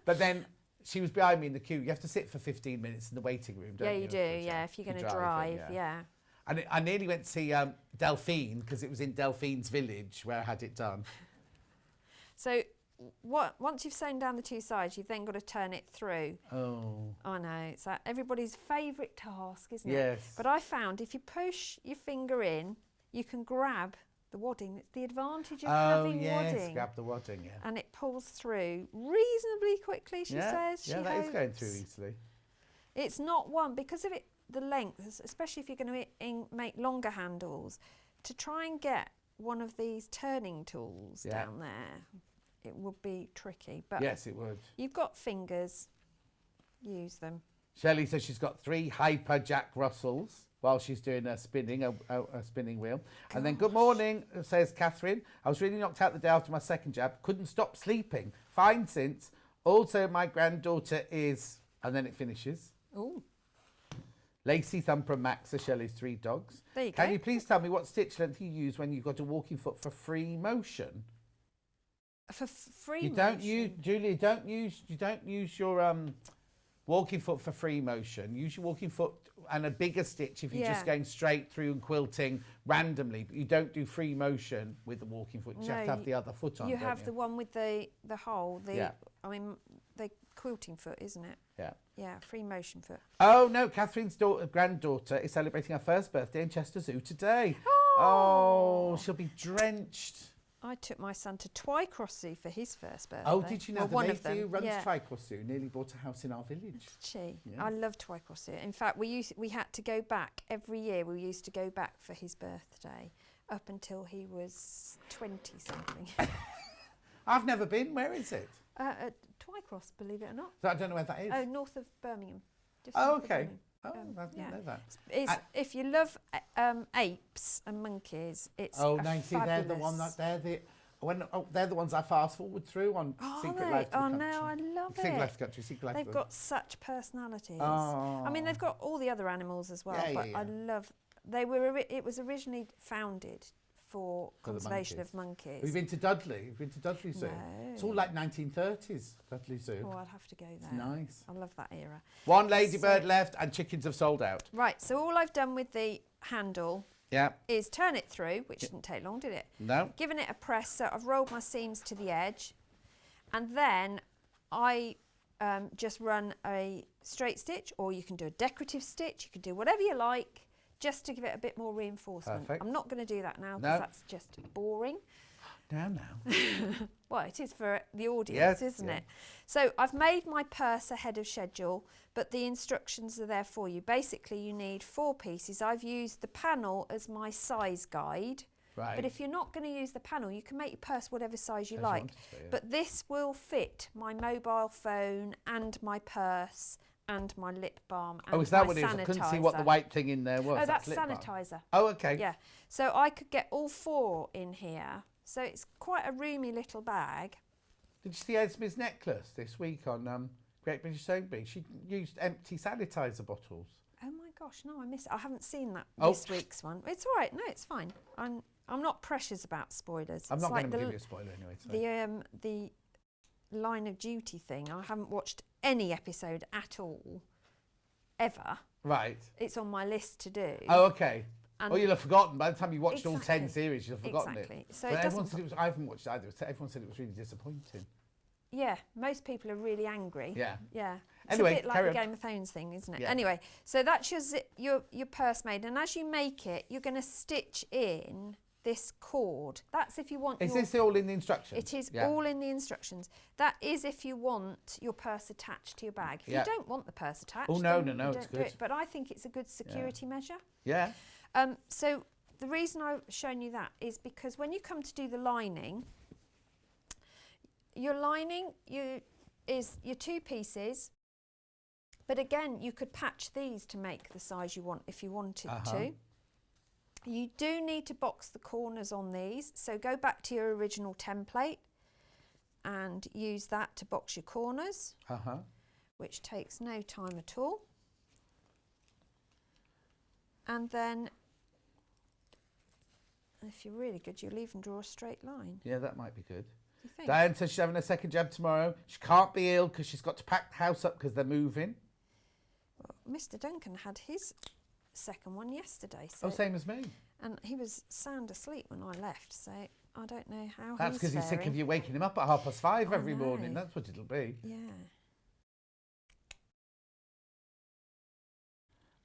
But then she was behind me in the queue. You have to sit for 15 minutes in the waiting room, don't Yeah, you? you do. Yeah, if you're going to driving, drive, yeah. And I nearly went to see Delphine because it was in Delphine's village where I had it done. So once you've sewn down the two sides, you've then got to turn it through. Oh. I know, it's like everybody's favourite task, isn't it? Yes. But I found if you push your finger in, you can grab the wadding. It's the advantage of having wadding. Grab the wadding, yeah. And it pulls through reasonably quickly, she says. Yeah, that is going through easily. It's not one, because of the length, especially if you're going to make longer handles, to try and get one of these turning tools down there, it would be tricky. But yes, it would. You've got fingers, use them. Shelley says she's got 3 hyper Jack Russells while she's doing a spinning wheel. Gosh. And then good morning, says Catherine. I was really knocked out the day after my second jab. Couldn't stop sleeping. Fine since. Also, my granddaughter is... And then it finishes. Ooh. Lacey, Thumper and Max are Shelley's 3 dogs. There you go. Can you please tell me what stitch length you use when you've got a walking foot for free motion? For free You motion? don't use, Julie, you don't use your walking foot for free motion. Use your walking foot and a bigger stitch if you're just going straight through and quilting randomly. But you don't do free motion with the walking foot. You have to have the other foot on. You have the one with the hole. Yeah. I mean, the quilting foot, isn't it? Yeah. Yeah, free motion foot. Oh no, Catherine's granddaughter is celebrating her first birthday in Chester Zoo today. Oh, she'll be drenched. I took my son to Twycross Zoo for his first birthday. Oh, did you know well, the lady who runs Twycross Zoo nearly bought a house in our village? Did she? Yeah. I love Twycross Zoo. In fact, we had to go back every year. We used to go back for his birthday up until he was 20 something. I've never been. Where is it? At Twycross, believe it or not. So I don't know where that is. Oh, north of Birmingham. Just Oh, north of okay. Birmingham. Oh, I didn't know that. If you love apes and monkeys, it's they're the one that they're the ones I fast forward through on Secret Life to the Country. No, I love it. Secret Life to the Country, Secret Life. They've got such personalities. Oh. I mean, they've got all the other animals as well, I love. It was originally founded for conservation of monkeys. We've been to Dudley. We've been to Dudley Zoo. No. It's all like 1930s Dudley Zoo. Oh, I'd have to go there. It's nice. I love that era. One ladybird left and chickens have sold out. Right, so all I've done with the handle is turn it through, which didn't take long, did it? No. Given it a press, so I've rolled my seams to the edge, and then I just run a straight stitch, or you can do a decorative stitch, you can do whatever you like, just to give it a bit more reinforcement. Perfect. I'm not going to do that now because that's just boring. Now. Well, it is for the audience, isn't it? So I've made my purse ahead of schedule, but the instructions are there for you. Basically, you need 4 pieces. I've used the panel as my size guide. Right. But if you're not going to use the panel, you can make your purse whatever size you like. But this will fit my mobile phone and my purse and my lip balm and is that my what it is? sanitizer. I couldn't see what the white thing in there was. Oh, that's lip balm. sanitizer. Oh, okay. Yeah. So I could get all 4 in here. So it's quite a roomy little bag. Did you see Esme's necklace this week on Great British Sewing Bee? She used empty sanitizer bottles. Oh my gosh, no, I missed it. I haven't seen that this week's one. It's all right. No, it's fine. I'm not precious about spoilers. I'm it's not like going to give you a spoiler anyway. The Line of Duty thing. I haven't watched any episode at all, ever. Right. It's on my list to do. Oh, okay. And you'll have forgotten. By the time you watched all 10 series, you'll have forgotten it. So but everyone said it was, I haven't watched it either. Everyone said it was really disappointing. Yeah, most people are really angry. Yeah. Yeah. It's Anyway, a bit like the Game of Thrones thing, isn't it? Yeah. Anyway, so that's your purse made, and as you make it, you're going to stitch in this cord. That's if you want. Is this all in the instructions? It is all in the instructions. That is if you want your purse attached to your bag. If you don't want the purse attached, no, then it's don't do good. it. But I think it's a good security measure. Yeah. So the reason I've shown you that is because when you come to do the lining, your lining is your 2 pieces. But again, you could patch these to make the size you want if you wanted to. You do need to box the corners on these, so go back to your original template and use that to box your corners, which takes no time at all. And then, if you're really good, you'll even draw a straight line. Yeah, that might be good. You think? Diane says she's having a second jab tomorrow. She can't be ill because she's got to pack the house up because they're moving. Well, Mr. Duncan had his second one yesterday. So same as me. And he was sound asleep when I left, so I don't know how That's because he's sick of you waking him up at 5:30 every morning. That's what it'll be. Yeah.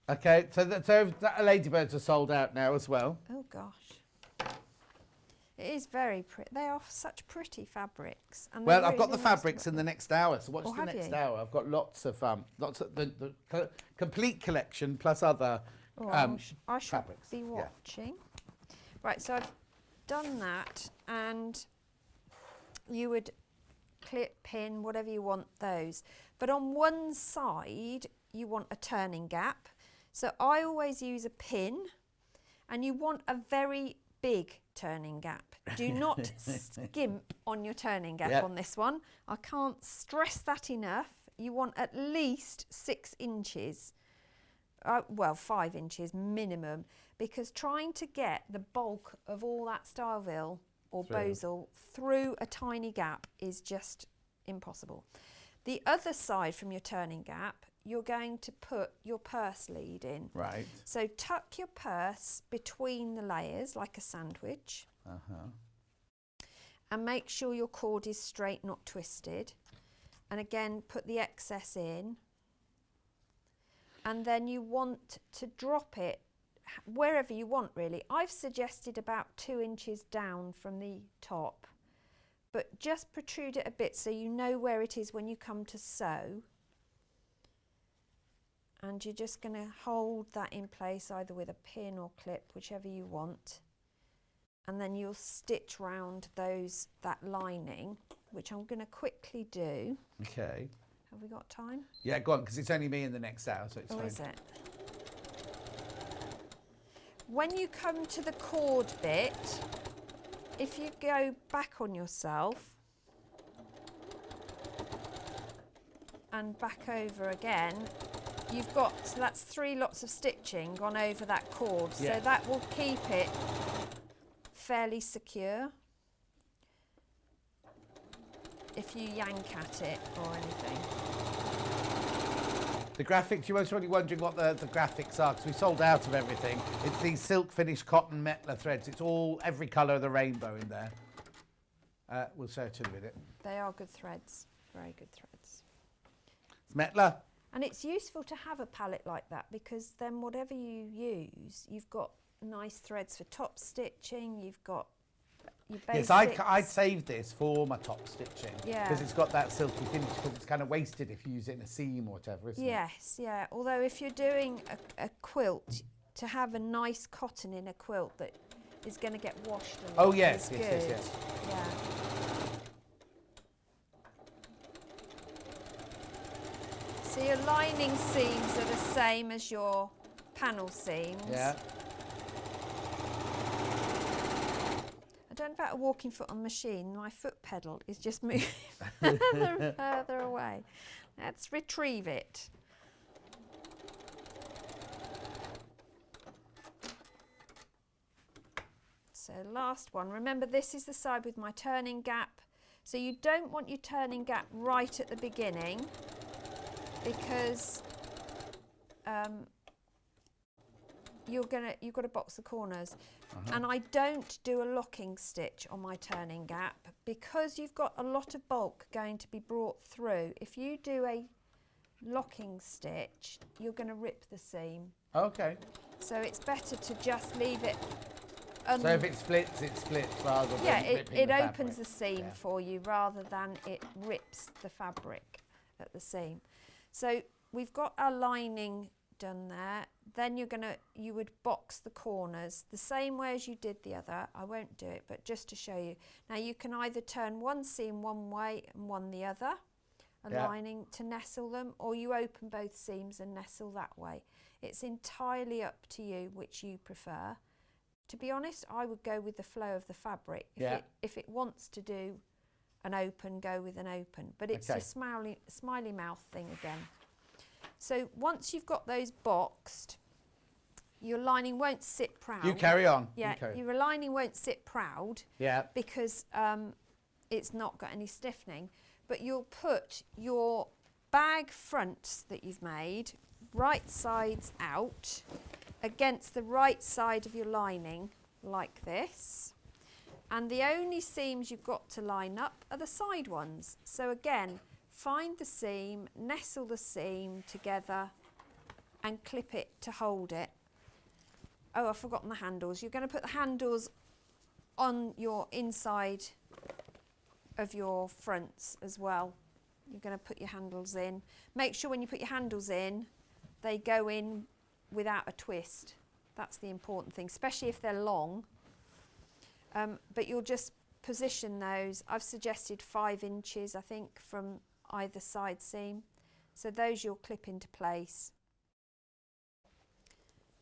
Okay, so that ladybirds are sold out now as well. Oh gosh. It is very pretty. They are such pretty fabrics. And Well, I've got the fabrics in the next hour. So watch Oh, the have next you? hour. I've got lots of the complete collection plus other I shall fabrics. be Yeah. watching. Right, so I've done that, and you would clip, pin, whatever you want those. But on one side, you want a turning gap. So I always use a pin, and you want a very big turning gap. Do not skimp on your turning gap on this one. I can't stress that enough. You want at least 6 inches. Well, 5 inches minimum, because trying to get the bulk of all that Styleville or Bosal through a tiny gap is just impossible. The other side from your turning gap, you're going to put your purse lead in. Right. So tuck your purse between the layers like a sandwich. And make sure your cord is straight, not twisted. And again, put the excess in. And then you want to drop it wherever you want, really. I've suggested about 2 inches down from the top, but just protrude it a bit so you know where it is when you come to sew. And you're just going to hold that in place either with a pin or clip, whichever you want. And then you'll stitch round that lining, which I'm going to quickly do. Okay. Have we got time? Yeah, go on, because it's only me in the next hour, so it's fine. Or is it? When you come to the cord bit, if you go back on yourself and back over again, you've got, so that's 3 lots of stitching gone over that cord. Yeah. So that will keep it fairly secure if you yank at it or anything. The graphics, you were probably wondering what the graphics are, because we sold out of everything. It's these silk finished cotton metla threads. It's all, every colour of the rainbow in there. We'll show it in a minute. They are good threads, very good threads. It's metla. And it's useful to have a palette like that, because then whatever you use, you've got nice threads for top stitching, you've got your basics. Yes, I'd save this for my top stitching. Yeah. Because it's got that silky finish, because it's kind of wasted if you use it in a seam or whatever, isn't it? Yes, yeah. Although if you're doing a quilt, to have a nice cotton in a quilt that is going to get washed a lot Oh, yes, is yes, good. yes, yes. Yeah. So your lining seams are the same as your panel seams. Yeah. I don't know about a walking foot on machine. My foot pedal is just moving further and further away. Let's retrieve it. So last one. Remember, this is the side with my turning gap. So you don't want your turning gap right at the beginning, because you've got to box the corners. And I don't do a locking stitch on my turning gap, because you've got a lot of bulk going to be brought through. If you do a locking stitch, you're going to rip the seam. Okay. So it's better to just leave it. So if it splits rather than ripping it the opens fabric. the seam for you rather than it rips the fabric at the seam. So we've got our lining done there. Then you would box the corners the same way as you did the other. I won't do it, but just to show you. Now you can either turn one seam one way and one the other, lining to nestle them, or you open both seams and nestle that way. It's entirely up to you which you prefer. To be honest, I would go with the flow of the fabric. If it wants to do an open, go with an open. But it's a smiley mouth thing again. So once you've got those boxed, your lining won't sit proud. You carry on. Yeah, your lining won't sit proud. Yeah. Because it's not got any stiffening. But you'll put your bag fronts that you've made right sides out against the right side of your lining like this. And the only seams you've got to line up are the side ones. So again, find the seam, nestle the seam together and clip it to hold it. Oh, I've forgotten the handles. You're going to put the handles on your inside of your fronts as well. You're going to put your handles in. Make sure when you put your handles in, they go in without a twist. That's the important thing, especially if they're long. But you'll just position those. I've suggested 5 inches, I think, from either side seam. So those you'll clip into place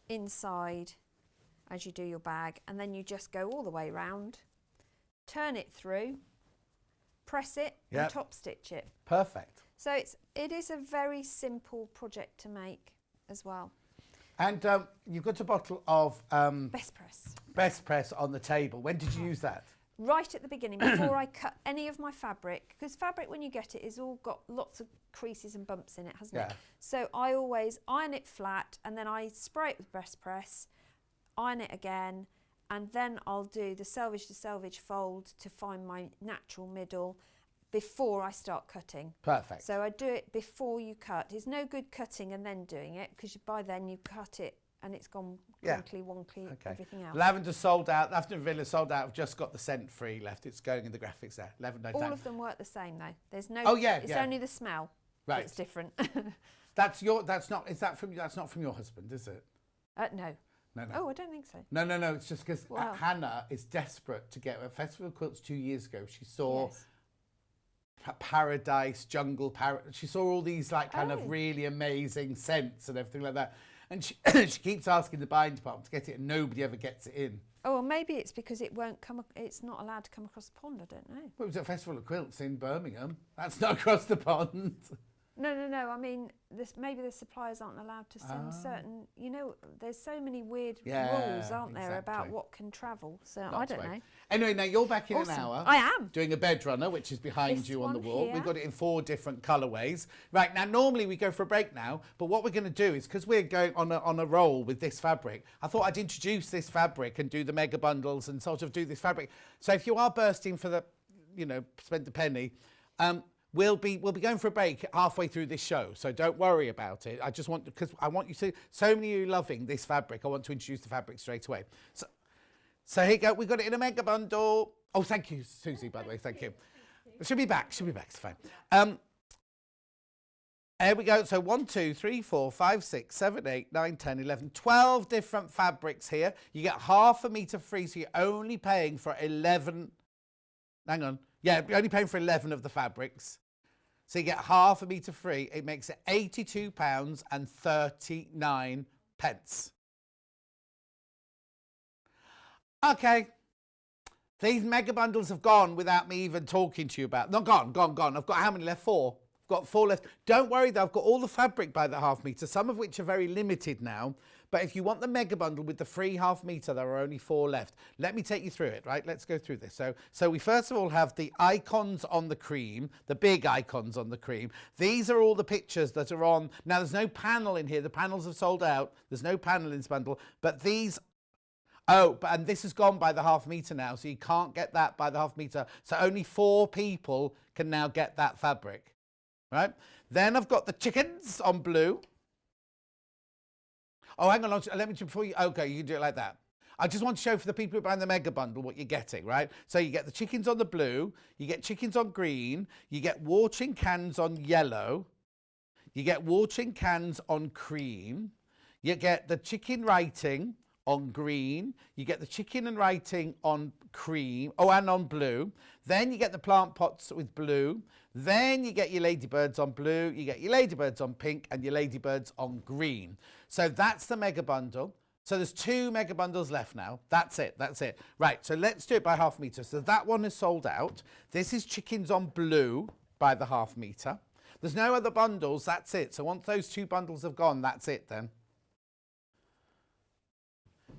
inside as you do your bag, and then you just go all the way round, turn it through, press it and top stitch it. Perfect. So it is a very simple project to make as well. And you've got a bottle of Best press. Best Press on the table. When did you use that? Right at the beginning, before I cut any of my fabric, because fabric when you get it is all got lots of creases and bumps in it, hasn't it? So I always iron it flat and then I spray it with Best Press, iron it again, and then I'll do the selvage to selvage fold to find my natural middle before I start cutting. Perfect. So I do it before you cut. It's no good cutting and then doing it, because by then you cut it and it's gone wonky, everything else. Lavender sold out. Lavender Villa sold out. I've just got the scent free left. It's going in the graphics there. Lavender. All of them work the same though. There's no. Oh yeah. It's only the smell that's different. That's not from your husband, is it? No. No. Oh, I don't think so. No. It's just because Hannah is desperate to get a Festival of Quilts 2 years ago. She saw Paradise, Jungle, she saw all these like kind of really amazing scents and everything like that. And she, she keeps asking the buying department to get it, and nobody ever gets it in. Oh, well, maybe it's because it won't come. It's not allowed to come across the pond. I don't know. Well, it was at Festival of Quilts in Birmingham. That's not across the pond. No. I mean, maybe the suppliers aren't allowed to send certain. You know, there's so many weird rules, aren't there, about what can travel. So I don't know. Anyway, now you're back in an hour. I am doing a bed runner, which is behind you on the wall. Here. We've got it in 4 different colourways. Right now, normally we go for a break now, but what we're going to do is, because we're going on a roll with this fabric, I thought I'd introduce this fabric and do the mega bundles and sort of do this fabric. So if you are bursting for the, spend the penny. We'll be going for a break halfway through this show, so don't worry about it. I just want, because I want you to, so many of you loving this fabric, I want to introduce the fabric straight away. So here you go, we got it in a mega bundle. Oh, thank you, Susie, by the way, thank you. She'll be back, it's fine. Here we go, so 1, 2, 3, 4, 5, 6, 7, 8, 9, 10, 11, 12 different fabrics here. You get half a metre free, so you're only paying for 11, hang on. Yeah, you're only paying for 11 of the fabrics. So you get half a metre free. It makes it £82.39. Okay. These mega bundles have gone without me even talking to you about. Not gone. I've got how many left? 4. I've got 4 left. Don't worry though, I've got all the fabric by the half metre, some of which are very limited now. But if you want the mega bundle with the free half metre, there are only 4 left. Let me take you through it, right? Let's go through this. So we first of all have the icons on the cream, the big icons on the cream. These are all the pictures that are on. Now, there's no panel in here. The panels have sold out. There's no panel in this bundle. But these... and this has gone by the half metre now, so you can't get that by the half metre. So only 4 people can now get that fabric, right? Then I've got the chickens on blue. Oh, hang on, let me, before you, okay, you can do it like that. I just want to show for the people who are buying the mega bundle what you're getting, right? So you get the chickens on the blue, you get chickens on green, you get watering cans on yellow, you get watering cans on cream, you get the chicken writing on green, you get the chicken and writing on cream, and on blue. Then you get the plant pots with blue. Then you get your ladybirds on blue, you get your ladybirds on pink, and your ladybirds on green. So that's the mega bundle. So there's 2 mega bundles left now. That's it. Right, so let's do it by half metre. So that one is sold out. This is chickens on blue by the half metre. There's no other bundles, that's it. So once those 2 bundles have gone, that's it then.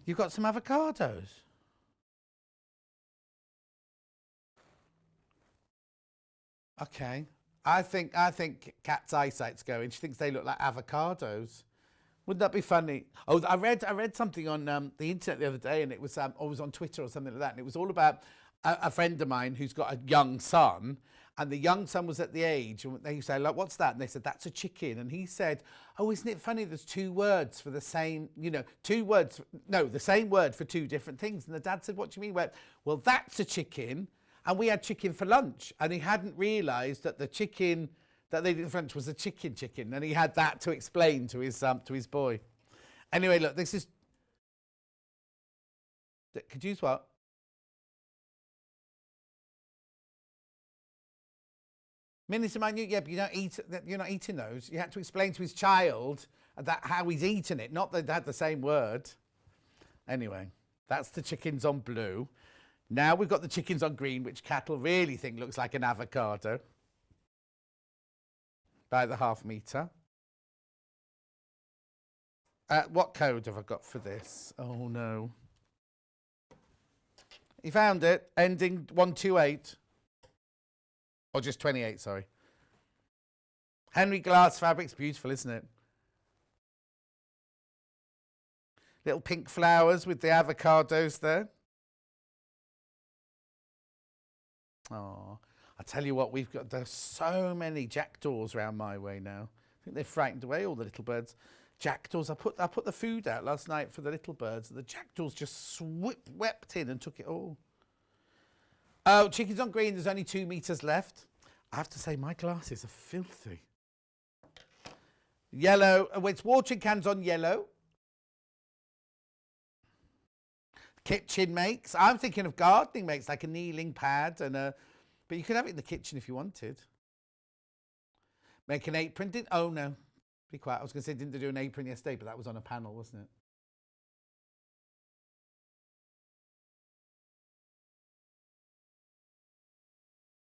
You've got some avocados. Okay. I think Kat's eyesight's going. She thinks they look like avocados. Wouldn't that be funny? Oh, I read something on the internet the other day, and it was on Twitter or something like that, and it was all about a friend of mine who's got a young son, and the young son was at the age, and they say, like, what's that? And they said, that's a chicken. And he said, oh, isn't it funny? There's two words for the same, the same word for two different things. And the dad said, what do you mean? He went, well, that's a chicken. And we had chicken for lunch. And he hadn't realised that the chicken that they did in French was a chicken. And he had that to explain to his boy. Anyway, look, this is, could you use what? Minute minute, yeah, but you're not eating those. You had to explain to his child that how he's eating it, not that they had the same word. Anyway, that's the chickens on blue. Now we've got the chickens on green, which cattle really think looks like an avocado. By the half metre. What code have I got for this? Oh no. You found it, ending 128. Or just 28, sorry. Henry Glass Fabrics, beautiful, isn't it? Little pink flowers with the avocados there. Oh, I tell you what, there's so many jackdaws around my way now. I think they've frightened away all the little birds. Jackdaws, I put the food out last night for the little birds. The jackdaws just swept in and took it all. Oh, chickens on green, there's only 2 metres left. I have to say, my glasses are filthy. Yellow, it's watering cans on yellow. Kitchen makes. I'm thinking of gardening makes, like a kneeling pad but you could have it in the kitchen if you wanted. Make an apron. Oh no, be quiet. I was going to say didn't do an apron yesterday, but that was on a panel, wasn't it?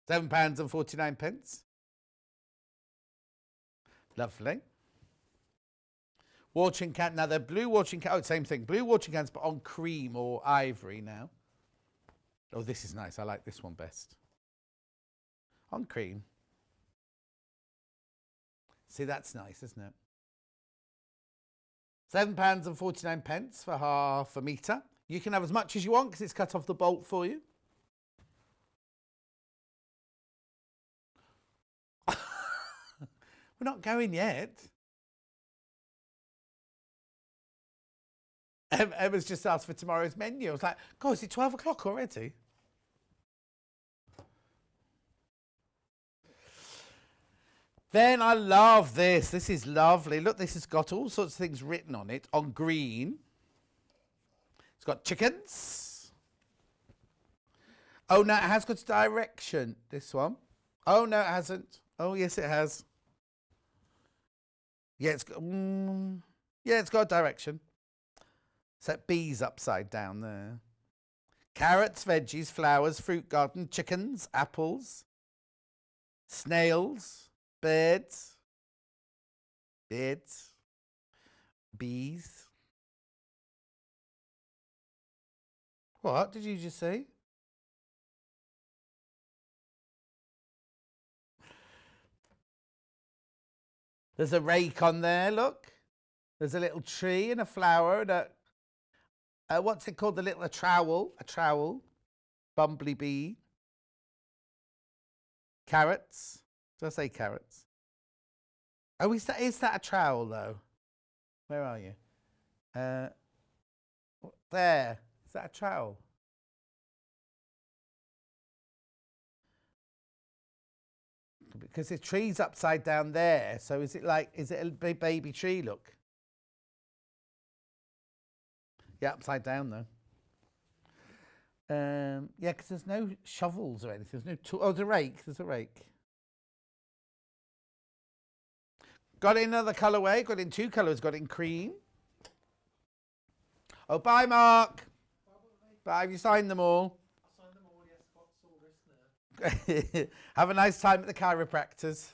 £7.49. Lovely. Watering can. Now they're blue watering can. Oh, same thing. Blue watering cans, but on cream or ivory now. Oh, this is nice. I like this one best. On cream. See, that's nice, isn't it? £7.49 for half a metre. You can have as much as you want because it's cut off the bolt for you. We're not going yet. Emma's just asked for tomorrow's menu. I was like, God, is it 12 o'clock already? Then I love this. This is lovely. Look, this has got all sorts of things written on it on green. It's got chickens. Oh, no, it has got direction, this one. Oh, no, it hasn't. Oh, yes, it has. Yeah, it's got a direction. So bees upside down there. Carrots, veggies, flowers, fruit garden, chickens, apples, snails, birds, bees. What did you just say? There's a rake on there, look. There's a little tree and a flower and what's it called? A trowel. Bumblebee. Carrots. Did I say carrots? Oh, is that a trowel though? Where are you? There. Is that a trowel? Because the tree's upside down there. So is it a big baby tree? Look. Yeah, upside down though. Yeah, because there's no shovels or anything. There's no there's a rake. There's a rake. Got it in another colourway. Got it in 2 colours. Got it in cream. Oh, bye, Mark. Bye. Have you signed them all? I signed them all. Yes, got all this now. Have a nice time at the chiropractors.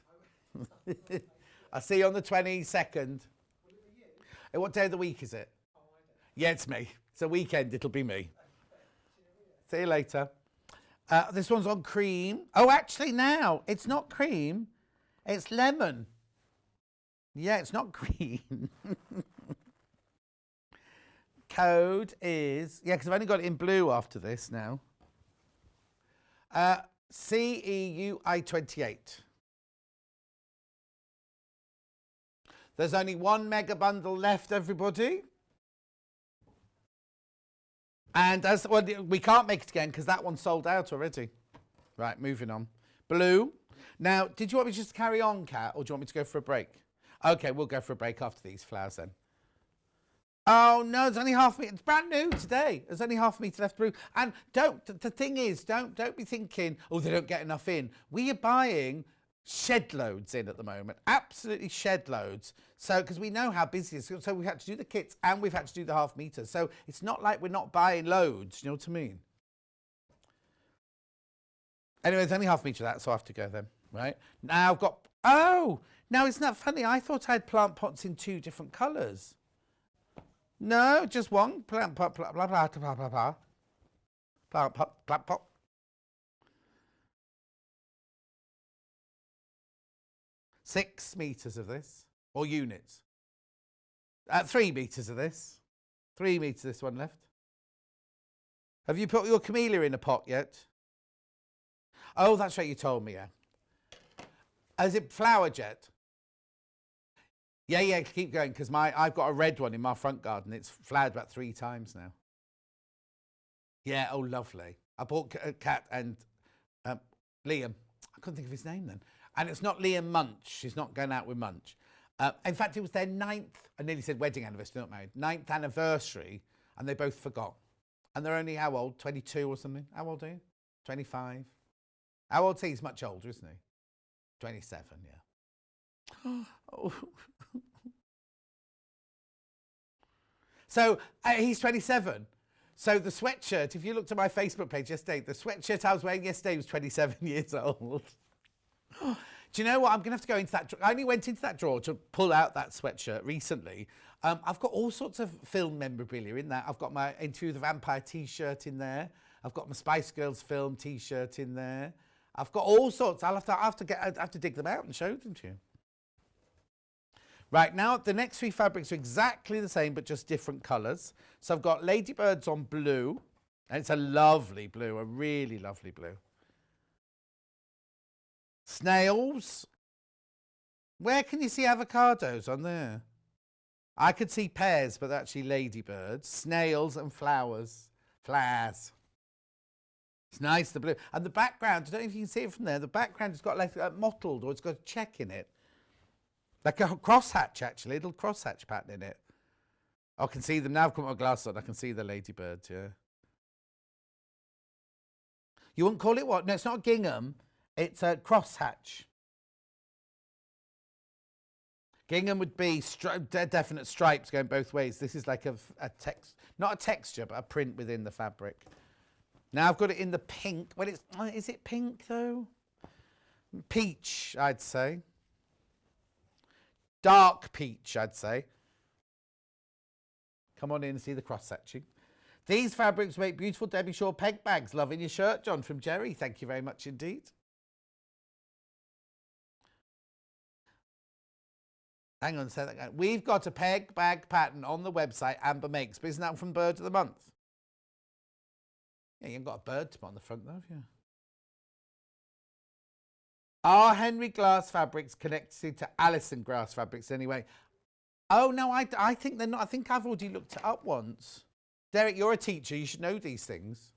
I'll see you on the 22nd. What day of the week is it? Yeah, it's me. It's a weekend. It'll be me. See you later. This one's on cream. Oh, actually, now it's not cream. It's lemon. Yeah, it's not green. Code is... Yeah, because I've only got it in blue after this now. CEUI28. There's only one mega bundle left, everybody. And as well, we can't make it again because that one's sold out already. Right, moving on. Blue. Now, did you want me to just carry on, Kat, or do you want me to go for a break? Okay, we'll go for a break after these flowers then. Oh no, there's only half a metre. It's brand new today. There's only half a metre left blue. And the thing is, don't be thinking, oh, they don't get enough in. We are buying shed loads in at the moment. Absolutely shed loads. So, because we know how busy it is. So we've had to do the kits and we've had to do the half metre. So it's not like we're not buying loads. You know what I mean? Anyway, it's only half a metre of that, so I have to go then. Right? Now I've got, oh, now isn't that funny? I thought I had plant pots in 2 different colours. No, just one. Plant pot, blah, blah, blah, blah, blah, blah. Plant pot, plant pot. Six metres of this, or units. 3 metres of this. 3 metres, this one left. Have you put your camellia in a pot yet? Oh, that's right, you told me, yeah. Is it flower jet? Yeah, keep going, because I've got a red one in my front garden. It's flowered about 3 times now. Yeah, oh, lovely. I bought Kat and Liam. I couldn't think of his name then. And it's not Liam Munch. She's not going out with Munch. In fact, it was their 9th, I nearly said wedding anniversary, not married, 9th anniversary, and they both forgot. And they're only how old? 22 or something? How old are you? 25? How old is he? He's much older, isn't he? 27, yeah. Oh. So he's 27. So the sweatshirt, if you looked at my Facebook page yesterday, the sweatshirt I was wearing yesterday was 27 years old. Do you know what? I'm going to have to go into that. I only went into that drawer to pull out that sweatshirt recently. I've got all sorts of film memorabilia in that. I've got my Into the Vampire t-shirt in there. I've got my Spice Girls film t-shirt in there. I've got all sorts. I'll have to dig them out and show them to you. Right, now the next 3 fabrics are exactly the same, but just different colours. So I've got Ladybirds on blue, and it's a lovely blue, a really lovely blue. Snails. Where can you see avocados on there? I could see pears, but they're actually ladybirds. Snails and flowers. Flowers. It's nice, the blue. And the background, I don't know if you can see it from there, the background has got like mottled, or it's got a check in it. Like a crosshatch, actually, a little crosshatch pattern in it. I can see them now. I've got my glass on. I can see the ladybirds, yeah. You wouldn't call it what? No, it's not gingham. It's a crosshatch. Gingham would be definite stripes going both ways. This is like a text, not a texture, but a print within the fabric. Now I've got it in the pink. Well, is it pink though? Peach, I'd say. Dark peach, I'd say. Come on in and see the cross-hatching. These fabrics make beautiful Debbie Shaw peg bags. Loving your shirt, John, from Jerry. Thank you very much indeed. Hang on, say that again. We've got a peg bag pattern on the website Amber makes, but isn't that from Bird of the Month? Yeah, you haven't got a bird to put on the front though, have you? Are Henry Glass fabrics connected to Alison Glass fabrics anyway? Oh, no, I think they're not. I think I've already looked it up once. Derek, you're a teacher. You should know these things.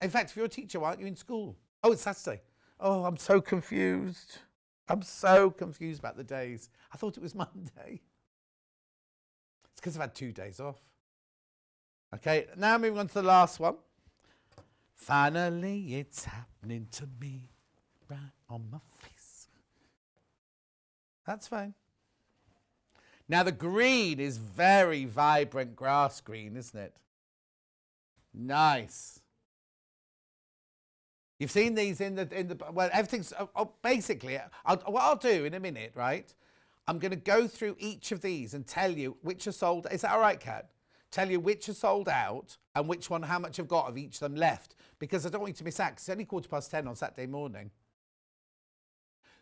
In fact, if you're a teacher, why aren't you in school? Oh, it's Saturday. Oh, I'm so confused. I'm so confused about the days. I thought it was Monday. It's because I've had 2 days off. Okay, now moving on to the last one. Finally, it's happening to me. Right on my face. That's fine. Now the green is very vibrant grass green, isn't it? Nice. You've seen these in the well, everything's basically. What I'll do in a minute, right? I'm going to go through each of these and tell you which are sold. Is that all right, Kat? Tell you which are sold out and which one, how much I've got of each of them left, because I don't want you to miss out. 'Cause it's only 10:15 on Saturday morning.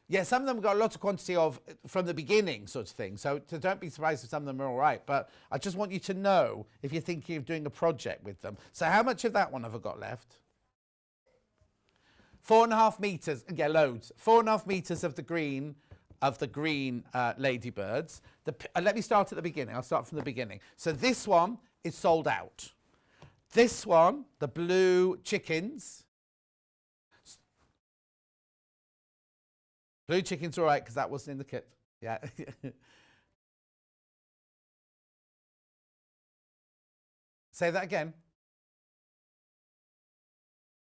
Yeah, some of them got a lot of quantity of from the beginning sort of thing. So don't be surprised if some of them are all right. But I just want you to know if you're thinking of doing a project with them. So how much of that one have I got left? 4.5 metres, yeah, loads. 4.5 metres of the green ladybirds. Let me start at the beginning. I'll start from the beginning. So this one is sold out. This one, the blue chickens. Blue chickens are all right because that wasn't in the kit. Yeah. Say that again.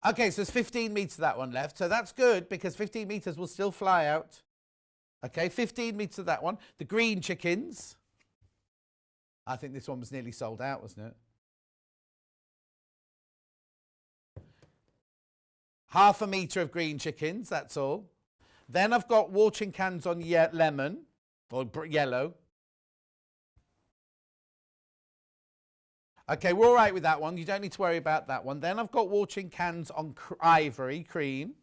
Okay, so there's 15 metres of that one left. So that's good because 15 metres will still fly out. Okay, 15 metres of that one. The green chickens. I think this one was nearly sold out, wasn't it? Half a metre of green chickens, that's all. Then I've got watering cans on lemon or yellow. Okay, we're all right with that one. You don't need to worry about that one. Then I've got watering cans on ivory, cream.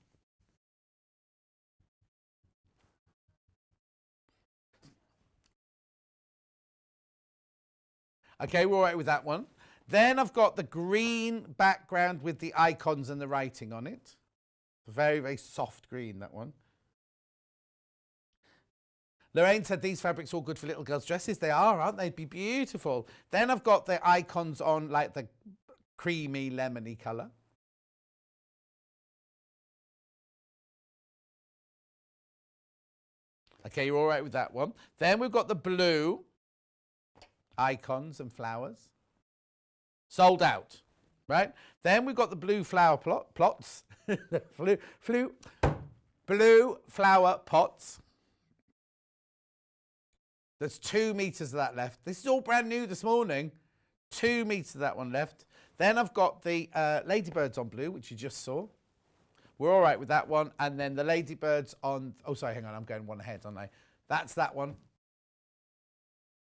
Okay, we're all right with that one. Then I've got the green background with the icons and the writing on it. Very, very soft green, that one. Lorraine said these fabrics are all good for little girls' dresses. They are, aren't they? They'd be beautiful. Then I've got the icons on like the creamy, lemony colour. Okay, you're all right with that one. Then we've got the blue icons and flowers. Sold out, right? Then we've got the blue flower plots. Blue flower pots. There's 2 metres of that left. This is all brand new this morning. 2 metres of that one left. Then I've got the ladybirds on blue, which you just saw. We're all right with that one. And then the ladybirds on... Oh, sorry, hang on. I'm going one ahead, aren't I? That's that one.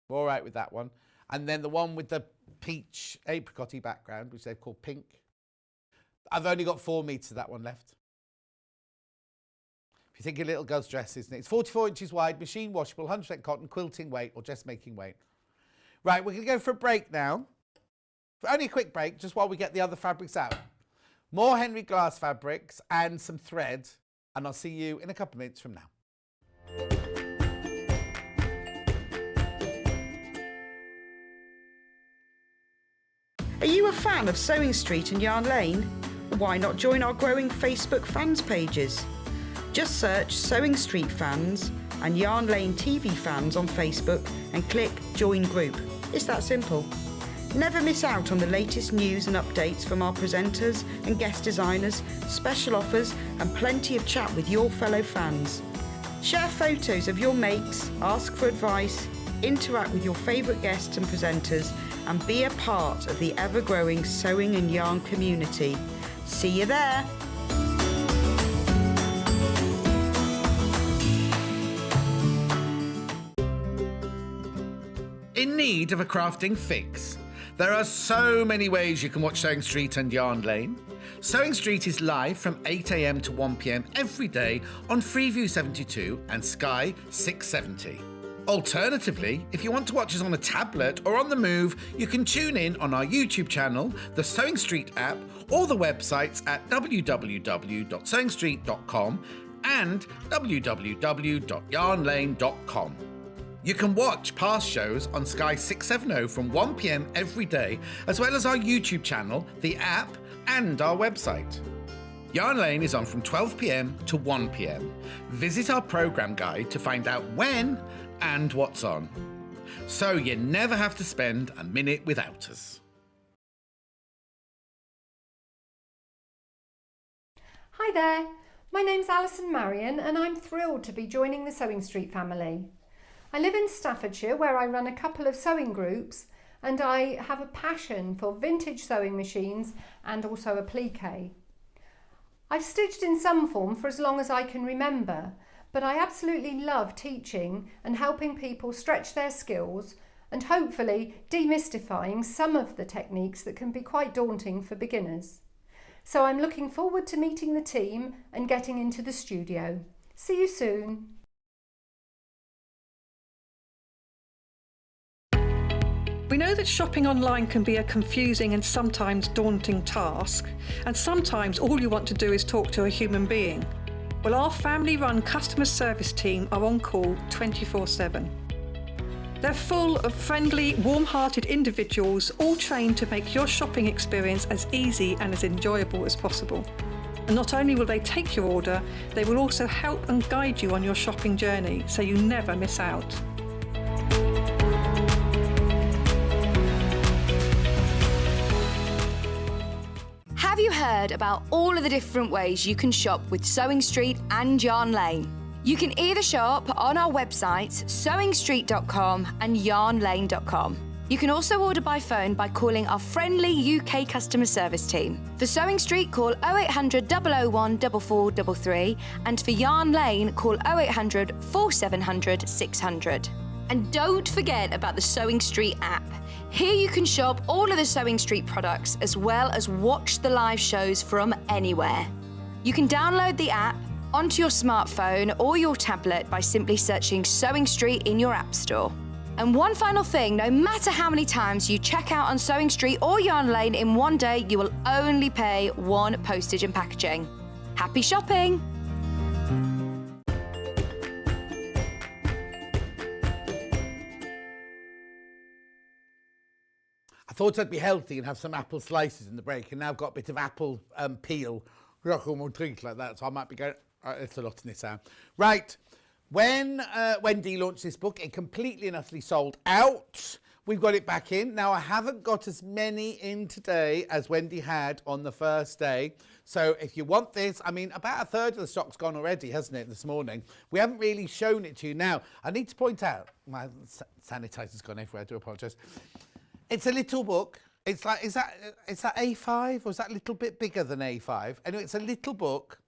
We're all right with that one. And then the one with the peach apricot-y background, which they've called pink. I've only got 4 metres of that one left. If you think of little girls' dresses, it's 44 inches wide, machine washable, 100% cotton, quilting weight or dressmaking weight. Right, we're going to go for a break now. For only a quick break, just while we get the other fabrics out. More Henry Glass fabrics and some thread, and I'll see you in a couple of minutes from now. Are you a fan of Sewing Street and Yarn Lane? Why not join our growing Facebook fans pages? Just search Sewing Street Fans and Yarn Lane TV Fans on Facebook and click Join Group. It's that simple. Never miss out on the latest news and updates from our presenters and guest designers, special offers and plenty of chat with your fellow fans. Share photos of your makes, ask for advice, interact with your favourite guests and presenters and be a part of the ever-growing sewing and yarn community. See you there! In need of a crafting fix? There are so many ways you can watch Sewing Street and Yarn Lane. Sewing Street is live from 8 AM to 1 PM every day on Freeview 72 and Sky 670. Alternatively, if you want to watch us on a tablet or on the move, you can tune in on our YouTube channel, the Sewing Street app, or the websites at www.sewingstreet.com and www.yarnlane.com. You can watch past shows on Sky 670 from 1 PM every day, as well as our YouTube channel, the app, and our website. Yarn Lane is on from 12 PM to 1 PM. Visit our programme guide to find out when and what's on. So you never have to spend a minute without us. Hi there, my name's Alison Marion and I'm thrilled to be joining the Sewing Street family. I live in Staffordshire where I run a couple of sewing groups and I have a passion for vintage sewing machines and also applique. I've stitched in some form for as long as I can remember, but I absolutely love teaching and helping people stretch their skills and hopefully demystifying some of the techniques that can be quite daunting for beginners. So I'm looking forward to meeting the team and getting into the studio. See you soon. We know that shopping online can be a confusing and sometimes daunting task, and sometimes all you want to do is talk to a human being. Well, our family-run customer service team are on call 24/7. They're full of friendly, warm-hearted individuals, all trained to make your shopping experience as easy and as enjoyable as possible. And not only will they take your order, they will also help and guide you on your shopping journey, so you never miss out. Have you heard about all of the different ways you can shop with Sewing Street and Yarn Lane? You can either shop on our websites, sewingstreet.com and yarnlane.com. You can also order by phone by calling our friendly UK customer service team. For Sewing Street, call 0800 001 4433, and for Yarn Lane, call 0800 4700 600. And don't forget about the Sewing Street app. Here you can shop all of the Sewing Street products as well as watch the live shows from anywhere. You can download the app onto your smartphone or your tablet by simply searching Sewing Street in your app store. And one final thing, no matter how many times you check out on Sewing Street or Yarn Lane in one day, you will only pay one postage and packaging. Happy shopping! I thought I'd be healthy and have some apple slices in the break, and now I've got a bit of apple peel, like that, so I might be going, it's a lot in this hour. Right, when Wendy launched this book, it completely and utterly sold out. We've got it back in. Now, I haven't got as many in today as Wendy had on the first day. So if you want this, I mean, about a third of the stock's gone already, hasn't it, this morning? We haven't really shown it to you. Now, I need to point out, my sanitizer's gone everywhere, I do apologise. It's a little book. It's like, is that A5 or is that a little bit bigger than A5? Anyway, it's a little book.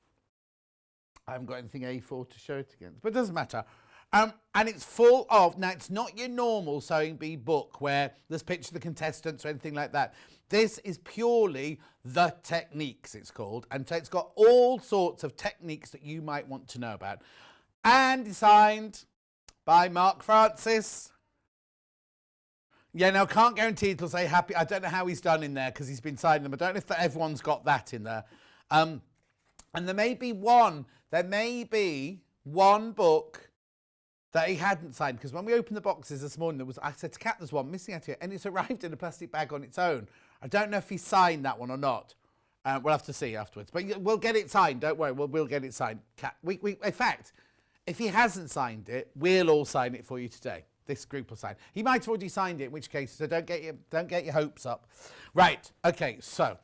I haven't got anything A4 to show it against, but it doesn't matter. And it's full of, now it's not your normal Sewing Bee book where there's pictures of the contestants or anything like that. This is purely the techniques, it's called. And so it's got all sorts of techniques that you might want to know about. And designed by Mark Francis. Yeah, now, can't guarantee it'll say happy. I don't know how he's done in there because he's been signing them. I don't know if everyone's got that in there. And there may be one book that he hadn't signed, because when we opened the boxes this morning, I said to Kat, there's one missing out here, and it's arrived in a plastic bag on its own. I don't know if he signed that one or not. We'll have to see afterwards. But we'll get it signed, don't worry, we'll get it signed. Kat, in fact, if he hasn't signed it, we'll all sign it for you today. This group will sign. He might have already signed it, in which case, so don't get your hopes up. Right, okay, so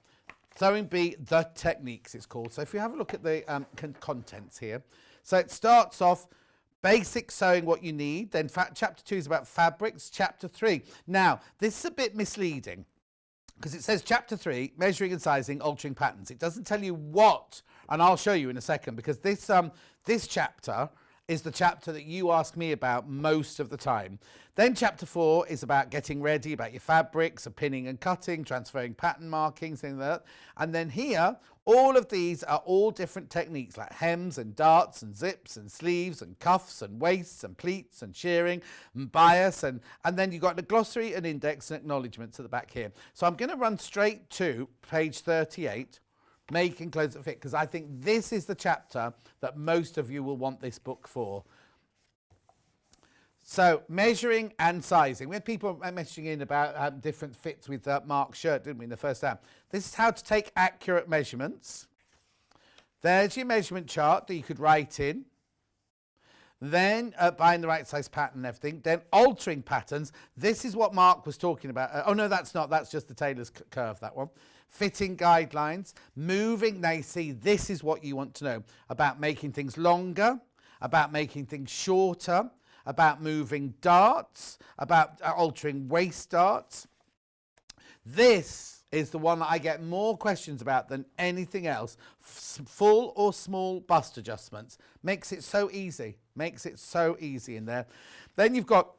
Sewing Bee, the techniques it's called. So if you have a look at the contents here. So it starts off, basic sewing, what you need. Then chapter 2 is about fabrics. Chapter 3. Now, this is a bit misleading because it says chapter 3, measuring and sizing, altering patterns. It doesn't tell you what, and I'll show you in a second, because this chapter is the chapter that you ask me about most of the time. Then chapter 4 is about getting ready, about your fabrics, pinning and cutting, transferring pattern markings, things like that. And then here, all of these are all different techniques like hems and darts and zips and sleeves and cuffs and waists and pleats and shearing and bias. And then you've got the glossary and index and acknowledgements at the back here. So I'm going to run straight to page 38. Making clothes that fit, because I think this is the chapter that most of you will want this book for. So, measuring and sizing. We had people messaging in about different fits with Mark's shirt, didn't we, in the first hour. This is how to take accurate measurements. There's your measurement chart that you could write in. Then buying the right size pattern and everything. Then altering patterns. This is what Mark was talking about. Oh, no, that's not. That's just the tailor's curve, that one. Fitting guidelines. Moving. Now, you see, this is what you want to know about making things longer, about making things shorter, about moving darts, about altering waist darts. This is the one that I get more questions about than anything else. Full or small bust adjustments. Makes it so easy. Makes it so easy in there. Then you've got,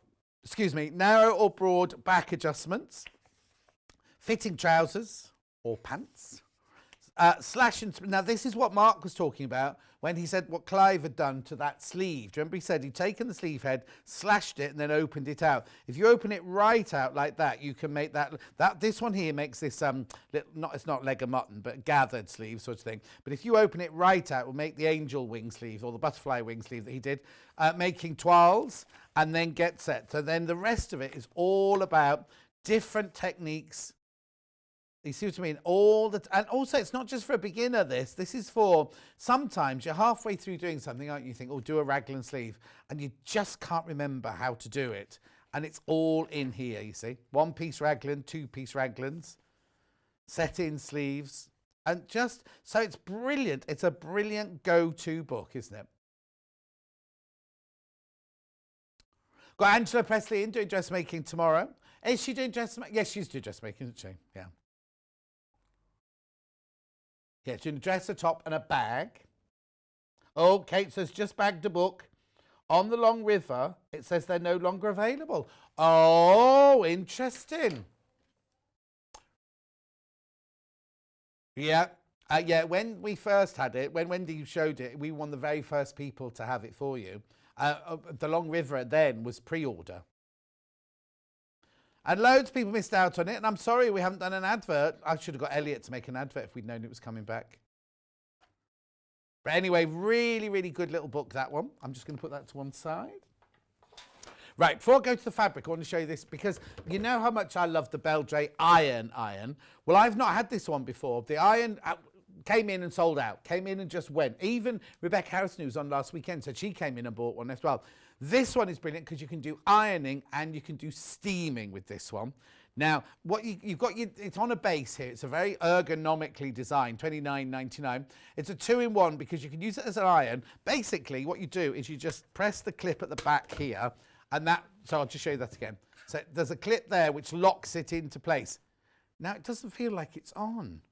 narrow or broad back adjustments. Fitting trousers or pants. Slash and... Now, this is what Mark was talking about when he said what Clive had done to that sleeve. Do you remember he said he'd taken the sleeve head, slashed it, and then opened it out. If you open it right out like that, you can make that... This one here makes this... it's not leg of mutton, but gathered sleeve sort of thing. But if you open it right out, it will make the angel wing sleeve or the butterfly wing sleeve that he did, making toiles and then get set. So then the rest of it is all about different techniques. You see what I mean? And also, it's not just for a beginner, this is for, sometimes you're halfway through doing something, aren't you? You think, oh, do a raglan sleeve, and you just can't remember how to do it. And it's all in here, you see. 1-piece raglan, 2-piece raglans, set-in sleeves, and just, so it's brilliant. It's a brilliant go-to book, isn't it? Got Angela Presley in doing dressmaking tomorrow. Is she doing dressmaking? Yes, she's doing dressmaking, isn't she? Yeah. Yeah, she's doing a dress, a top and a bag. Oh, Kate says, just bagged a book. On the Long River, it says they're no longer available. Oh, interesting. Yeah. Yeah, when we first had it, when Wendy showed it, we were one of the very first people to have it for you. The Long River then was pre-order. And loads of people missed out on it, and I'm sorry we haven't done an advert. I should have got Elliot to make an advert if we'd known it was coming back. But anyway, really, really good little book, that one. I'm just going to put that to one side. Right, before I go to the fabric, I want to show you this, because you know how much I love the Beldray iron. Well, I've not had this one before. The iron came in and sold out, came in and just went. Even Rebecca Harrison, who was on last weekend, said she came in and bought one as well. This one is brilliant because you can do ironing and you can do steaming with this one. Now, what you've got, it's on a base here. It's a very ergonomically designed, $29.99. It's a 2-in-1 because you can use it as an iron. Basically, what you do is you just press the clip at the back here, and that, so I'll just show you that again. So there's a clip there which locks it into place. Now, it doesn't feel like it's on.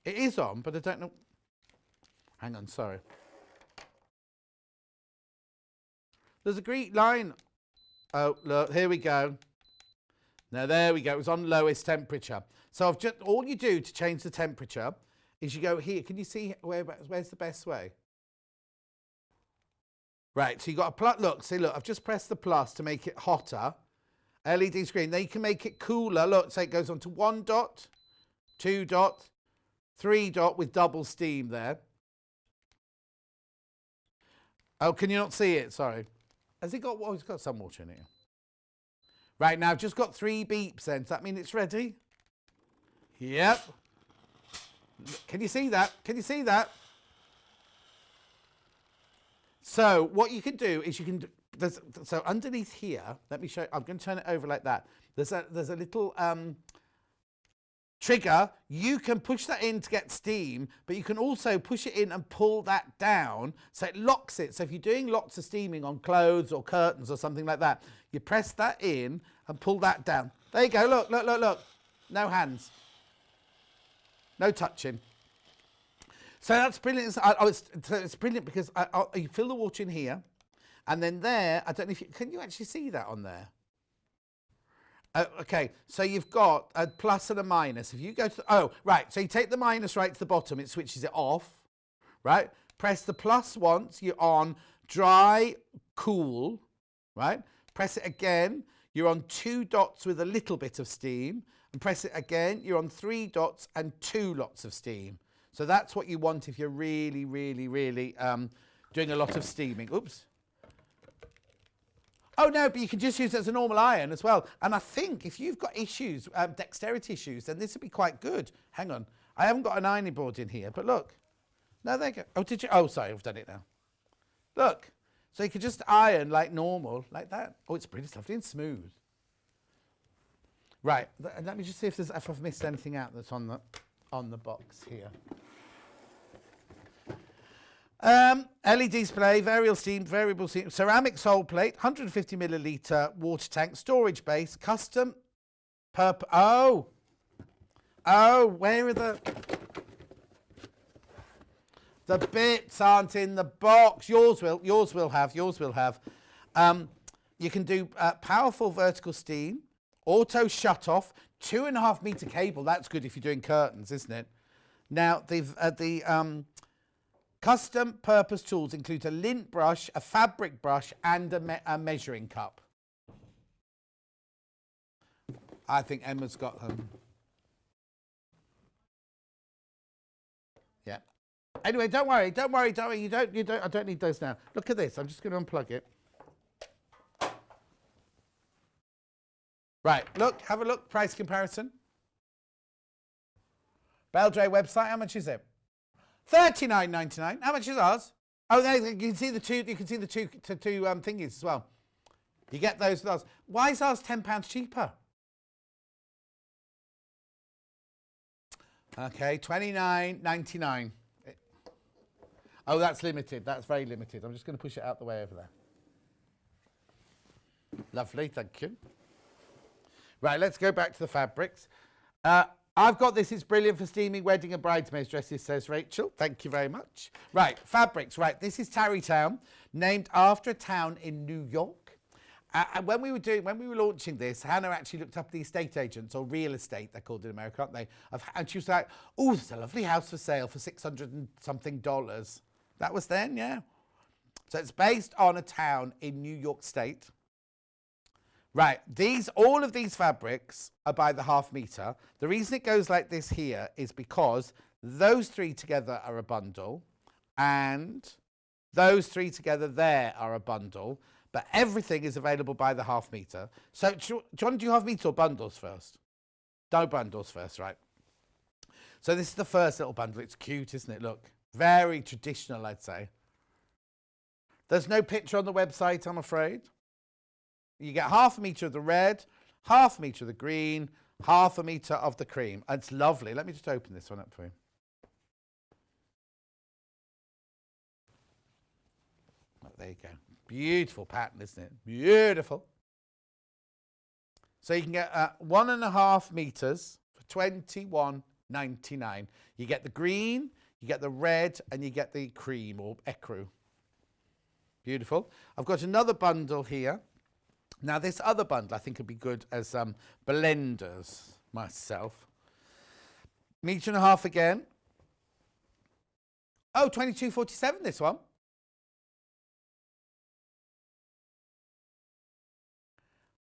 It is on, but I don't know. Hang on, sorry. There's a green line. Oh, look, here we go. Now, there we go. It was on lowest temperature. So I've just, all you do to change the temperature is you go here. Can you see where's the best way? Right, so you got a plus. Look, see, look, I've just pressed the plus to make it hotter. LED screen. Then you can make it cooler. Look, so it goes on to 1 dot, 2 dot, 3 dot with double steam there. Oh, can you not see it? Sorry. Has it got, well, it's got some water in it. Right, now I've just got 3 beeps then. Does that mean it's ready? Yep. Can you see that? Can you see that? So what you can do is you can, so underneath here, let me show you, I'm going to turn it over like that. There's a little trigger. You can push that in to get steam, but you can also push it in and pull that down so it locks it. So if you're doing lots of steaming on clothes or curtains or something like that, you press that in and pull that down. There you go. Look, look, look, look. No hands. No touching. So that's brilliant. It's brilliant because you fill the water in here, and then there, I don't know if you, can you actually see that on there? Okay, so you've got a plus and a minus. If you go to, oh, right, so you take the minus right to the bottom, it switches it off, right? Press the plus once, you're on dry, cool, right? Press it again, you're on 2 dots with a little bit of steam, and press it again, you're on 3 dots and 2 lots of steam. So that's what you want if you're really, really, really doing a lot of steaming. Oops. Oh, no, but you can just use it as a normal iron as well. And I think if you've got issues, dexterity issues, then this would be quite good. Hang on. I haven't got an ironing board in here, but look. No, there you go. Oh, did you? Oh, sorry, I've done it now. Look. So you can just iron like normal, like that. Oh, it's pretty lovely and smooth. Right. Let me just see if I've missed anything out that's on the box here. LED display, variable steam, ceramic sole plate, 150 milliliter water tank, storage base, custom, purple. Oh, where are the bits aren't in the box. Yours will have. You can do powerful vertical steam, auto shut off, 2.5 meter cable. That's good if you're doing curtains, isn't it? Now, the custom purpose tools include a lint brush, a fabric brush, and a measuring cup. I think Emma's got them. Yeah. Anyway, don't worry. You don't. I don't need those now. Look at this. I'm just going to unplug it. Right. Look. Have a look. Price comparison. Beldray website. How much is it? $39.99. How much is ours? Oh, there you can see the two. You can see the two thingies as well. You get those with ours. Why is ours £10 cheaper? Okay, $29.99. Oh, that's limited. That's very limited. I'm just going to push it out the way over there. Lovely, thank you. Right, let's go back to the fabrics. I've got this. It's brilliant for steaming wedding and bridesmaids dresses, says Rachel. Thank you very much. Right, fabrics. Right, this is Tarrytown, named after a town in New York. And when we were launching this, Hannah actually looked up the estate agents, or real estate, they're called in America, aren't they? And she was like, oh, there's a lovely house for sale for $600 and something. That was then, yeah. So it's based on a town in New York State. Right, all of these fabrics are by the half metre. The reason it goes like this here is because those three together are a bundle, and those three together there are a bundle. But everything is available by the half metre. So do you want to do half metre or bundles first? No, bundles first, right. So this is the first little bundle. It's cute, isn't it? Look, very traditional, I'd say. There's no picture on the website, I'm afraid. You get half a metre of the red, half a metre of the green, half a metre of the cream. It's lovely. Let me just open this one up for you. Oh, there you go. Beautiful pattern, isn't it? Beautiful. So you can get 1.5 metres for $21.99. You get the green, you get the red, and you get the cream or ecru. Beautiful. I've got another bundle here. Now this other bundle I think would be good as blenders myself. 1.5 meters again. Oh, $22.47 this one.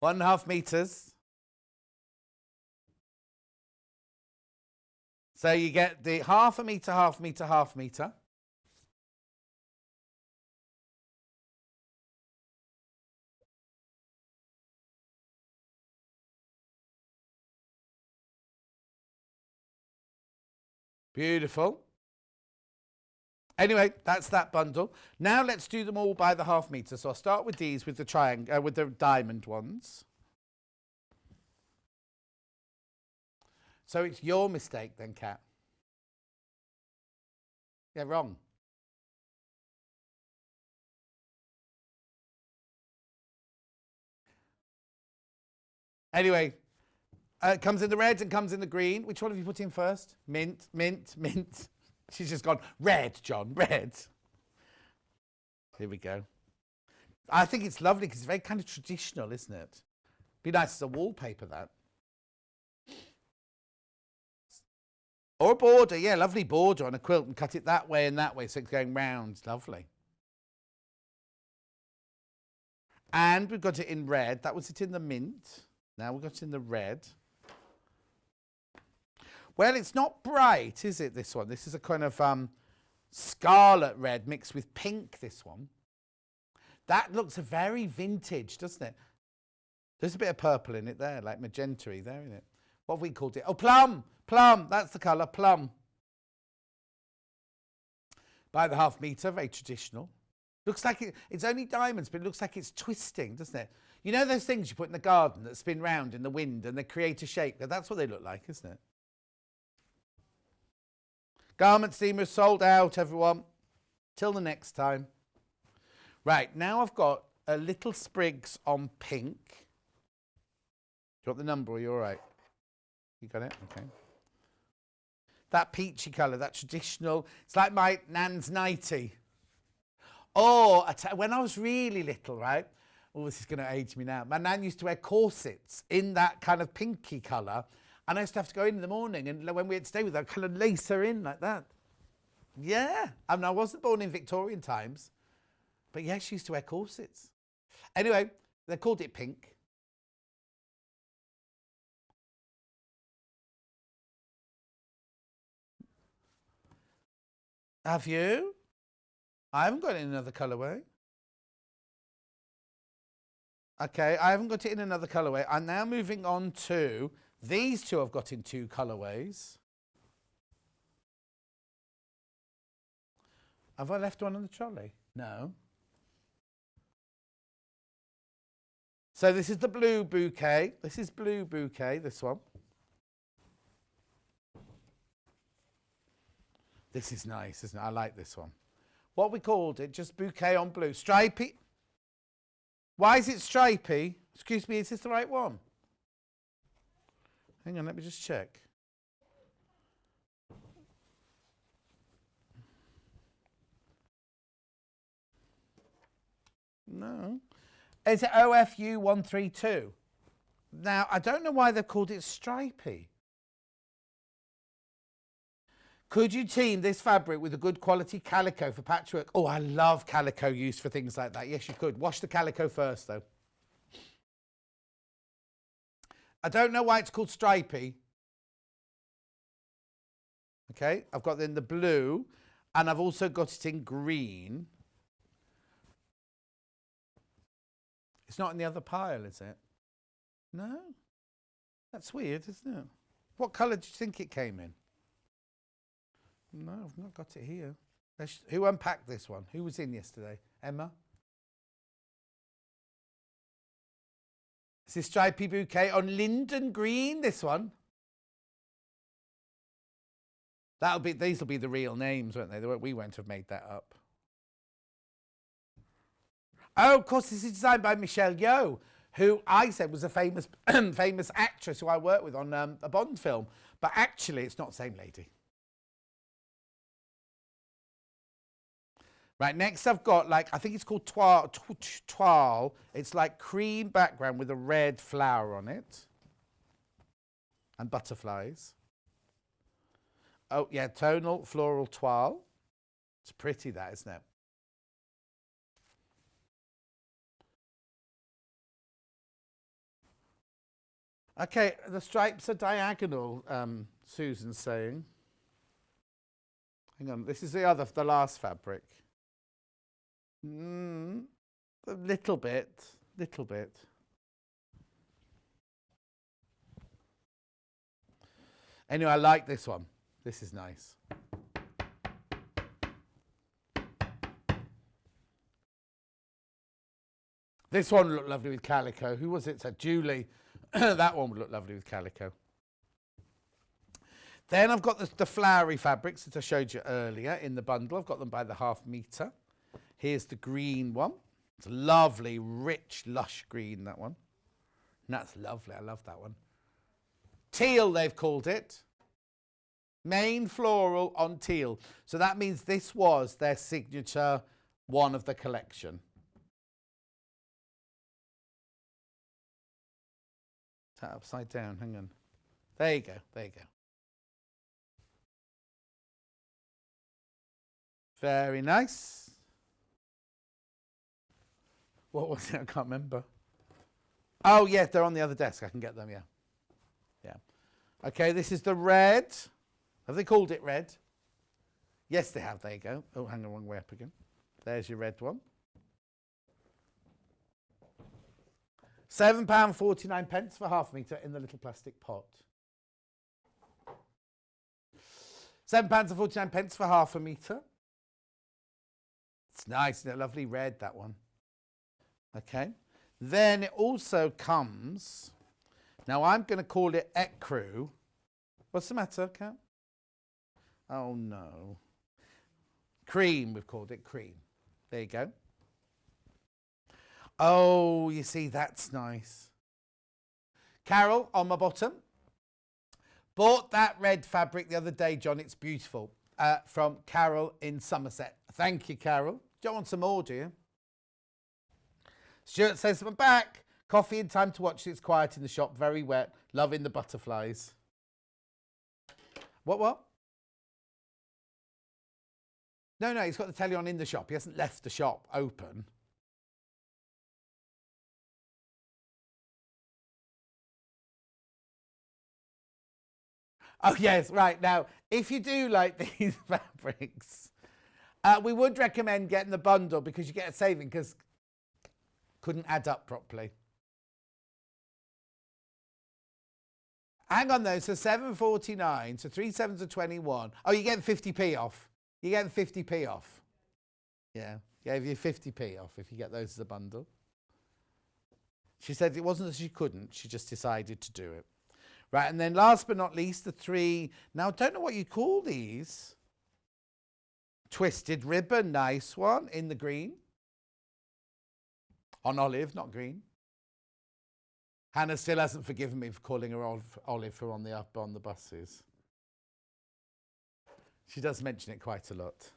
1.5 meters. So you get the half a meter, half meter, half meter. Beautiful. Anyway, that's that bundle. Now let's do them all by the half meter. So I'll start with these, with the triangle, with the diamond ones. So it's your mistake then, Kat. Yeah, wrong. Anyway, it comes in the red and comes in the green. Which one have you put in first? Mint, mint, mint. She's just gone, red, John, red. Here we go. I think it's lovely because it's very kind of traditional, isn't it? Be nice as a wallpaper, that. Or a border, yeah, lovely border on a quilt and cut it that way and that way so it's going round. It's lovely. And we've got it in red. That was it in the mint. Now we've got it in the red. Well, it's not bright, is it, this one? This is a kind of scarlet red mixed with pink, this one. That looks very vintage, doesn't it? There's a bit of purple in it there, like magenta-y there, isn't it? What have we called it? Oh, plum! Plum, that's the colour, plum. By the half metre, very traditional. Looks like it's only diamonds, but it looks like it's twisting, doesn't it? You know those things you put in the garden that spin round in the wind and they create a shape? That's what they look like, isn't it? Garment steamers sold out, everyone. Till the next time. Right, now I've got a little sprigs on pink. Do you want the number or are you all right? You got it? Okay. That peachy colour, that traditional. It's like my nan's nightie. Oh, when I was really little, right? Oh, this is going to age me now. My nan used to wear corsets in that kind of pinky colour. And I used to have to go in the morning, and when we had to stay with her, I'd kind of lace her in like that. Yeah. I mean, I wasn't born in Victorian times, but yeah, she used to wear corsets. Anyway, they called it pink. Have you? I haven't got it in another colourway. Okay, I haven't got it in another colourway. I'm now moving on to these two I've got in 2 colourways. Have I left one on the trolley? No. So this is the blue bouquet. This is blue bouquet, this one. This is nice, isn't it? I like this one. What we called it, just bouquet on blue. Stripy. Why is it stripy? Excuse me, is this the right one? Hang on, let me just check. No. Is it OFU 132? Now, I don't know why they've called it stripy. Could you team this fabric with a good quality calico for patchwork? Oh, I love calico used for things like that. Yes, you could. Wash the calico first, though. I don't know why it's called stripy. Okay, I've got it in the blue, and I've also got it in green. It's not in the other pile, is it? No? That's weird, isn't it? What colour do you think it came in? No, I've not got it here. Who unpacked this one? Who was in yesterday? Emma? Is this stripy bouquet on linden green, this one? These will be the real names, won't they? We won't have made that up. Oh, of course, this is designed by Michelle Yeoh, who I said was a famous famous actress who I worked with on a Bond film. But actually, it's not the same lady. Right, next I've got, like, I think it's called toile. It's like cream background with a red flower on it. And butterflies. Oh, yeah, tonal floral toile. It's pretty, that, isn't it? Okay, the stripes are diagonal, Susan's saying. Hang on, this is the last fabric. A little bit. Anyway, I like this one. This is nice. This one would look lovely with calico. Who was it? So Julie. That one would look lovely with calico. Then I've got the flowery fabrics that I showed you earlier in the bundle. I've got them by the 1/2 metre. Here's the green one. It's a lovely, rich, lush green, that one. And that's lovely. I love that one. Teal, they've called it. Main floral on teal. So that means this was their signature one of the collection. Is that upside down? Hang on. There you go. Very nice. What was it? I can't remember. Oh, yes, they're on the other desk. I can get them, yeah. Okay, this is the red. Have they called it red? Yes, they have. There you go. Oh, hang on, wrong way up again. There's your red one. £7.49 for 1/2 metre in the little plastic pot. £7.49 for 1/2 metre. It's nice, isn't it? Lovely red, that one. Okay. Then it also comes, now I'm going to call it ecru. What's the matter, Kat? Oh, no. Cream, we've called it cream. There you go. Oh, you see, that's nice. Carol, on my bottom. Bought that red fabric the other day, John. It's beautiful. From Carol in Somerset. Thank you, Carol. Do you want some more, do you? Stuart says, I'm back. Coffee and time to watch. It's quiet in the shop. Very wet. Loving the butterflies. What? No, he's got the telly on in the shop. He hasn't left the shop open. Oh, yes, right. Now, if you do like these fabrics, we would recommend getting the bundle because you get a saving because couldn't add up properly. Hang on though, so £7.49, so 3 sevens are 21. Oh, you're getting 50p off. You're getting 50p off. Yeah, gave you 50p off if you get those as a bundle. She said it wasn't that she couldn't, she just decided to do it. Right, and then last but not least, the 3. Now, I don't know what you call these. Twisted ribbon, nice one, in the green. On olive, not green. Hannah still hasn't forgiven me for calling her Olive for on the buses. She does mention it quite a lot.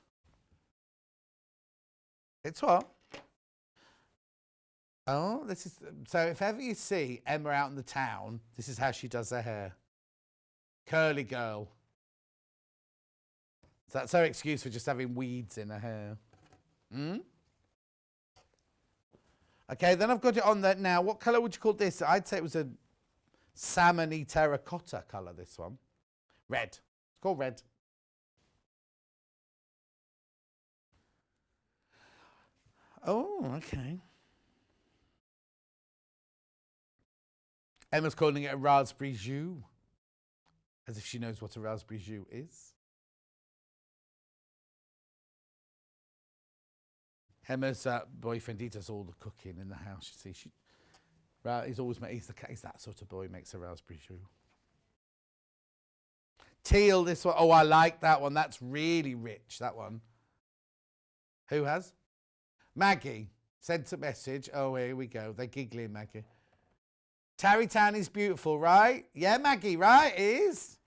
It's what? Oh, this is... So if ever you see Emma out in the town, this is how she does her hair. Curly girl. So that's her excuse for just having weeds in her hair. Okay, then I've got it on there now. What colour would you call this? I'd say it was a salmon-y terracotta colour, this one. Red. It's called red. Oh, okay. Emma's calling it a raspberry jus. As if she knows what a raspberry jus is. Emma's boyfriend, he does all the cooking in the house, you see. He's always he's that sort of boy, makes a raspberry jus. Teal, this one. Oh, I like that one. That's really rich, that one. Who has? Maggie sent a message. Oh, here we go. They're giggling, Maggie. Tarrytown is beautiful, right? Yeah, Maggie, right? It is.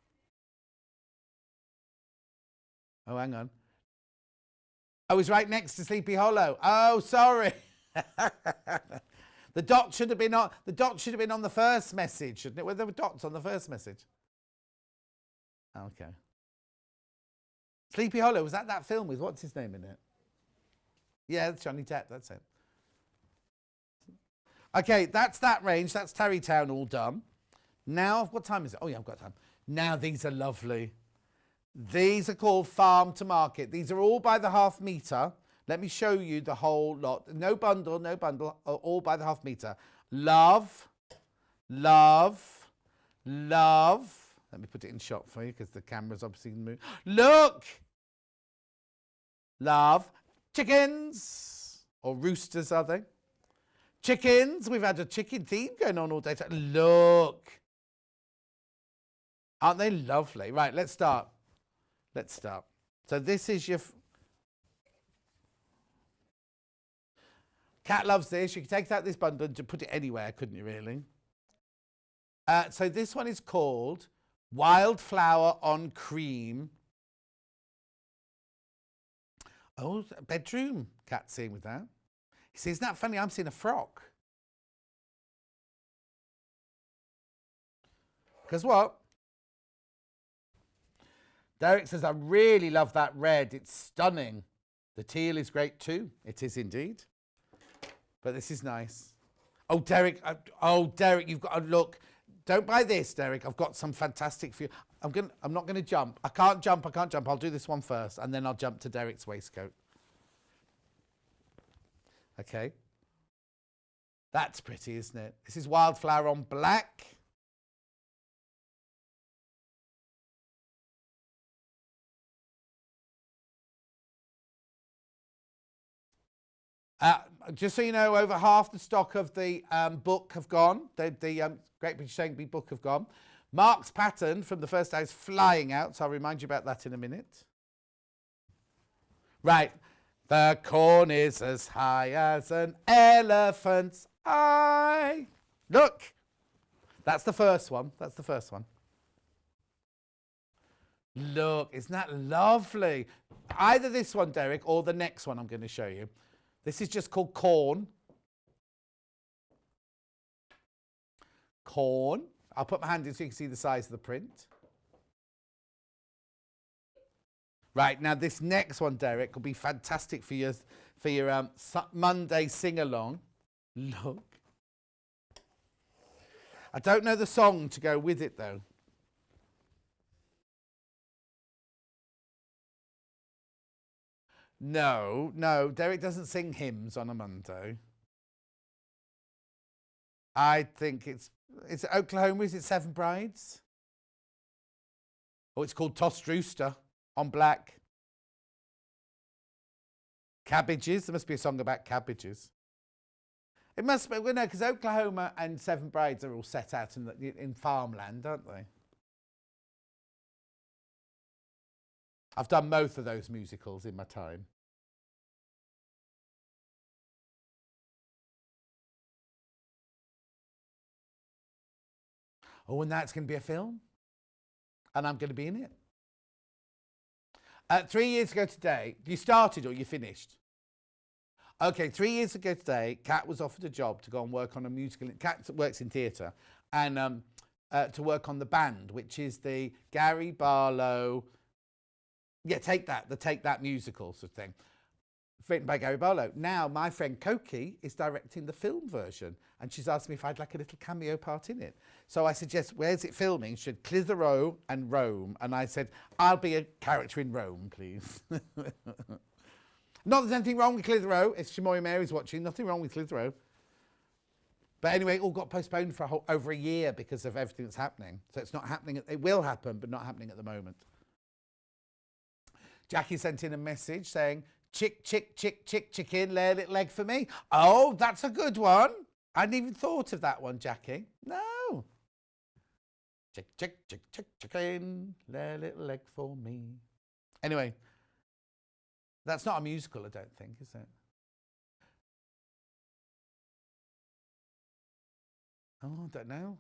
Oh, hang on. I was right next to Sleepy Hollow. Oh, sorry. The dot should have been on. The dot should have been on the first message, shouldn't it? Were there dots on the first message? Okay. Sleepy Hollow, was that film with what's his name in it? Yeah, it's Johnny Depp. That's it. Okay, that's that range. That's Tarrytown all done. Now, what time is it? Oh yeah, I've got time. Now these are lovely. These are called Farm to Market. These are all by the half metre. Let me show you the whole lot. No bundle, all by the half metre. Love, love, love. Let me put it in shot for you because the camera's obviously moving. Look! Love. Chickens. Or roosters, are they? Chickens. We've had a chicken theme going on all day. Look. Aren't they lovely? Right, let's start. Let's start. So this is your... Cat loves this. You can take out this bundle and put it anywhere, couldn't you, really? So this one is called Wildflower on Cream. Oh, bedroom. Cat's seeing with that. He says, isn't that funny? I'm seeing a frock. Because what? Derek says, I really love that red. It's stunning. The teal is great too. It is indeed. But this is nice. Oh, Derek. Derek, you've got to look. Don't buy this, Derek. I've got some fantastic for you. I'm not going to jump. I can't jump. I'll do this one first, and then I'll jump to Derek's waistcoat. Okay. That's pretty, isn't it? This is Wildflower on black. Just so you know, over half the stock of the book have gone. The Great British Sewing Bee book have gone. Mark's pattern from the first day is flying out, so I'll remind you about that in a minute. Right. The corn is as high as an elephant's eye. Look. That's the first one. That's the first one. Look, isn't that lovely? Either this one, Derek, or the next one I'm going to show you. This is just called corn. Corn. I'll put my hand in so you can see the size of the print. Right, now this next one, Derek, will be fantastic for your Monday sing-along. Look. I don't know the song to go with it, though. No, Derek doesn't sing hymns on a Monday. I think it's Oklahoma, is it Seven Brides? Oh, it's called Tossed Rooster on Black. Cabbages, there must be a song about cabbages. It must be, well, no, because Oklahoma and Seven Brides are all set out in farmland, aren't they? I've done both of those musicals in my time. Oh, and that's going to be a film. And I'm going to be in it. 3 years ago today, you started or you finished? Okay, 3 years ago today, Kat was offered a job to go and work on a musical. Kat works in theatre. And to work on The Band, which is the Gary Barlow... Yeah, Take That, the Take That musical sort of thing. Written by Gary Barlow. Now, my friend Koki is directing the film version, and she's asked me if I'd like a little cameo part in it. So I suggest, where's it filming? She said, Clitheroe and Rome. And I said, I'll be a character in Rome, please. Not that there's anything wrong with Clitheroe. If Shamoy Mary's watching, nothing wrong with Clitheroe. But anyway, it all got postponed for over a year because of everything that's happening. So it's not happening. It will happen, but not happening at the moment. Jackie sent in a message saying, chicken, lay a little egg for me. Oh, that's a good one. I hadn't even thought of that one, Jackie. No. Chicken, lay a little egg for me. Anyway, that's not a musical, I don't think, is it? Oh, I don't know.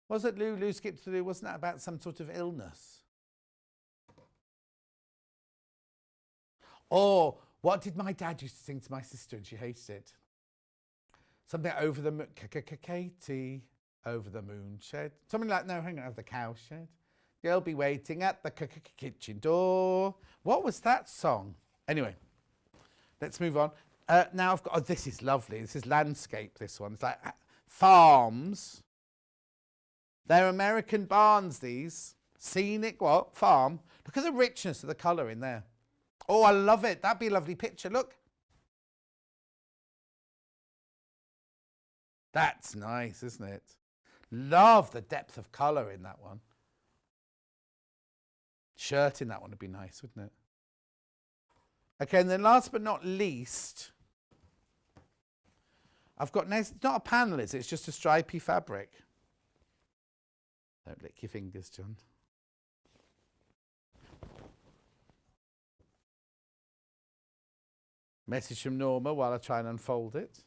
Was it Lulu skipped to Lou? Wasn't that about some sort of illness? Or what did my dad used to sing to my sister and she hated it? Something like over the moon, Katie, over the moon shed. Something like, no, hang on, over the cow shed. You'll be waiting at the kitchen door. What was that song? Anyway, let's move on. Now I've got, oh, this is lovely. This is landscape, this one. It's like farms. They're American barns, these. Scenic, what? Farm. Look at the richness of the colour in there. Oh, I love it. That'd be a lovely picture. Look. That's nice, isn't it? Love the depth of colour in that one. Shirt in that one would be nice, wouldn't it? Okay, and then last but not least, I've got next, it's not a panel, is it? It's just a stripy fabric. Don't lick your fingers, John. Message from Norma while I try and unfold it.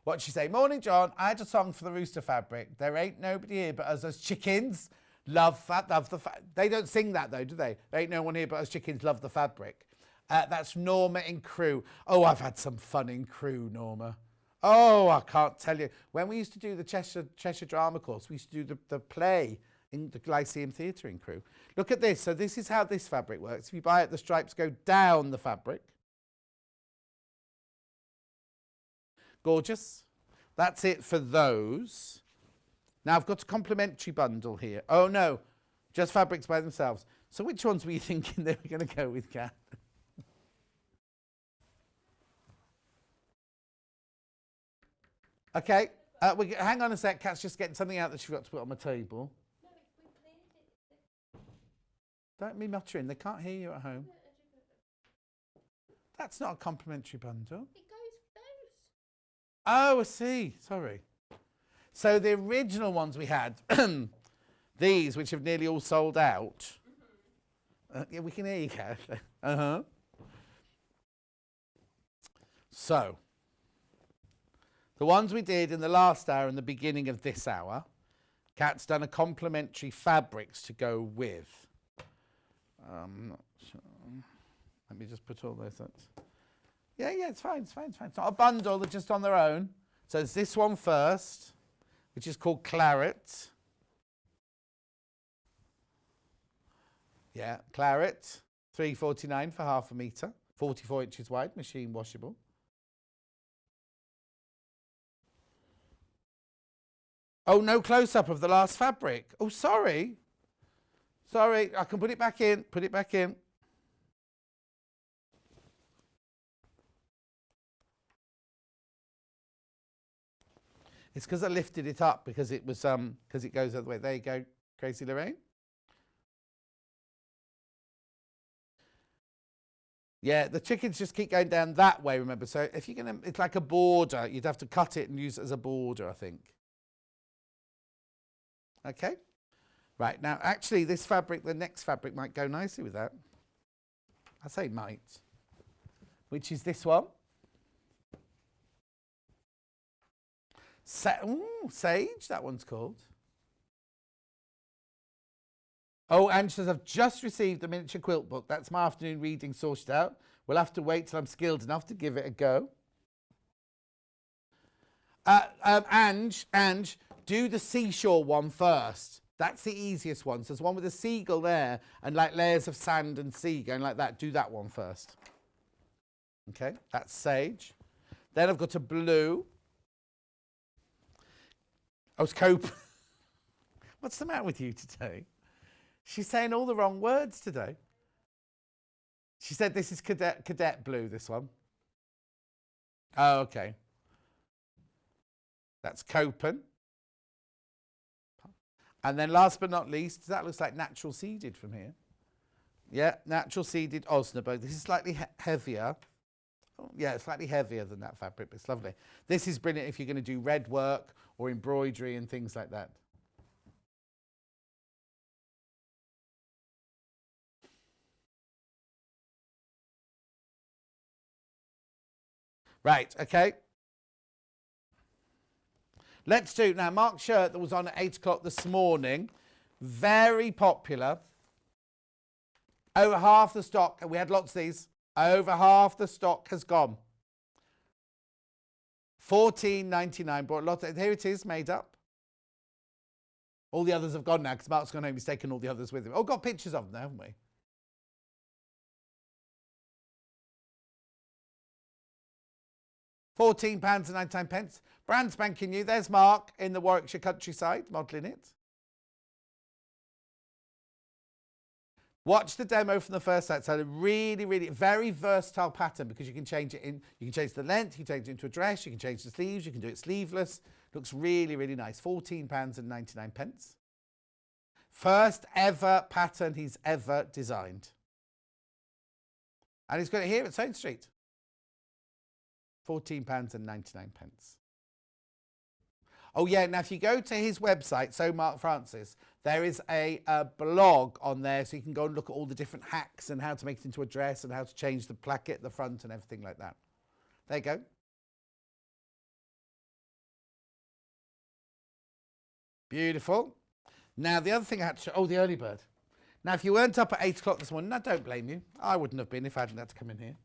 What'd she say? Morning, John. I had a song for the rooster fabric. There ain't nobody here but us as chickens. Love the They don't sing that, though, do they? There ain't no one here but us chickens love the fabric. That's Norma in Crewe. Oh, I've had some fun in Crewe, Norma. Oh, I can't tell you. When we used to do the Cheshire Drama course, we used to do the play in the Lyceum Theatre in Crewe. Look at this. So this is how this fabric works. If you buy it, the stripes go down the fabric. Gorgeous. That's it for those. Now I've got a complimentary bundle here. Oh no, just fabrics by themselves. So which ones were you thinking they were going to go with, Kat? Okay, hang on a sec. Kat's just getting something out that she forgot to put on the table. Don't be muttering. They can't hear you at home. That's not a complimentary bundle. Oh, I see. Sorry. So the original ones we had, these, which have nearly all sold out. Yeah, we can hear you, Kat. Uh-huh. So, the ones we did in the last hour and the beginning of this hour, Kat's done a complimentary fabrics to go with. Not sure. Let me just put all those up. Yeah, it's fine, it's fine, it's fine. It's not a bundle, they're just on their own. So it's this one first, which is called Claret. Yeah, claret, £3.49 for half a metre, 44 inches wide, machine washable. Oh, no close-up of the last fabric. Oh, sorry. Sorry, I can put it back in, put it back in. It's because I lifted it up because it was because it goes the other way. There you go, Crazy Lorraine. Yeah, the chickens just keep going down that way, remember. So if you're going to, it's like a border. You'd have to cut it and use it as a border, I think. Okay. Right, now actually this fabric, the next fabric might go nicely with that. I say might. Which is this one. Sage, that one's called. Oh, Ange says, I've just received the miniature quilt book. That's my afternoon reading sorted out. We'll have to wait till I'm skilled enough to give it a go. Ange, do the seashore one first. That's the easiest one. So there's one with a seagull there and like layers of sand and sea going like that. Do that one first. Okay, that's sage. Then I've got a blue. Oh, it's cope. What's the matter with you today? She's saying all the wrong words today. She said this is cadet blue, this one. Oh, okay. That's Copen. And then last but not least, that looks like natural seeded from here. Yeah, natural seeded Osnaburg. This is slightly heavier. Oh, yeah, slightly heavier than that fabric, but it's lovely. This is brilliant if you're going to do red work or embroidery and things like that. Right, okay. Let's do, now Mark's shirt that was on at 8 o'clock this morning, very popular. Over half the stock, and we had lots of these, over half the stock has gone. $14.99, bought lots of, here it is, made up. All the others have gone now because Mark's gone home, he's taken all the others with him. Oh, got pictures of them there, haven't we? £14.99. Brand spanking new. There's Mark in the Warwickshire countryside, modelling it. Watch the demo from the first set. So a really, really very versatile pattern because you can change it in. You can change the length, you can change it into a dress, you can change the sleeves, you can do it sleeveless. Looks really, really nice. £14.99. First ever pattern he's ever designed. And he's got it here at Sewing Street. £14.99. Oh yeah, now if you go to his website, So Mark Francis, there is a blog on there so you can go and look at all the different hacks and how to make it into a dress and how to change the placket at the front and everything like that. There you go. Beautiful. Now the other thing I had to show, oh, the early bird. Now if you weren't up at 8 o'clock this morning, I don't blame you. I wouldn't have been if I hadn't had to come in here.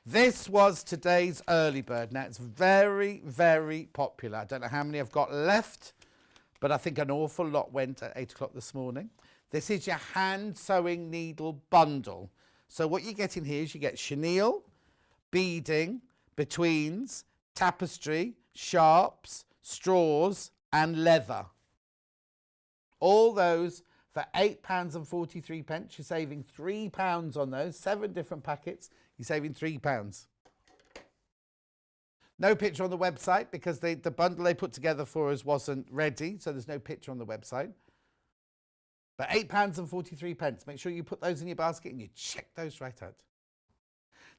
This was today's early bird. Now, it's very, very popular. I don't know how many I've got left, but I think an awful lot went at 8 o'clock this morning. This is your hand sewing needle bundle. So what you get in here is you get chenille, beading, betweens, tapestry, sharps, straws, and leather. All those for £8.43. You're saving £3 on those, 7 different packets. You're saving £3. No picture on the website because the bundle they put together for us wasn't ready, so there's no picture on the website. But £8.43. Make sure you put those in your basket and you check those right out.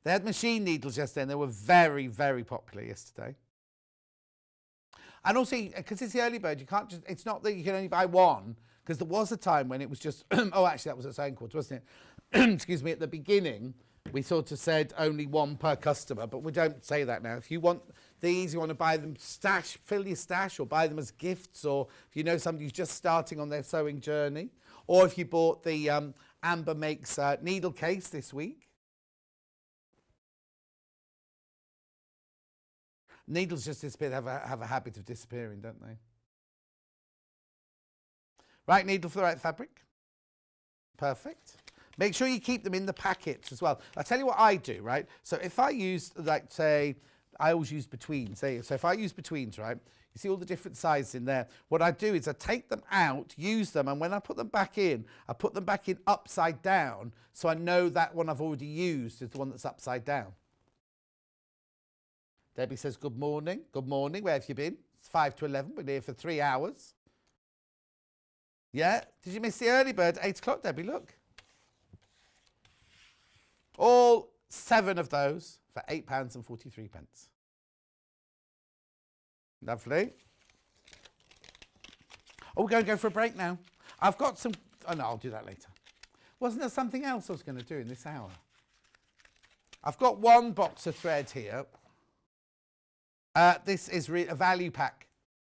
They had machine needles yesterday and they were very, very popular yesterday. And also, because it's the early bird, you can't just, it's not that you can only buy one, because there was a time when it was just, oh, actually, that was at Sewing Quarter, wasn't it? Excuse me, at the beginning, we sort of said only one per customer, but we don't say that now. If you want these, you want to buy them fill your stash or buy them as gifts, or if you know somebody who's just starting on their sewing journey, or if you bought the Amber Makes needle case this week. Needles just disappear, have a habit of disappearing, don't they? Right needle for the right fabric. Perfect. Make sure you keep them in the packets as well. I'll tell you what I do, right? So if I use, like, say, I always use betweens. So if I use betweens, right, you see all the different sizes in there. What I do is I take them out, use them, and when I put them back in, I put them back in upside down, so I know that one I've already used is the one that's upside down. Debbie says, good morning. Good morning. Where have you been? It's 5 to 11. We're here for 3 hours. Yeah? Did you miss the early bird? 8 o'clock, Debbie, look. All 7 of those for £8.43. Lovely. Oh, we're going to go for a break now. I've got some... Oh, no, I'll do that later. Wasn't there something else I was going to do in this hour? I've got one box of thread here. This is a value pack.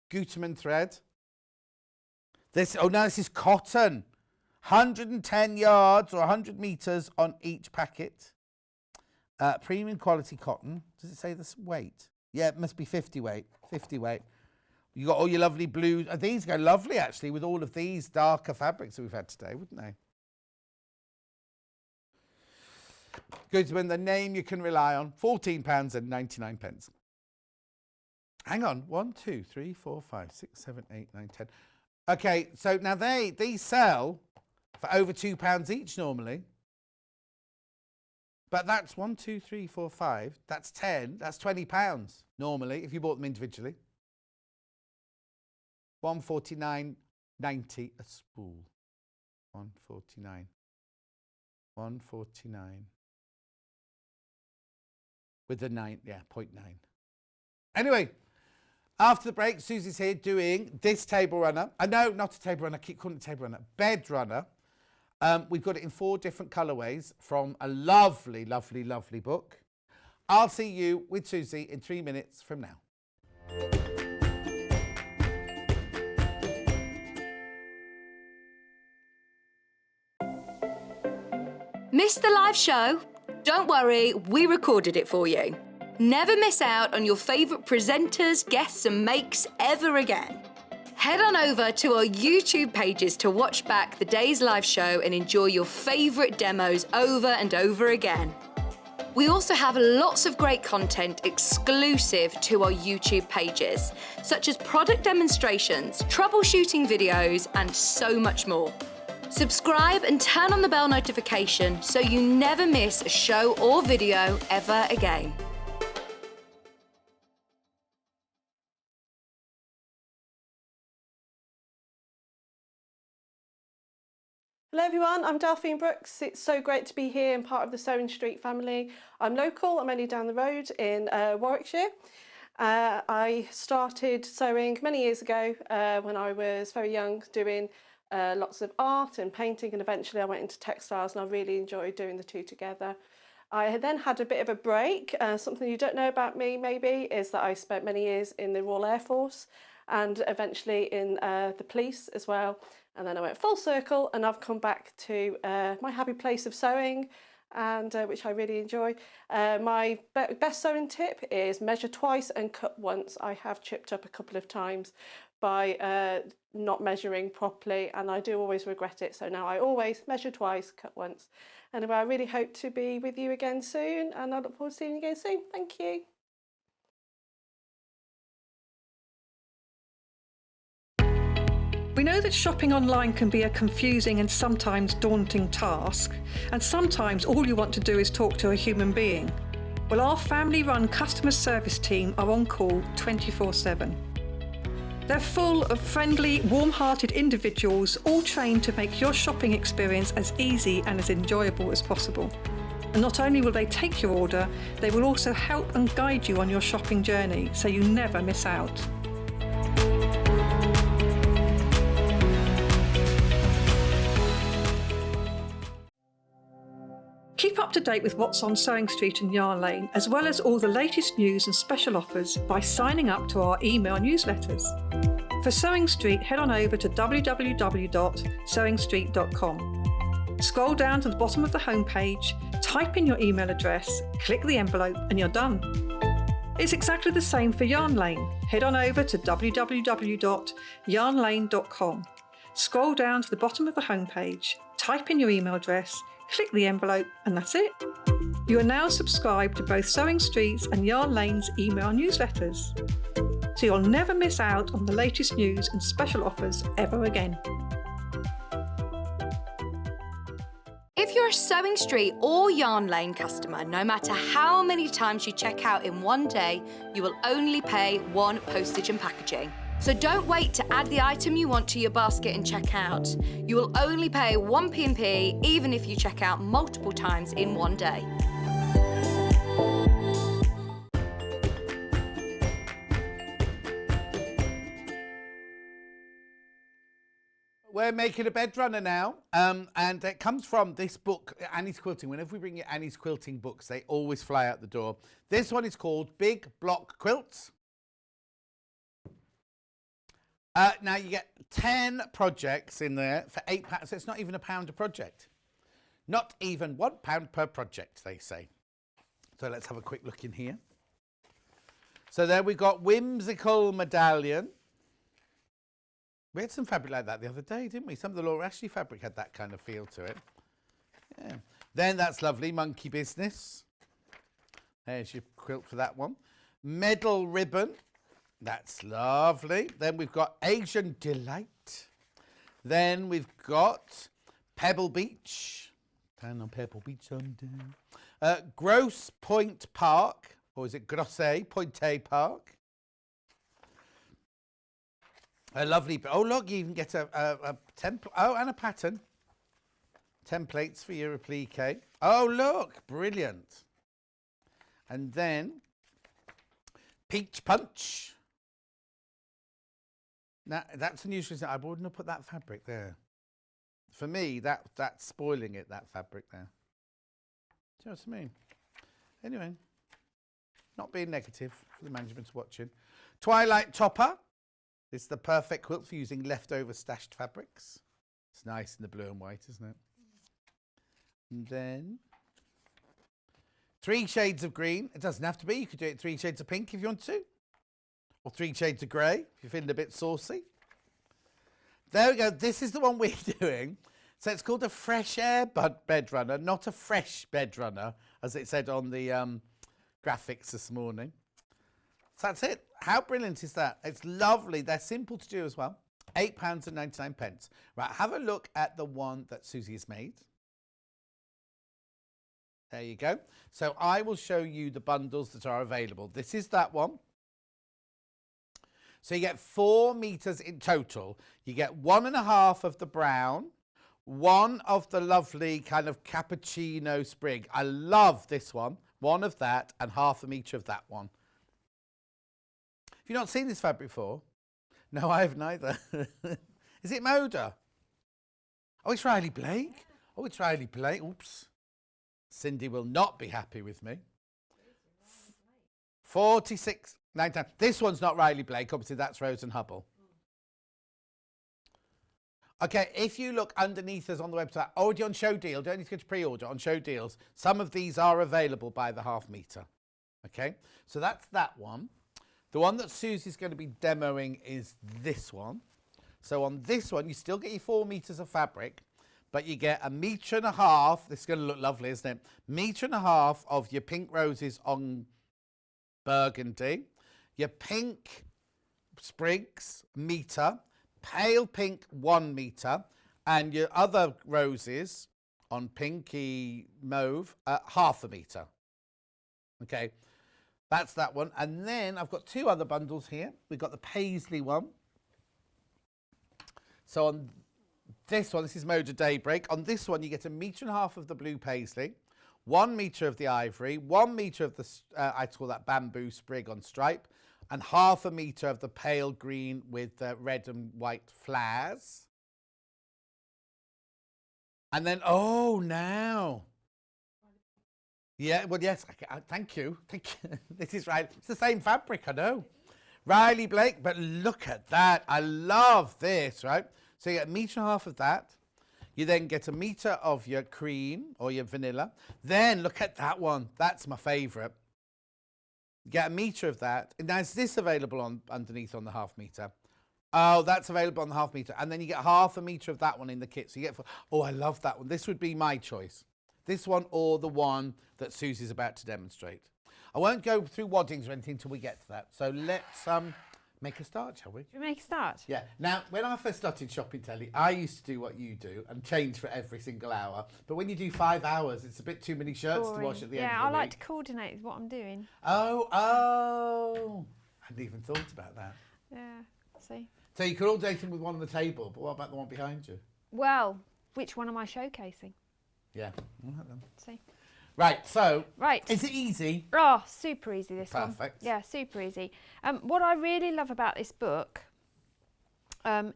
Gutermann thread. This is cotton. 110 yards or 100 metres on each packet. Premium quality cotton. Does it say this weight? Yeah, it must be 50 weight. 50 weight. You got all your lovely blues. These go lovely, actually, with all of these darker fabrics that we've had today, wouldn't they? Gutermann, the name you can rely on. £14.99. Hang on. 1, 2, 3, 4, 5, 6, 7, 8, 9, 10. Okay, so now these sell for over £2 each normally. But that's 1, 2, 3, 4, 5. That's 10. That's £20 normally if you bought them individually. £149.90 a spool. £149. £149. With the 9, yeah, 0.9. Anyway, after the break, Susie's here doing this table runner. No, not a table runner. I keep calling it a table runner. Bed runner. We've got it in 4 different colourways from a lovely, lovely, lovely book. I'll see you with Susie in 3 minutes from now. Missed the live show? Don't worry, we recorded it for you. Never miss out on your favourite presenters, guests and makes ever again. Head on over to our YouTube pages to watch back the day's live show and enjoy your favourite demos over and over again. We also have lots of great content exclusive to our YouTube pages, such as product demonstrations, troubleshooting videos, and so much more. Subscribe and turn on the bell notification so you never miss a show or video ever again. Hello everyone, I'm Delphine Brooks. It's so great to be here and part of the Sewing Street family. I'm local, I'm only down the road in Warwickshire. I started sewing many years ago when I was very young, doing lots of art and painting, and eventually I went into textiles and I really enjoyed doing the two together. I then had a bit of a break. Something you don't know about me maybe is that I spent many years in the Royal Air Force and eventually in the police as well. And then I went full circle and I've come back to my happy place of sewing, and which I really enjoy. My best sewing tip is measure twice and cut once. I have chipped up a couple of times by not measuring properly, and I do always regret it. So now I always measure twice, cut once. Anyway, I really hope to be with you again soon, and I look forward to seeing you again soon. Thank you. We know that shopping online can be a confusing and sometimes daunting task, and sometimes all you want to do is talk to a human being. Well, our family-run customer service team are on call 24/7. They're full of friendly, warm-hearted individuals, all trained to make your shopping experience as easy and as enjoyable as possible. And not only will they take your order, they will also help and guide you on your shopping journey, so you never miss out. Keep up to date with what's on Sewing Street and Yarn Lane, as well as all the latest news and special offers by signing up to our email newsletters. For Sewing Street, head on over to www.sewingstreet.com. Scroll down to the bottom of the homepage, type in your email address, click the envelope, and you're done. It's exactly the same for Yarn Lane. Head on over to www.yarnlane.com. Scroll down to the bottom of the homepage, type in your email address, click the envelope, and that's it. You are now subscribed to both Sewing Street's and Yarn Lane's email newsletters, so you'll never miss out on the latest news and special offers ever again. If you're a Sewing Street or Yarn Lane customer, no matter how many times you check out in one day, you will only pay one postage and packaging. So don't wait to add the item you want to your basket and check out. You will only pay one P&P even if you check out multiple times in one day. We're making a bed runner now, and it comes from this book, Annie's Quilting. Whenever we bring you Annie's Quilting books, they always fly out the door. This one is called Big Block Quilts. Now you get 10 projects in there for £8, so it's not even £1 a project. Not even £1 per project, they say. So let's have a quick look in here. So there we got Whimsical Medallion. We had some fabric like that the other day, didn't we? Some of the Laura Ashley fabric had that kind of feel to it. Yeah. Then that's lovely, Monkey Business. There's your quilt for that one. Medal Ribbon. That's lovely. Then we've got Asian Delight. Then we've got Pebble Beach. Down on Pebble Beach someday. Grosse Pointe Park. Or is it Grosse Pointe Park? A lovely, oh look, you can get a template, oh, and a pattern. Templates for your applique. Oh look, brilliant. And then Peach Punch. Now that's unusual. I wouldn't have put that fabric there. For me, that's spoiling it, that fabric there. Do you know what I mean? Anyway, not being negative for the management's watching. Twilight Topper. It's the perfect quilt for using leftover stashed fabrics. It's nice in the blue and white, isn't it? And then 3 shades of green. It doesn't have to be. You could do it 3 shades of pink if you want to. Or 3 shades of grey if you're feeling a bit saucy. There we go. This is the one we're doing. So it's called a fresh air bed runner, not a fresh bed runner, as it said on the graphics this morning. So that's it. How brilliant is that? It's lovely. They're simple to do as well. £8.99. Right, have a look at the one that Suzie has made. There you go. So I will show you the bundles that are available. This is that one. So you get 4 meters in total. You get 1.5 of the brown, 1 of the lovely kind of cappuccino sprig. I love this one. 1 of that and 1/2 meter of that one. Have you not seen this fabric before? No, I haven't either. Is it Moda? Oh, it's Riley Blake. Oh, it's Riley Blake. Oops. Cindy will not be happy with me. 46.99. This one's not Riley Blake. Obviously, that's Rose and Hubble. Okay, if you look underneath us on the website, already on show deal, don't need to go to pre-order, on show deals, some of these are available by the 1/2 meter. Okay, so that's that one. The one that Susie's going to be demoing is this one. So on this one, you still get your 4 meters of fabric, but you get 1.5 meters. This is going to look lovely, isn't it? 1.5 meters of your pink roses on burgundy, your pink sprigs, meter, pale pink 1 meter, and your other roses on pinky mauve at 1/2 meter. Okay. That's that one. And then I've got 2 other bundles here. We've got the paisley one. So on this one, this is Moda Daybreak. On this one, you get 1.5 meters of the blue paisley, 1 meter of the ivory, 1 meter of the, I call that bamboo sprig on stripe, and 1/2 meter of the pale green with the red and white flowers. And then, oh, now. Yeah, well, yes, thank you. This is right. It's the same fabric, I know. Riley Blake, but look at that. I love this, right? So you get 1.5 meters of that. You then get 1 meter of your cream or your vanilla. Then look at that one. That's my favourite. You get 1 meter of that. Now, is this available on underneath on the 1/2 meter? Oh, that's available on the half metre. And then you get half a metre of that one in the kit. So you get, oh, I love that one. This would be my choice. This one or the one that Susie's about to demonstrate. I won't go through waddings or anything until we get to that. So let's make a start, shall we? Should we make a start? Yeah. Now, when I first started shopping telly, I used to do what you do and change for every single hour. But when you do 5 hours, it's a bit too many shirts to wash at the end of the week. Yeah, I like to coordinate with what I'm doing. Oh. I hadn't even thought about that. Yeah, see. So you coordinate them with one on the table, but what about the one behind you? Well, which one am I showcasing? Yeah. All right then. See. Right, so. Right. Is it easy? Oh, super easy, this one. Perfect. Yeah, super easy. What I really love about this book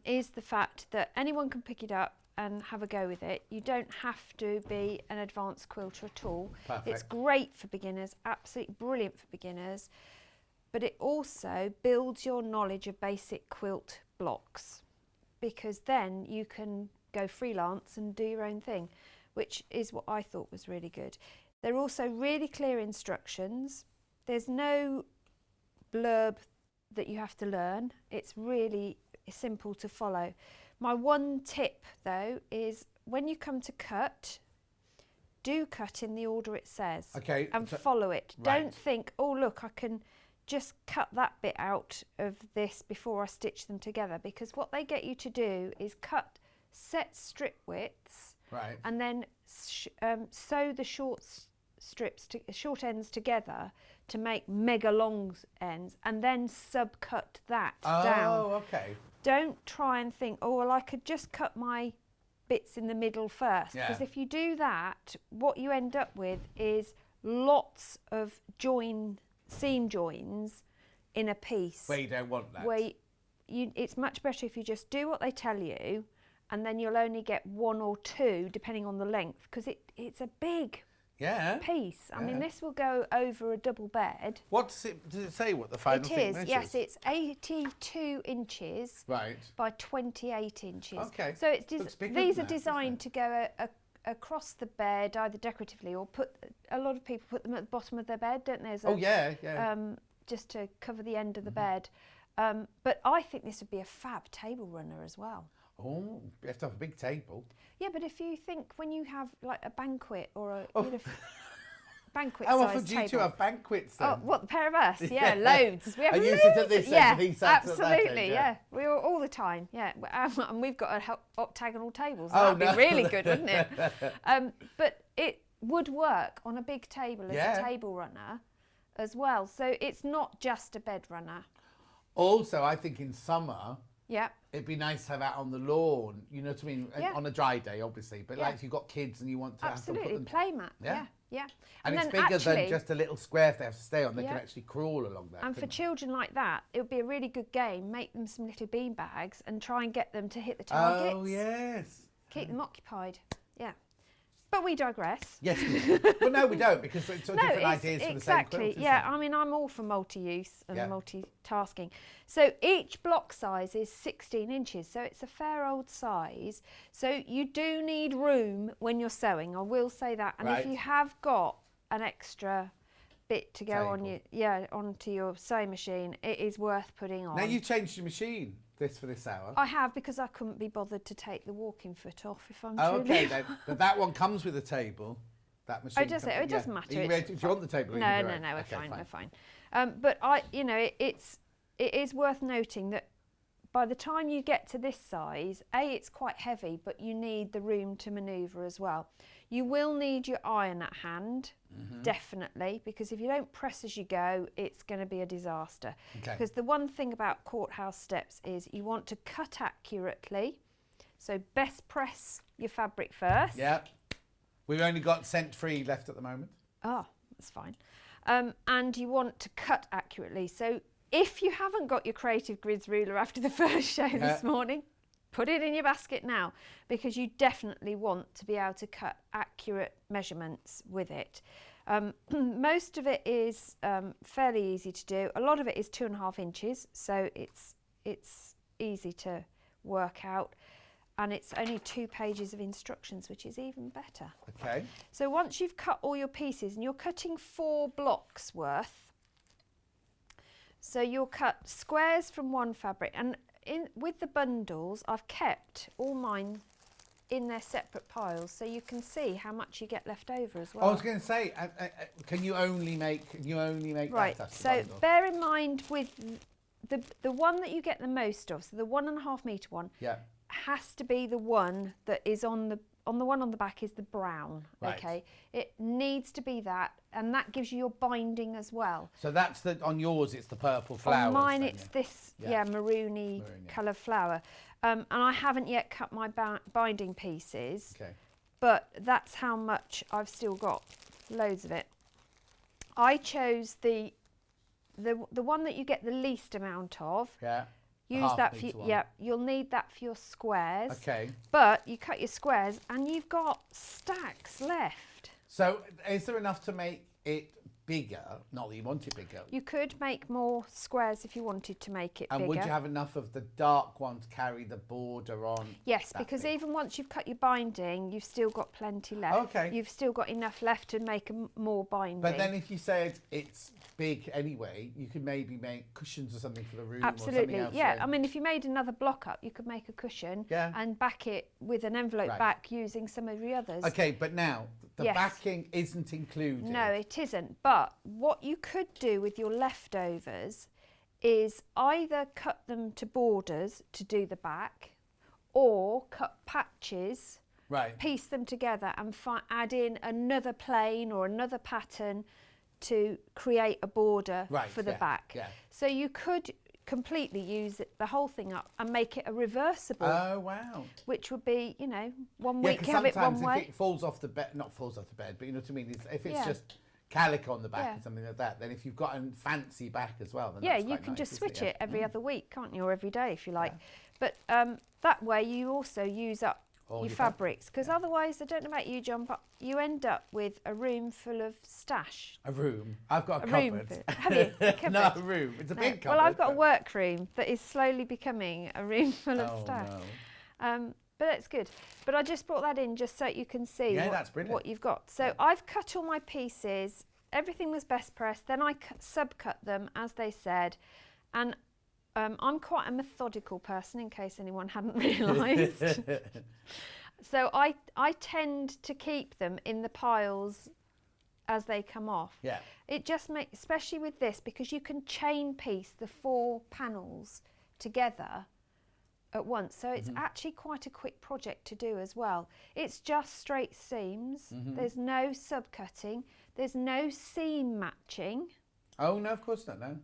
is the fact that anyone can pick it up and have a go with it. You don't have to be an advanced quilter at all. Perfect. It's great for beginners, absolutely brilliant for beginners, but it also builds your knowledge of basic quilt blocks, because then you can go freelance and do your own thing, which is what I thought was really good. They're also really clear instructions. There's no blurb that you have to learn. It's really simple to follow. My one tip though is when you come to cut, do cut in the order it says. Okay. And follow it. Right. Don't think, oh look, I can just cut that bit out of this before I stitch them together, because what they get you to do is cut set strip widths, Right. and then sew the short ends together to make mega long ends, and then subcut that down. Oh, okay. Don't try and think, oh well, I could just cut my bits in the middle first, because if you do that, what you end up with is lots of seam joins in a piece. Where you don't want that. It's much better if you just do what they tell you, and then you'll only get one or two depending on the length, because it's a big piece. I mean, this will go over a double bed. What does it say what the final thing measures? Yes, it's 82 inches by 28 inches. Okay. So these are that, designed to go across the bed, either decoratively or a lot of people put them at the bottom of their bed, don't they? Just to cover the end of the bed. But I think this would be a fab table runner as well. Oh, you have to have a big table. Yeah, but if you think when you have like a banquet or a banquet How size often do you table. two have banquets then? Oh, what, the pair of us? Yeah, loads. We have And you loads. sit at this end and he sits at that absolutely, end, yeah. We all the time, yeah. And we've got octagonal tables. Oh, That'd be really good, wouldn't it? But it would work on a big table as a table runner as well. So it's not just a bed runner. Also, I think in summer, yeah, it'd be nice to have out on the lawn, you know what I mean? Yeah. On a dry day, obviously. But like if you've got kids and you want to absolutely have them put them... playmat. Yeah. And it's then bigger than actually, just a little square if they have to stay on. They can actually crawl along that. And for children like that, it would be a really good game. Make them some little bean bags and try and get them to hit the targets. Oh, yes. Keep them occupied. Yeah. But we digress. Yes, we do. Well, no, we don't, because it's sort of different ideas for the same quilt, isn't yeah. it? I mean, I'm all for multi-use and multitasking. So each block size is 16 inches, so it's a fair old size. So you do need room when you're sewing, I will say that. And if you have got an extra bit to go on onto your sewing machine, it is worth putting on. Now you've changed your machine for this hour. I have, because I couldn't be bothered to take the walking foot off, if I'm okay, then. But that one comes with a table. That machine. Oh, does it? It doesn't matter. Do you want the table? No, we're fine. We're fine. But it is worth noting that by the time you get to this size, it's quite heavy, but you need the room to manoeuvre as well. You will need your iron at hand, definitely, because if you don't press as you go, it's going to be a disaster. Because the one thing about courthouse steps is you want to cut accurately, so best press your fabric first. Yeah. We've only got scent free left at the moment. Oh, that's fine. And you want to cut accurately. So if you haven't got your Creative Grids ruler after the first show this morning, put it in your basket now, because you definitely want to be able to cut accurate measurements with it. Most of it is fairly easy to do. A lot of it is 2.5 inches, so it's easy to work out. And it's only 2 pages of instructions, which is even better. Okay. So once you've cut all your pieces, and you're cutting 4 blocks worth, so you'll cut squares from one fabric. And with the bundles, I've kept all mine in their separate piles, so you can see how much you get left over as well. I was going to say, can you only make right? that? That's the So bundle? bear in mind with the one that you get the most of, so the 1.5 metre one, Yeah. has to be the one that is on the one on the back is the brown. Right. Okay, it needs to be that, and that gives you your binding as well. So that's on yours. It's the purple flowers. On mine, then, it's yeah. this Yeah. maroony Maroon, yeah. colour flower, and I haven't yet cut my binding pieces. Okay. But that's how much I've still got, loads of it. I chose the one that you get the least amount of. Yeah. Use that for you'll need that for your squares. Okay. But you cut your squares and you've got stacks left. So is there enough to make it bigger? Not that you want it bigger. You could make more squares if you wanted to make it And bigger. would you have enough of the dark one to carry the border on? Yes, that because big? even once you've cut your binding, you've still got plenty left. Okay. You've still got enough left to make more binding. But then if you said it's big anyway, you could maybe make cushions or something for the room. Absolutely, or something else. yeah. I mean, if you made another block up, you could make a cushion and back it with an envelope Right. back using some of the others. Okay, but now the Yes. backing isn't included. No, it isn't. But what you could do with your leftovers is either cut them to borders to do the back, or cut patches, Right. piece them together and add in another plain or another pattern to create a border Right, for the yeah, back. yeah. So you could completely use the whole thing up and make it a reversible, Oh wow. which would be, you know, one Yeah, week because you have it one sometimes way. if it falls off the bed, not falls off the bed, but you know what I mean. If it's Yeah. just calico on the back Yeah. or something like that, then if you've got a fancy back as well, then Yeah, that's you quite can nice, just isn't switch Yeah. it every other week, can't you, or every day if you like. But that way you also use up All your your fabrics, because otherwise, I don't know about you, John, but you end up with a room full of stash. A room. I've got a room cupboard. full. Have you? A cupboard? No, a room. It's a No. big cupboard. Well, I've got a but- workroom that is slowly becoming a room full of Oh stash. no. But that's good. But I just brought that in just so you can see Yeah, that's brilliant. what you've got. So I've cut all my pieces. Everything was best pressed. Then I subcut them, as they said. And I'm quite a methodical person, in case anyone hadn't realised. So I tend to keep them in the piles as they come off. Yeah. It just makes, especially with this, because you can chain piece the 4 panels together at once. So it's actually quite a quick project to do as well. It's just straight seams. There's no subcutting. There's no seam matching Oh no, of course not. No.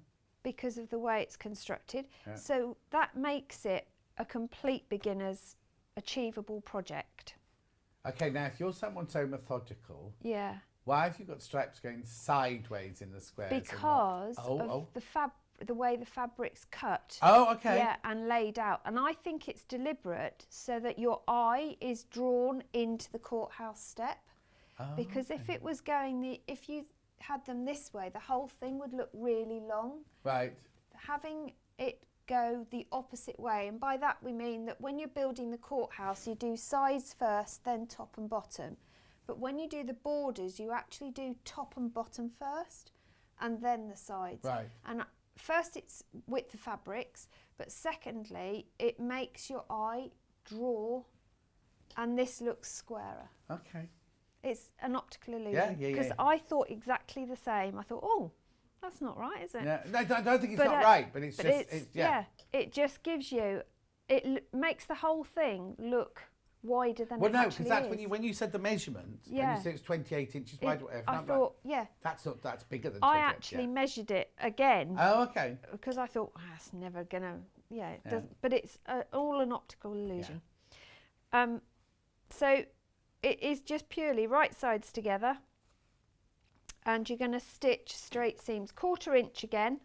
because of the way it's constructed. Yeah. So that makes it a complete beginner's achievable project. Okay, now if you're someone so methodical, Yeah. why have you got stripes going sideways in the squares? and not- Because Oh, of oh. the way the fabric's cut. Oh, okay. Yeah, and laid out. And I think it's deliberate so that your eye is drawn into the courthouse step. Oh, Because if okay. it was if you had them this way, the whole thing would look really long. Right. Having it go the opposite way, and by that we mean that when you're building the courthouse, you do sides first, then top and bottom. But when you do the borders, you actually do top and bottom first, and then the sides. Right. And first it's with the fabrics, but secondly, it makes your eye draw, and this looks squarer. Okay. It's an optical illusion. Yeah, yeah, Because yeah. I thought exactly the same. I thought, oh, that's not right, is it? Yeah. No, I don't think it's But, not right, but it's but just yeah. it just gives you, makes the whole thing look wider than Well, it no, actually because that's is. when you said the measurement, and Yeah. you said it's 28 inches wide, or whatever. I and I'm thought, yeah. like, that's bigger than 28. I actually measured it again Oh, okay. because I thought, that's never gonna, it Yeah. doesn't. But it's all an optical illusion. So it is just purely right sides together, and you're going to stitch straight seams, 1/4 inch again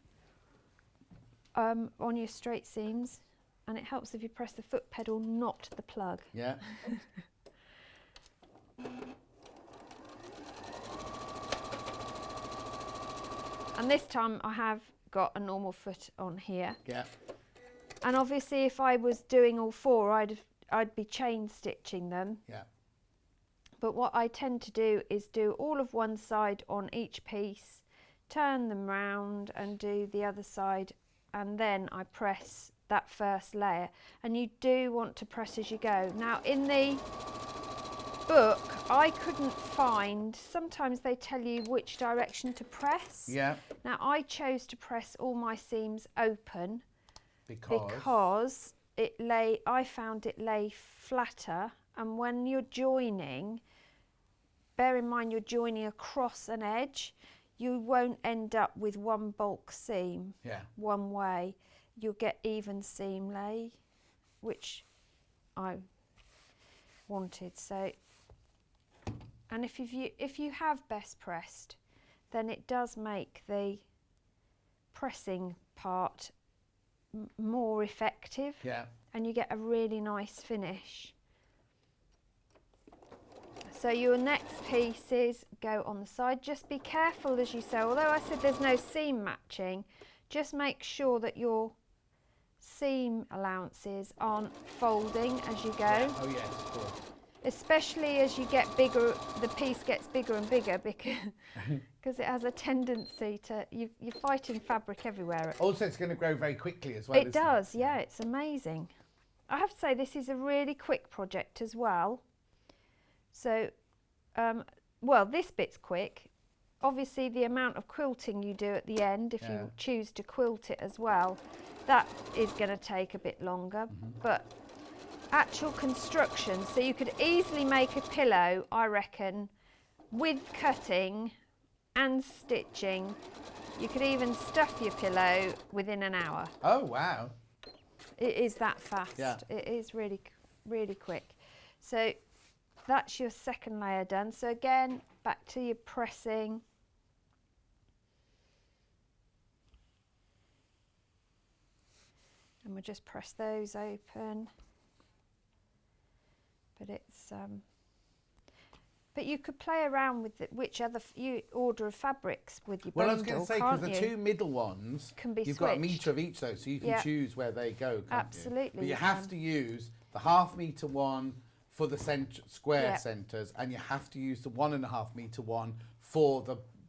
on your straight seams, and it helps if you press the foot pedal, not the plug. Yeah. And this time I have got a normal foot on here. Yeah. And obviously if I was doing all 4, I'd be chain stitching them. Yeah. But what I tend to do is do all of one side on each piece, turn them round and do the other side, and then I press that first layer, and you do want to press as you go. Now in the book I couldn't find, sometimes they tell you which direction to press. Yeah. Now I chose to press all my seams open Because I found it lay flatter, and when you're joining, bear in mind you're joining across an edge, you won't end up with one bulk seam one way. You'll get even seam lay, which I wanted. So, and if you have best pressed, then it does make the pressing part more effective, and you get a really nice finish. So your next pieces go on the side. Just be careful as you sew. Although I said there's no seam matching, just make sure that your seam allowances aren't folding as you go. Yeah. Oh yes, of course. Especially as you get bigger, the piece gets bigger and bigger because it has a tendency to, you're fighting fabric everywhere. Also, it's going to grow very quickly as well. It does, yeah, it's amazing. I have to say this is a really quick project as well. So, well, this bit's quick. Obviously, the amount of quilting you do at the end, if you choose to quilt it as well, that is going to take a bit longer. But actual construction, so you could easily make a pillow, I reckon, with cutting and stitching. You could even stuff your pillow within an hour. Oh, wow. It is that fast. Yeah. It is really, really quick. So that's your second layer done. So again, back to your pressing. And we'll just press those open. But it's, but you could play around with which other order of fabrics with your bundle, well, I was going to say, because the two middle ones, can be you've switched. got a metre of each though, so you can choose where they go, can't Absolutely. you? But you have to use the ½ metre one for the square centres, and you have to use the 1.5 metre one for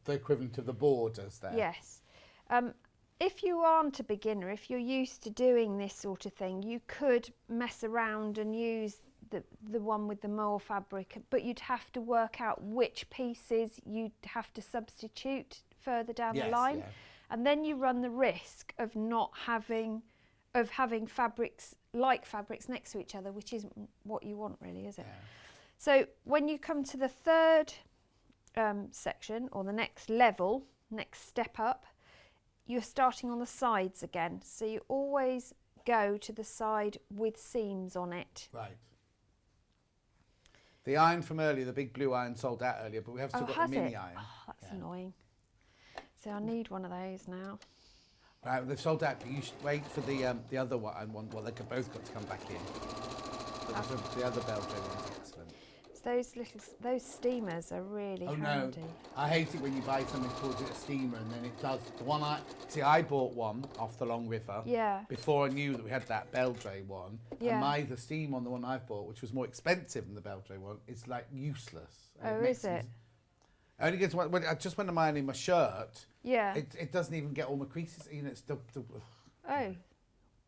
the equivalent of the borders there. Yes. If you aren't a beginner, if you're used to doing this sort of thing, you could mess around and use the one with the more fabric, but you'd have to work out which pieces you'd have to substitute further down the line. And then you run the risk of not having fabrics next to each other, which isn't what you want really, is it? So when you come to the third section, or the next level, next step up, you're starting on the sides again. So you always go to the side with seams on it. Right. The iron from earlier, the big blue iron, sold out earlier, but we have still got the mini iron. Oh, that's annoying. So I need one of those now. Right, they've sold out, but you should wait for the other one. Well, they could both got to come back in. But the other Belgian one's excellent. Those steamers are really handy. No, I hate it when you buy something calls it a steamer and then it does. The one I bought one off the Long River. Yeah. Before I knew that we had that Beldray one. Yeah. And the steam on the one I've bought, which was more expensive than the Beldray one, is like useless. Oh, is it? I only get just when I'm ironing my shirt. Yeah. It doesn't even get all my creases. You know, it's Oh. Doesn't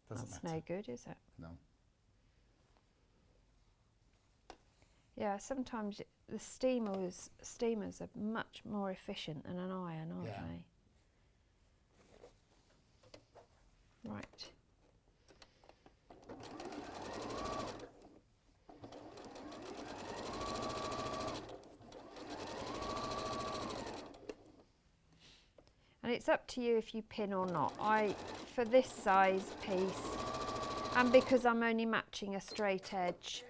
That's matter. no good, is it? No. Yeah, sometimes the steamers are much more efficient than an iron, aren't they? Right. And it's up to you if you pin or not. For this size piece, and because I'm only matching a straight edge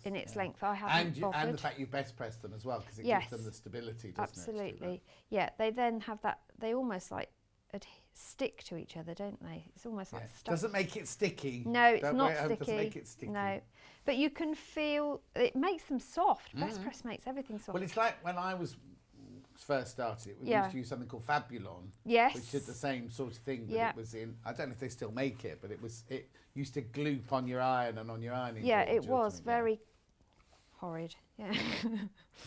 in its length, I haven't bothered. And the fact you best press them as well, because it gives them the stability, doesn't it? Absolutely. Yeah, they then have that, they almost like stick to each other, don't they? It's almost like stuff. Doesn't make it sticky. No, it's not sticky. Doesn't make it sticky. No, but you can feel, it makes them soft. Best press makes everything soft. Well, it's like when I was first started, we used to use something called Fabulon, which did the same sort of thing, but it was in, I don't know if they still make it, but it used to glue on your iron and on your ironing board. It was very horrid. Yeah.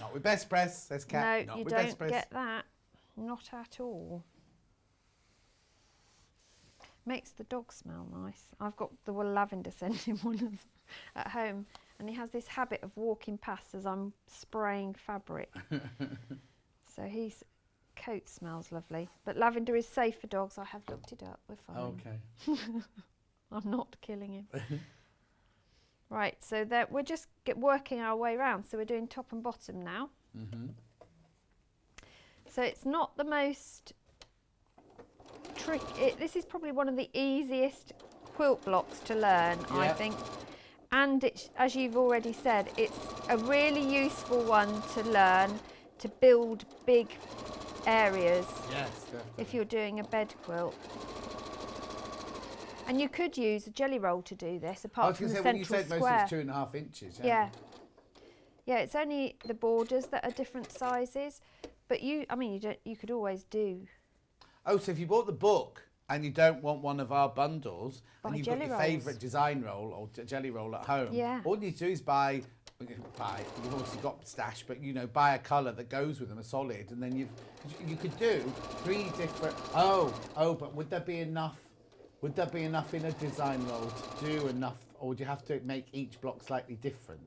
Not with best press, says Kat. No, Not you with don't best press. get that. Not at all. Makes the dog smell nice. I've got the lavender scented one at home, and he has this habit of walking past as I'm spraying fabric. So his coat smells lovely. But lavender is safe for dogs. I have looked it up. We're fine. Okay. I'm not killing him. Right, so that we're just working our way around. So we're doing top and bottom now. So it's not the most this is probably one of the easiest quilt blocks to learn, I think. And it's, as you've already said, it's a really useful one to learn to build big areas. Yes, definitely. If you're doing a bed quilt. And you could use a jelly roll to do this, apart from the central when you said square. most of it's 2.5 inches. Yeah. Yeah, it's only the borders that are different sizes, but you could always do. Oh, so if you bought the book and you don't want one of our bundles, and you've got your rolls. favourite design roll or jelly roll at home, all you need to do is buy. You've obviously got stash, but buy a colour that goes with them, a solid, and then you could do 3 different. But would there be enough? Would there be enough in a design roll to do enough, or would you have to make each block slightly different?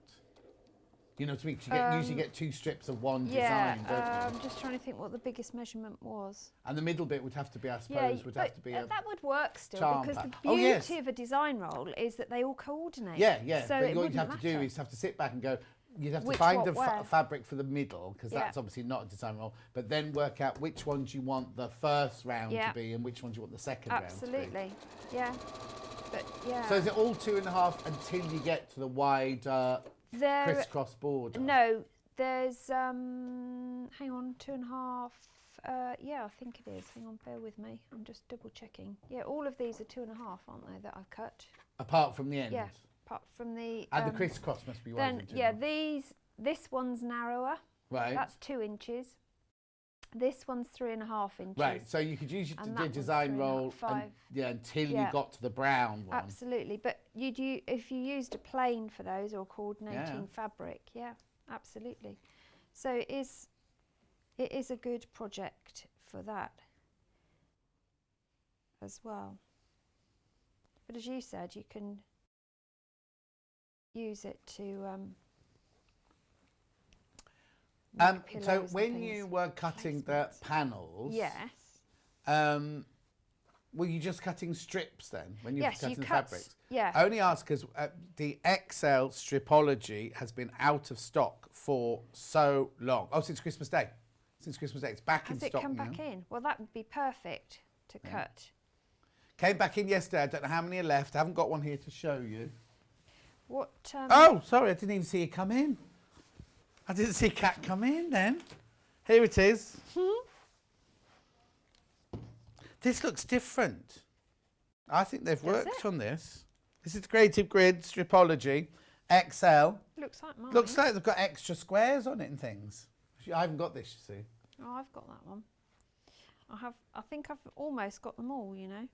You know what I mean? 'Cause you usually get 2 strips of one design, don't you? I'm just trying to think what the biggest measurement was. And the middle bit would have to be, I suppose, have to be that would work still, charm because pack. the beauty of a design roll is that they all coordinate. Yeah. So but what you'd have to do is have to sit back and go, you'd have to Which, find what, where? a fabric for the middle, because that's obviously not a design roll, but then work out which ones you want the first round to be and which ones you want the second round to be. Absolutely, yeah. But yeah. So is it all 2.5 until you get to the wide crisscross border? No, there's, hang on, 2.5. Yeah, I think it is. Hang on, bear with me. I'm just double checking. Yeah, all of these are 2.5, aren't they, that I've cut? Apart from the end? Yeah, apart from the... And the crisscross must be wider than 2.5. Yeah, this one's narrower. Right. That's 2 inches. This one's 3.5 inches. Right, so you could use your design roll until you got to the brown one. Absolutely, but if you used a plain for those or coordinating fabric, absolutely. So it is a good project for that as well. But as you said, you can use it to so when you were cutting the panels, were you just cutting strips then when you were cutting the fabrics? Yeah. I only ask because the XL Stripology has been out of stock for so long. Oh, since Christmas Day. Since Christmas Day, it's back in stock now. Has it come back in? Well, that would be perfect to cut. Came back in yesterday. I don't know how many are left. I haven't got one here to show you. What? Oh, sorry, I didn't even see it come in. I didn't see Cat come in then. Here it is. This looks different. I think they've worked on this. This is the Creative Grid Stripology XL. Looks like mine. Looks like they've got extra squares on it and things. I haven't got this, you see. Oh, I've got that one. I think I've almost got them all, you know.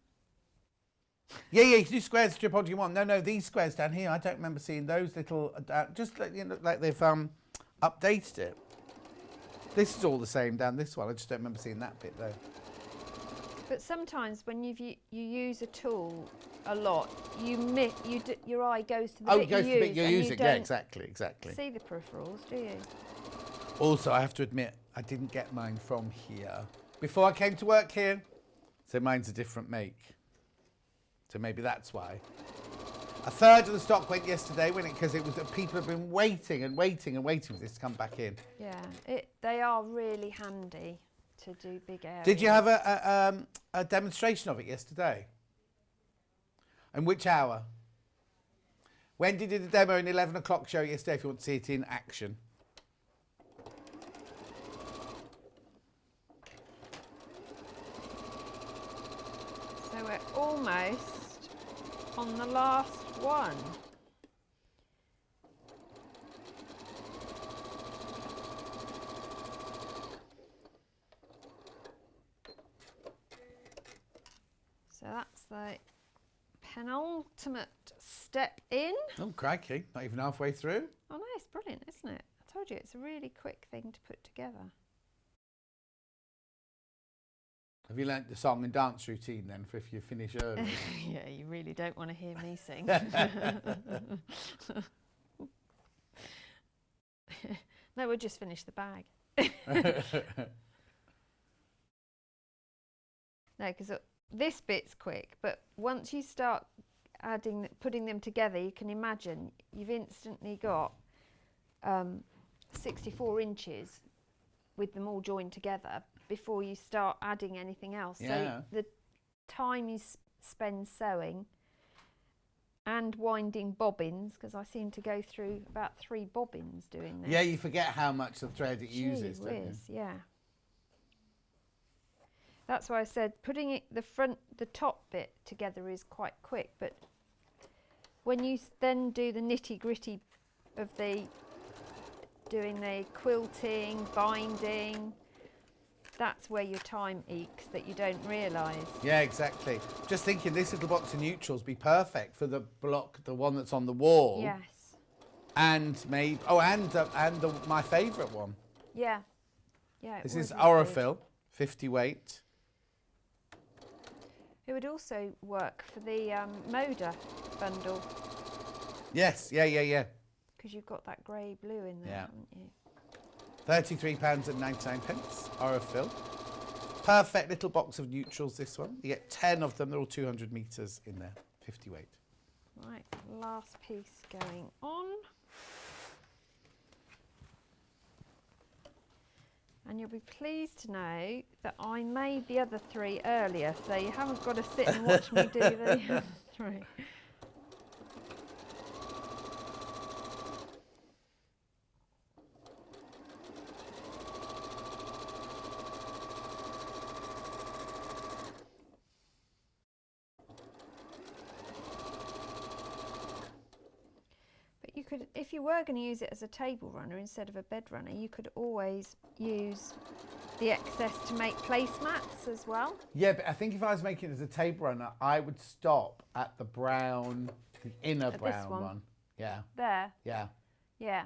Yeah, you can do squares Stripology 1. No, these squares down here, I don't remember seeing those little, just like, like they've updated it. This is all the same down this one. I just don't remember seeing that bit though. But sometimes when you use a tool a lot, your eye goes to the bit it goes to the bit you're using. Yeah, exactly. See the peripherals, do you? Also, I have to admit, I didn't get mine from here before I came to work here, so mine's a different make. So maybe that's why. A third of the stock went yesterday because it was that people have been waiting and waiting and waiting for this to come back in. Yeah, they are really handy to do big areas. Did you have a demonstration of it yesterday? And which hour? When did you do the demo? An 11 o'clock show yesterday if you want to see it in action. So we're almost on the last one. So that's the penultimate step in. Oh, crikey. Not even halfway through. Oh no, it's brilliant, isn't it? I told you, it's a really quick thing to put together. Have you learnt the song and dance routine then for if you finish early? Yeah, you really don't want to hear me sing. No, we'll just finish the bag. No, because this bit's quick, but once you start putting them together, you can imagine you've instantly got 64 inches with them all joined together before you start adding anything else. Yeah. So the time you spend sewing and winding bobbins, because I seem to go through about 3 bobbins doing this. Yeah, you forget how much the thread it uses, Gee don't you? whiz, yeah. That's why I said putting the top bit together is quite quick, but when you then do the nitty-gritty of doing the quilting, binding, that's where your time ekes that you don't realise. Yeah, exactly. Just thinking this little box of neutrals be perfect for the block, the one that's on the wall. Yes. And maybe, my favourite one. Yeah. Yeah. This would is be Aurifil, 50 weight. It would also work for the Moda bundle. Yes, yeah. Because you've got that grey blue in there, Yeah. haven't you? £33.99, Aurifil. Perfect little box of neutrals, this one. You get 10 of them, they're all 200 metres in there, 50 weight. Right, last piece going on. And you'll be pleased to know that I made the other 3 earlier, so you haven't got to sit and watch me do the other 3. But you could, if you were going to use it as a table runner instead of a bed runner, you could always use the excess to make placemats as well. Yeah, but I think if I was making it as a table runner, I would stop at the brown, the inner At this brown one. one. Yeah, There, yeah. yeah.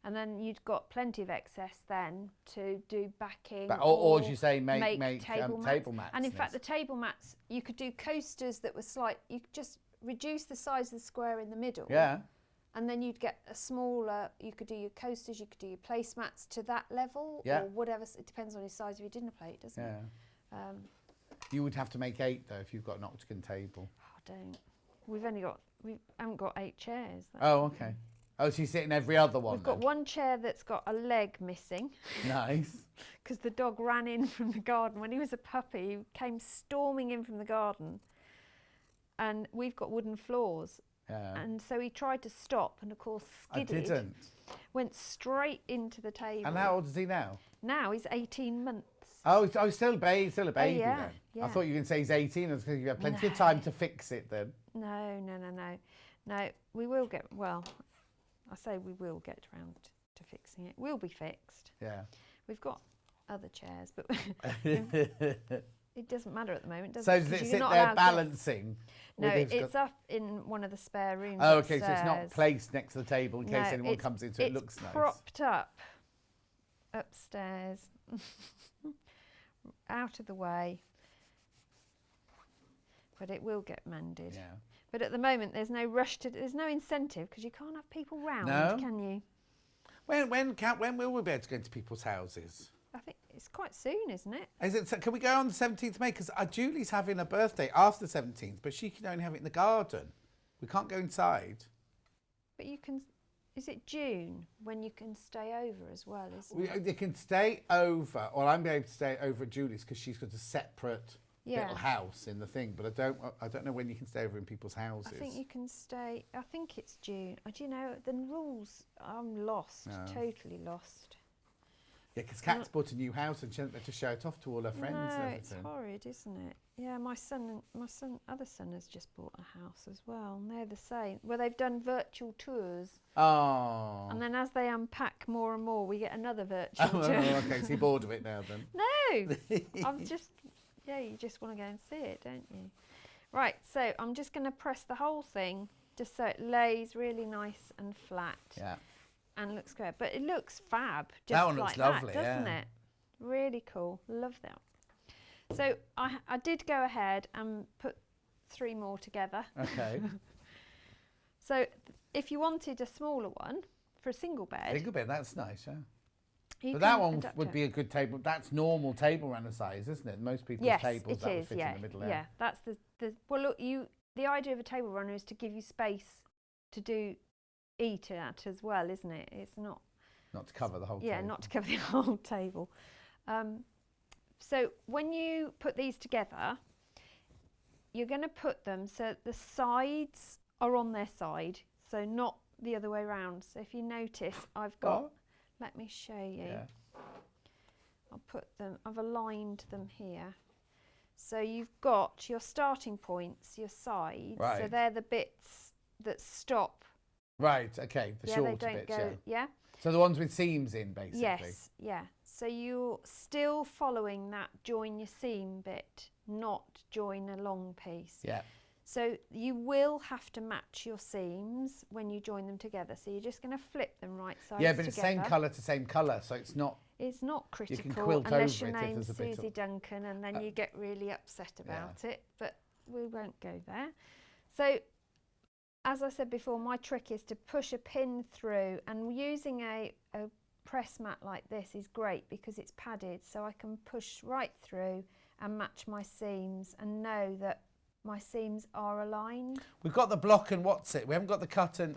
And then you'd got plenty of excess then to do backing. But, or as you say, make table mats. And in fact, yes. the table mats, you could do coasters that were you could just reduce the size of the square in the middle. Yeah. And then you'd get a smaller, you could do your coasters, you could do your placemats to that level, Yeah. or whatever. It depends on the size of your dinner plate, doesn't it? Yeah. You would have to make 8 though if you've got an octagon table. Oh, don't. We haven't got 8 chairs. That's Oh, okay. Oh, so you sit in every other one. We've got one chair that's got a leg missing. Nice. Because the dog ran in from the garden. When he was a puppy, he came storming in from the garden. And we've got wooden floors. Yeah. And so he tried to stop and, of course, skidded. I didn't. Went straight into the table. And how old is he now? Now he's 18 months. Oh, still a baby yeah, then. yeah. I thought you were going to say he's 18. I was going to give you plenty of time to fix it then. No. No, we will get, well, I say we will get around to fixing it. We'll be fixed. Yeah. We've got other chairs, but it doesn't matter at the moment, does So it? does 'Cause it you're sit not there allowed balancing? No, with his it's up in one of the spare rooms. Oh, okay, so it's not upstairs. placed next to the table in case No, anyone comes in, so it looks It's nice. propped up upstairs, out of the way. But it will get mended. Yeah. But at the moment, there's no rush there's no incentive because you can't have people round, No? can you? When will we be able to go into people's houses? I think it's quite soon, isn't it? Is it? Can we go on the 17th of May? Because Julie's having a birthday after the 17th, but she can only have it in the garden. We can't go inside. But you can. Is it June when you can stay over as well? Isn't it? They can stay over, or I'm able to stay over at Julie's because she's got a separate little house in the thing. But I don't know when you can stay over in people's houses. I think you can stay. I think it's June. Do you know the rules? I'm lost. No. Totally lost. Yeah, because Kat's bought a new house and she hasn't been able to show it off to all her friends and No, everything. it's horrid, isn't it? Yeah, my other son has just bought a house as well, and they're the same. Well, they've done virtual tours, Oh. and then as they unpack more and more, we get another virtual Oh, tour. okay, so you're bored of it now then? No, I'm just, you just want to go and see it, don't you? Right, so I'm just going to press the whole thing just so it lays really nice and flat. Yeah. And looks great, but it looks fab. Just That one like looks lovely, that, doesn't yeah. it? Really cool. Love that. So I did go ahead and put 3 more together. Okay. So if you wanted a smaller one for a single bed. Single bed, that's nice, yeah. You But that can one adapt would it. be a good table. That's normal table runner size, isn't it? Most people's Yes, tables it that would is. fit Yeah, in the middle yeah. there. That's the well. Look, the idea of a table runner is to give you space to eat at as well, isn't it? It's not. Not to cover the whole Yeah, table. not to cover the whole table. So when you put these together, you're going to put them so the sides are on their side, so not the other way around. So if you notice, I've got. What? Let me show you. Yeah. I've aligned them here. So you've got your starting points, your sides. So Right. they're the bits that stop. Right, okay. The Yeah, shorter they don't bits, go. yeah. Yeah. So the ones with seams in, basically. Yes. Yeah. So you're still following that join your seam bit, not join a long piece. Yeah. So you will have to match your seams when you join them together. So you're just going to flip them right sides Yeah, but it's together. same colour to same colour, so it's not. It's not critical quilt unless over your it if name's there's a bit of- Suzie Duncan, and then you get really upset about it. But we won't go there. So, as I said before, my trick is to push a pin through, and using a press mat like this is great because it's padded, so I can push right through and match my seams and know that my seams are aligned. We've got the block and what's it? We haven't got the cut and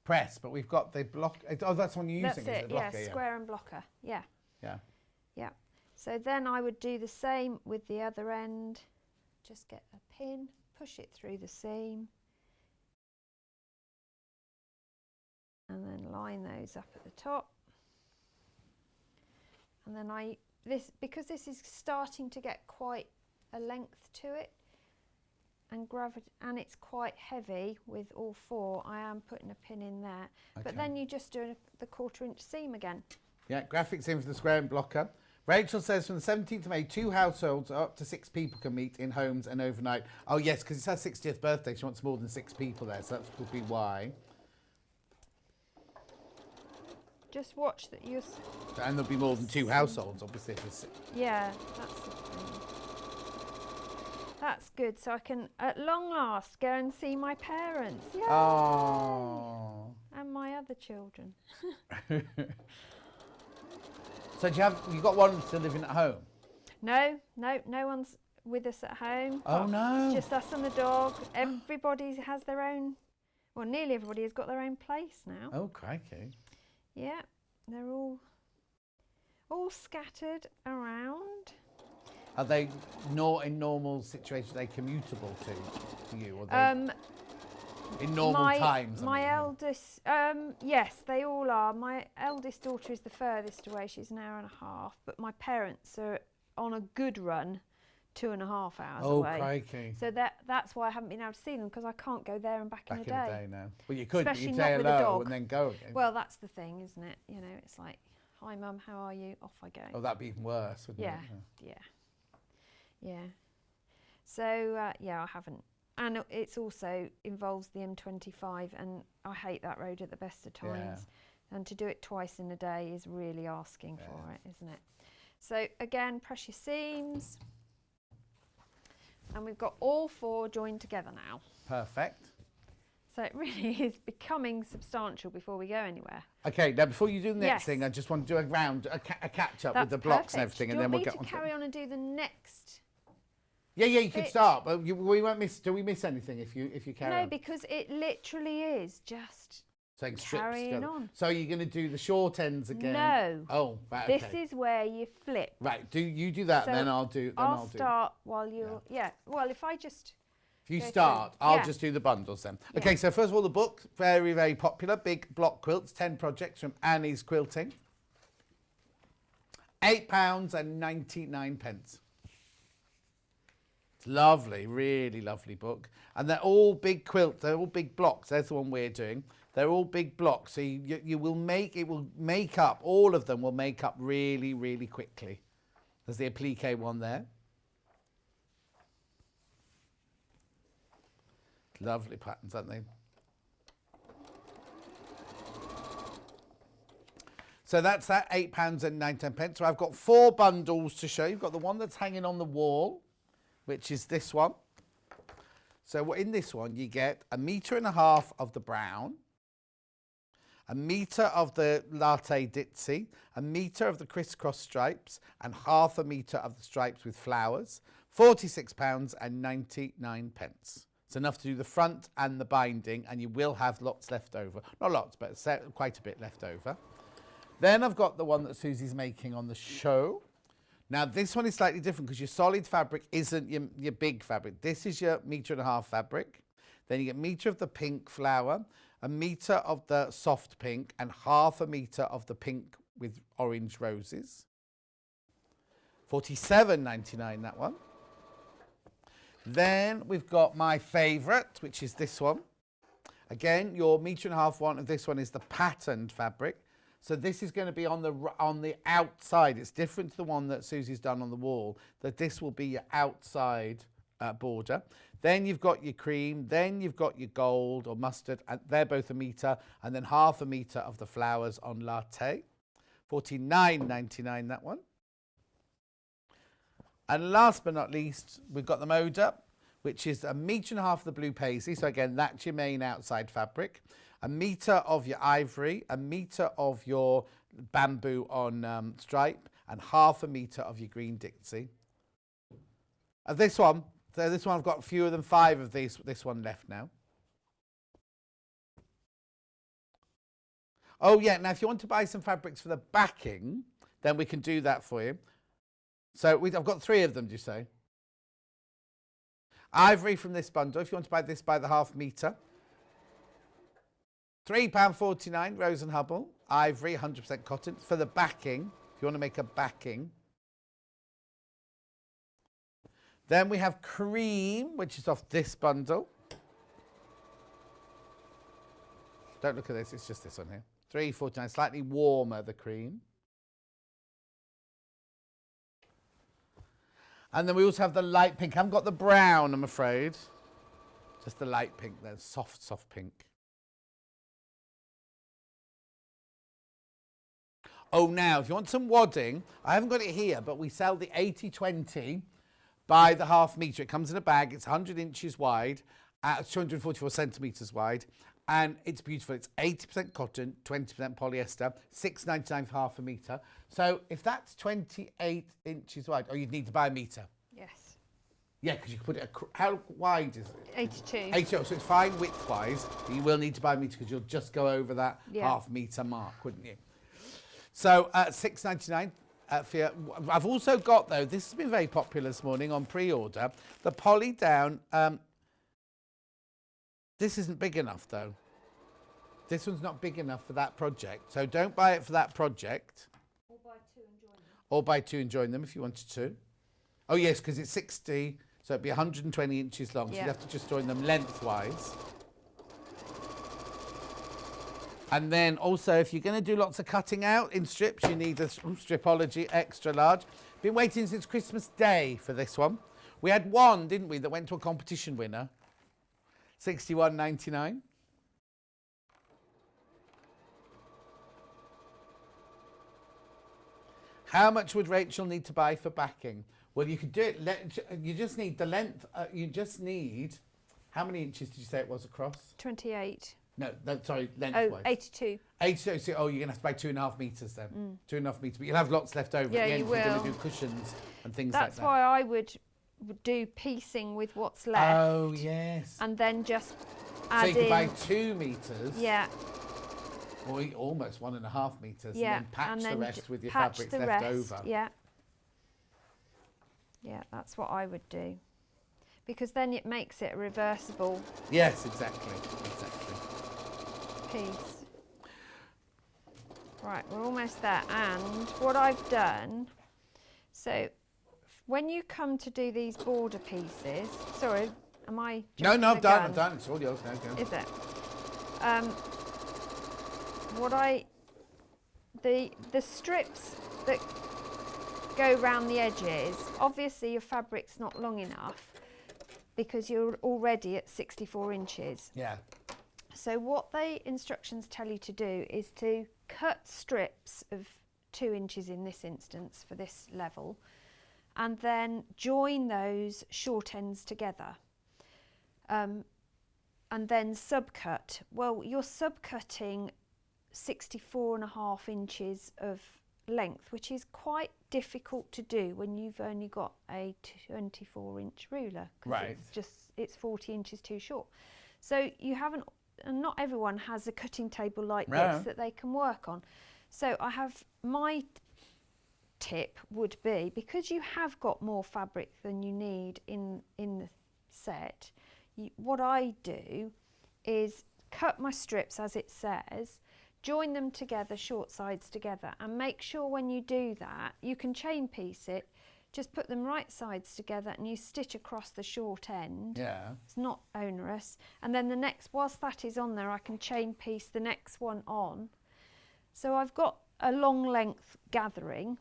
press, but we've got the block. Oh, that's one you're using. That's is it. the Yeah, blocker, square and blocker. Yeah. Yeah. Yeah. So then I would do the same with the other end. Just get a pin, push it through the seam, and then line those up at the top. And then because this is starting to get quite a length to it, and it's quite heavy with all 4, I am putting a pin in there. Okay. But then you just do the 1/4 inch seam again. Yeah, graphics in for the square and blocker. Rachel says from the 17th of May, 2 households up to 6 people can meet in homes and overnight. Oh yes, because it's her 60th birthday. She wants more than 6 people there, so that could be why. Just watch that you're. And there'll be more than 2 households, obviously. If it's Yeah, that's the thing. That's good. So I can, at long last, go and see my parents. Yay! Oh. And my other children. So you got one still living at home? No one's with us at home. Oh, no. It's just us and the dog. Everybody has their own. Well, nearly everybody has got their own place now. Oh, crikey. Yeah, they're all scattered around. Are they not in normal situations? Are they commutable to you? Or they, in normal times? My eldest, yes, they all are. My eldest daughter is the furthest away. She's an hour and a half. But my parents are on a good run, 2.5 hours away. Oh, crikey. So that's why I haven't been able to see them, because I can't go there and back in a day. Back in the day now. Well, you could, but Especially you'd not say with a hello dog. and then go again. Well, that's the thing, isn't it? You know, it's like, hi mum, how are you? Off I go. Oh, that'd be even worse, wouldn't Yeah, it? yeah. So, yeah, I haven't. And it's also involves the M25, and I hate that road at the best of times. And to do it twice in a day is really asking for it, isn't it? So again, press your seams. And we've got all 4 joined together now. Perfect. So it really is becoming substantial before we go anywhere. Okay, now before you do the next Yes. thing, I just want to do a catch up with That's the blocks and perfect. everything, Do and you then want we'll me get on to carry on and do the next? Yeah, you could bit? start, but we won't miss. Do we miss anything if you carry No, on? because it literally is just Saying strips carrying together. on. So you're going to do the short ends again? No. Oh, right. Okay. This is where you flip. Right. Do you do that, So and then I'll do. I'll start while you're. Yeah. Well, if I just. If you go start, through. I'll Yeah. just do the bundles then. Yeah. Okay, so first of all, the book, very, very popular. Big block quilts, 10 projects from Annie's Quilting. £8.99. It's lovely, really lovely book. And they're all big quilts, they're all big blocks. There's the one we're doing. They're all big blocks. So it will make up, all of them will make up really, really quickly. There's the applique one there. Lovely patterns, aren't they? So that's that, £8.99. So I've got 4 bundles to show. You've got the one that's hanging on the wall, which is this one. So in this one, you get 1.5 meters of the brown, 1 meter of the latte ditzy, 1 meter of the crisscross stripes, and 0.5 meter of the stripes with flowers. £46.99. It's enough to do the front and the binding, and you will have lots left over. Not lots, but quite a bit left over. Then I've got the one that Susie's making on the show. Now this one is slightly different because your solid fabric isn't your big fabric. This is your 1.5 meter fabric. Then you get 1 meter of the pink flower, 1 meter of the soft pink, and 0.5 meter of the pink with orange roses. £47.99 that one. Then we've got my favourite, which is this one. Again, your 1.5 meter one of this one is the patterned fabric. So this is going to be on the outside. It's different to the one that Susie's done on the wall, that this will be your outside border. Then you've got your cream, then you've got your gold or mustard, and they're both 1 meter, and then 0.5 meter of the flowers on latte. £49.99 that one. And last but not least, we've got the Moda, which is 1.5 meters of the blue paisley. So again, that's your main outside fabric. 1 meter of your ivory, 1 meter of your bamboo on stripe, and 0.5 meter of your green ditzy. This one, so this one I've got fewer than 5 of this one left now. Oh yeah, now if you want to buy some fabrics for the backing, then we can do that for you. So I've got 3 of them, do you say? Ivory from this bundle, if you want to buy this by the 0.5 meter. £3.49, Rose and Hubble, ivory, 100% cotton. For the backing, if you want to make a backing. Then we have cream, which is off this bundle. Don't look at this, it's just this one here. £3.49, slightly warmer, the cream. And then we also have the light pink. I haven't got the brown, I'm afraid. Just the light pink there, soft, soft pink. Oh, now, if you want some wadding, I haven't got it here, but we sell the 80-20 by the 0.5 meter. It comes in a bag. It's 100 inches wide, 244 centimetres wide, and it's beautiful. It's 80% cotton, 20% polyester, £6.99 for 0.5 meter. So if that's 28 inches wide, you'd need to buy a meter. Yes. Yeah, because you can put it, how wide is it? 82. 82, so it's fine width-wise, but you will need to buy a meter because you'll just go over that 0.5 meter mark, wouldn't you? So £6.99 for your, I've also got, though, this has been very popular this morning on pre-order, the poly down. This isn't big enough, though. This one's not big enough for that project. So don't buy it for that project. Or buy 2 and join them. Or buy 2 and join them if you wanted to. Oh, yes, because it's 60, so it'd be 120 inches long. So you'd have to just join them lengthwise. And then also, if you're going to do lots of cutting out in strips, you need a Stripology extra large. Been waiting since Christmas Day for this one. We had one, didn't we, that went to a competition winner. £61.99. How much would Rachel need to buy for backing? Well, you could do it. You just need the length. You just need. How many inches did you say it was across? 28. No, sorry, lengthwise. 82. 82. So, you're going to have to buy 2.5 metres then. 2.5 metres. But you'll have lots left over Yeah, at the end. you You're going will. to do cushions and things like that. That's why I would do piecing with what's left. Oh, yes. And then just add so you could buy in. 2 metres. Yeah. Or almost 1.5 metres. Yeah. And then patch the rest with your patch fabrics the left rest. over. Yeah. Yeah, that's what I would do. Because then it makes it a reversible Yes, exactly. piece. Right, we're almost there. And what I've done, so when you come to do these border pieces, sorry, am I No, jumping I'm the done. gun? I'm done. It's all yours now. Go. Is it? The strips that go around the edges, obviously your fabric's not long enough because you're already at 64 inches. Yeah. So what the instructions tell you to do is to cut strips of 2 inches in this instance for this level, and then join those short ends together, and then subcut. Well, you're subcutting 64.5 inches of length, which is quite difficult to do when you've only got a 24-inch ruler, because it's 40 inches too short. So you haven't, and not everyone has a cutting table like this that they can work on. So I have, my tip would be, because you have got more fabric than you need in the set, what I do is cut my strips as it says, join them together, short sides together, and make sure when you do that, you can chain piece it, just put them right sides together and you stitch across the short end. Yeah. It's not onerous. And then the next, whilst that is on there, I can chain piece the next one on. So I've got a long length gathering,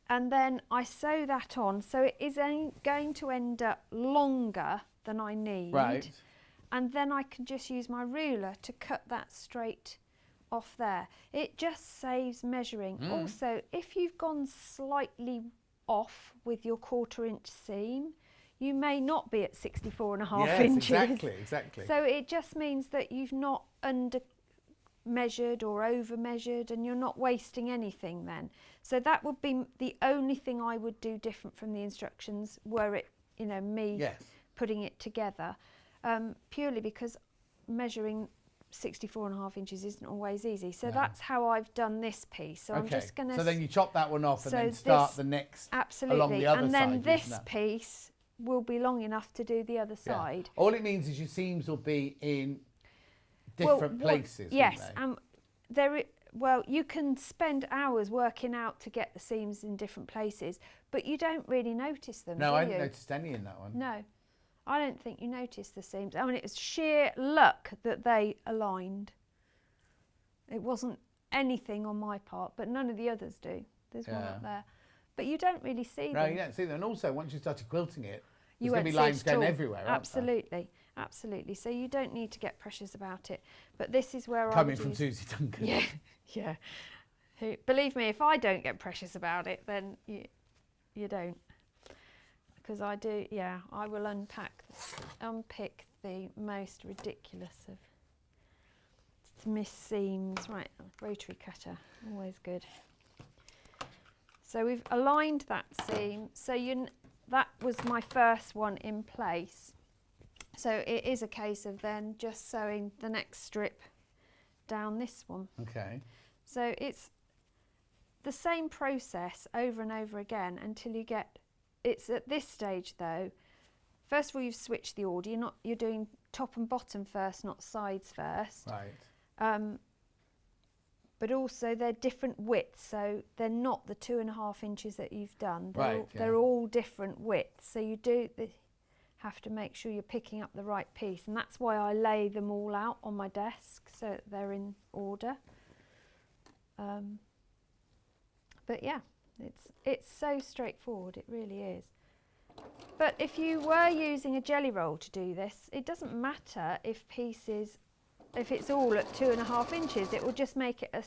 and then I sew that on, so it is going to end up longer than I need. Right. And then I can just use my ruler to cut that straight off there. It just saves measuring. Also, if you've gone slightly off with your 1/4 inch seam, you may not be at 64.5 inches. Exactly. So it just means that you've not under measured or over measured, and you're not wasting anything then. So that would be the only thing I would do different from the instructions, were it, you know, me putting it together, purely because measuring 64.5 inches isn't always easy. So that's how I've done this piece. So I'm just going to... So then you chop that one off and then start the next along the other side. And then this piece will be long enough to do the other side. All it means is your seams will be in different places. Yes, well, you can spend hours working out to get the seams in different places, but you don't really notice them, No, do I you? hadn't noticed any in that one. No, I don't think you noticed the seams. I mean, it was sheer luck that they aligned. It wasn't anything on my part, but none of the others do. There's one up there. But you don't really see them. No, you don't see them. And also, once you started quilting it, You there's going to be lines going everywhere, aren't Absolutely, absolutely. So you don't need to get precious about it. But this is where Coming from Suzie Duncan. Yeah, yeah. Believe me, if I don't get precious about it, then you don't. Because I do, I will unpick the most ridiculous of missed seams. Right, rotary cutter, always good. So we've aligned that seam. So that was my first one in place. So it is a case of then just sewing the next strip down this one. Okay. So it's the same process over and over again until you get, it's at this stage though, first of all you've switched the order, you're doing top and bottom first, not sides first. Right. But also they're different widths, so they're not the 2.5 inches that you've done. They're all different widths, so you have to make sure you're picking up the right piece, and that's why I lay them all out on my desk so that they're in order. But yeah, it's so straightforward, it really is. But if you were using a jelly roll to do this, it doesn't matter if it's all at 2.5 inches, it will just make it a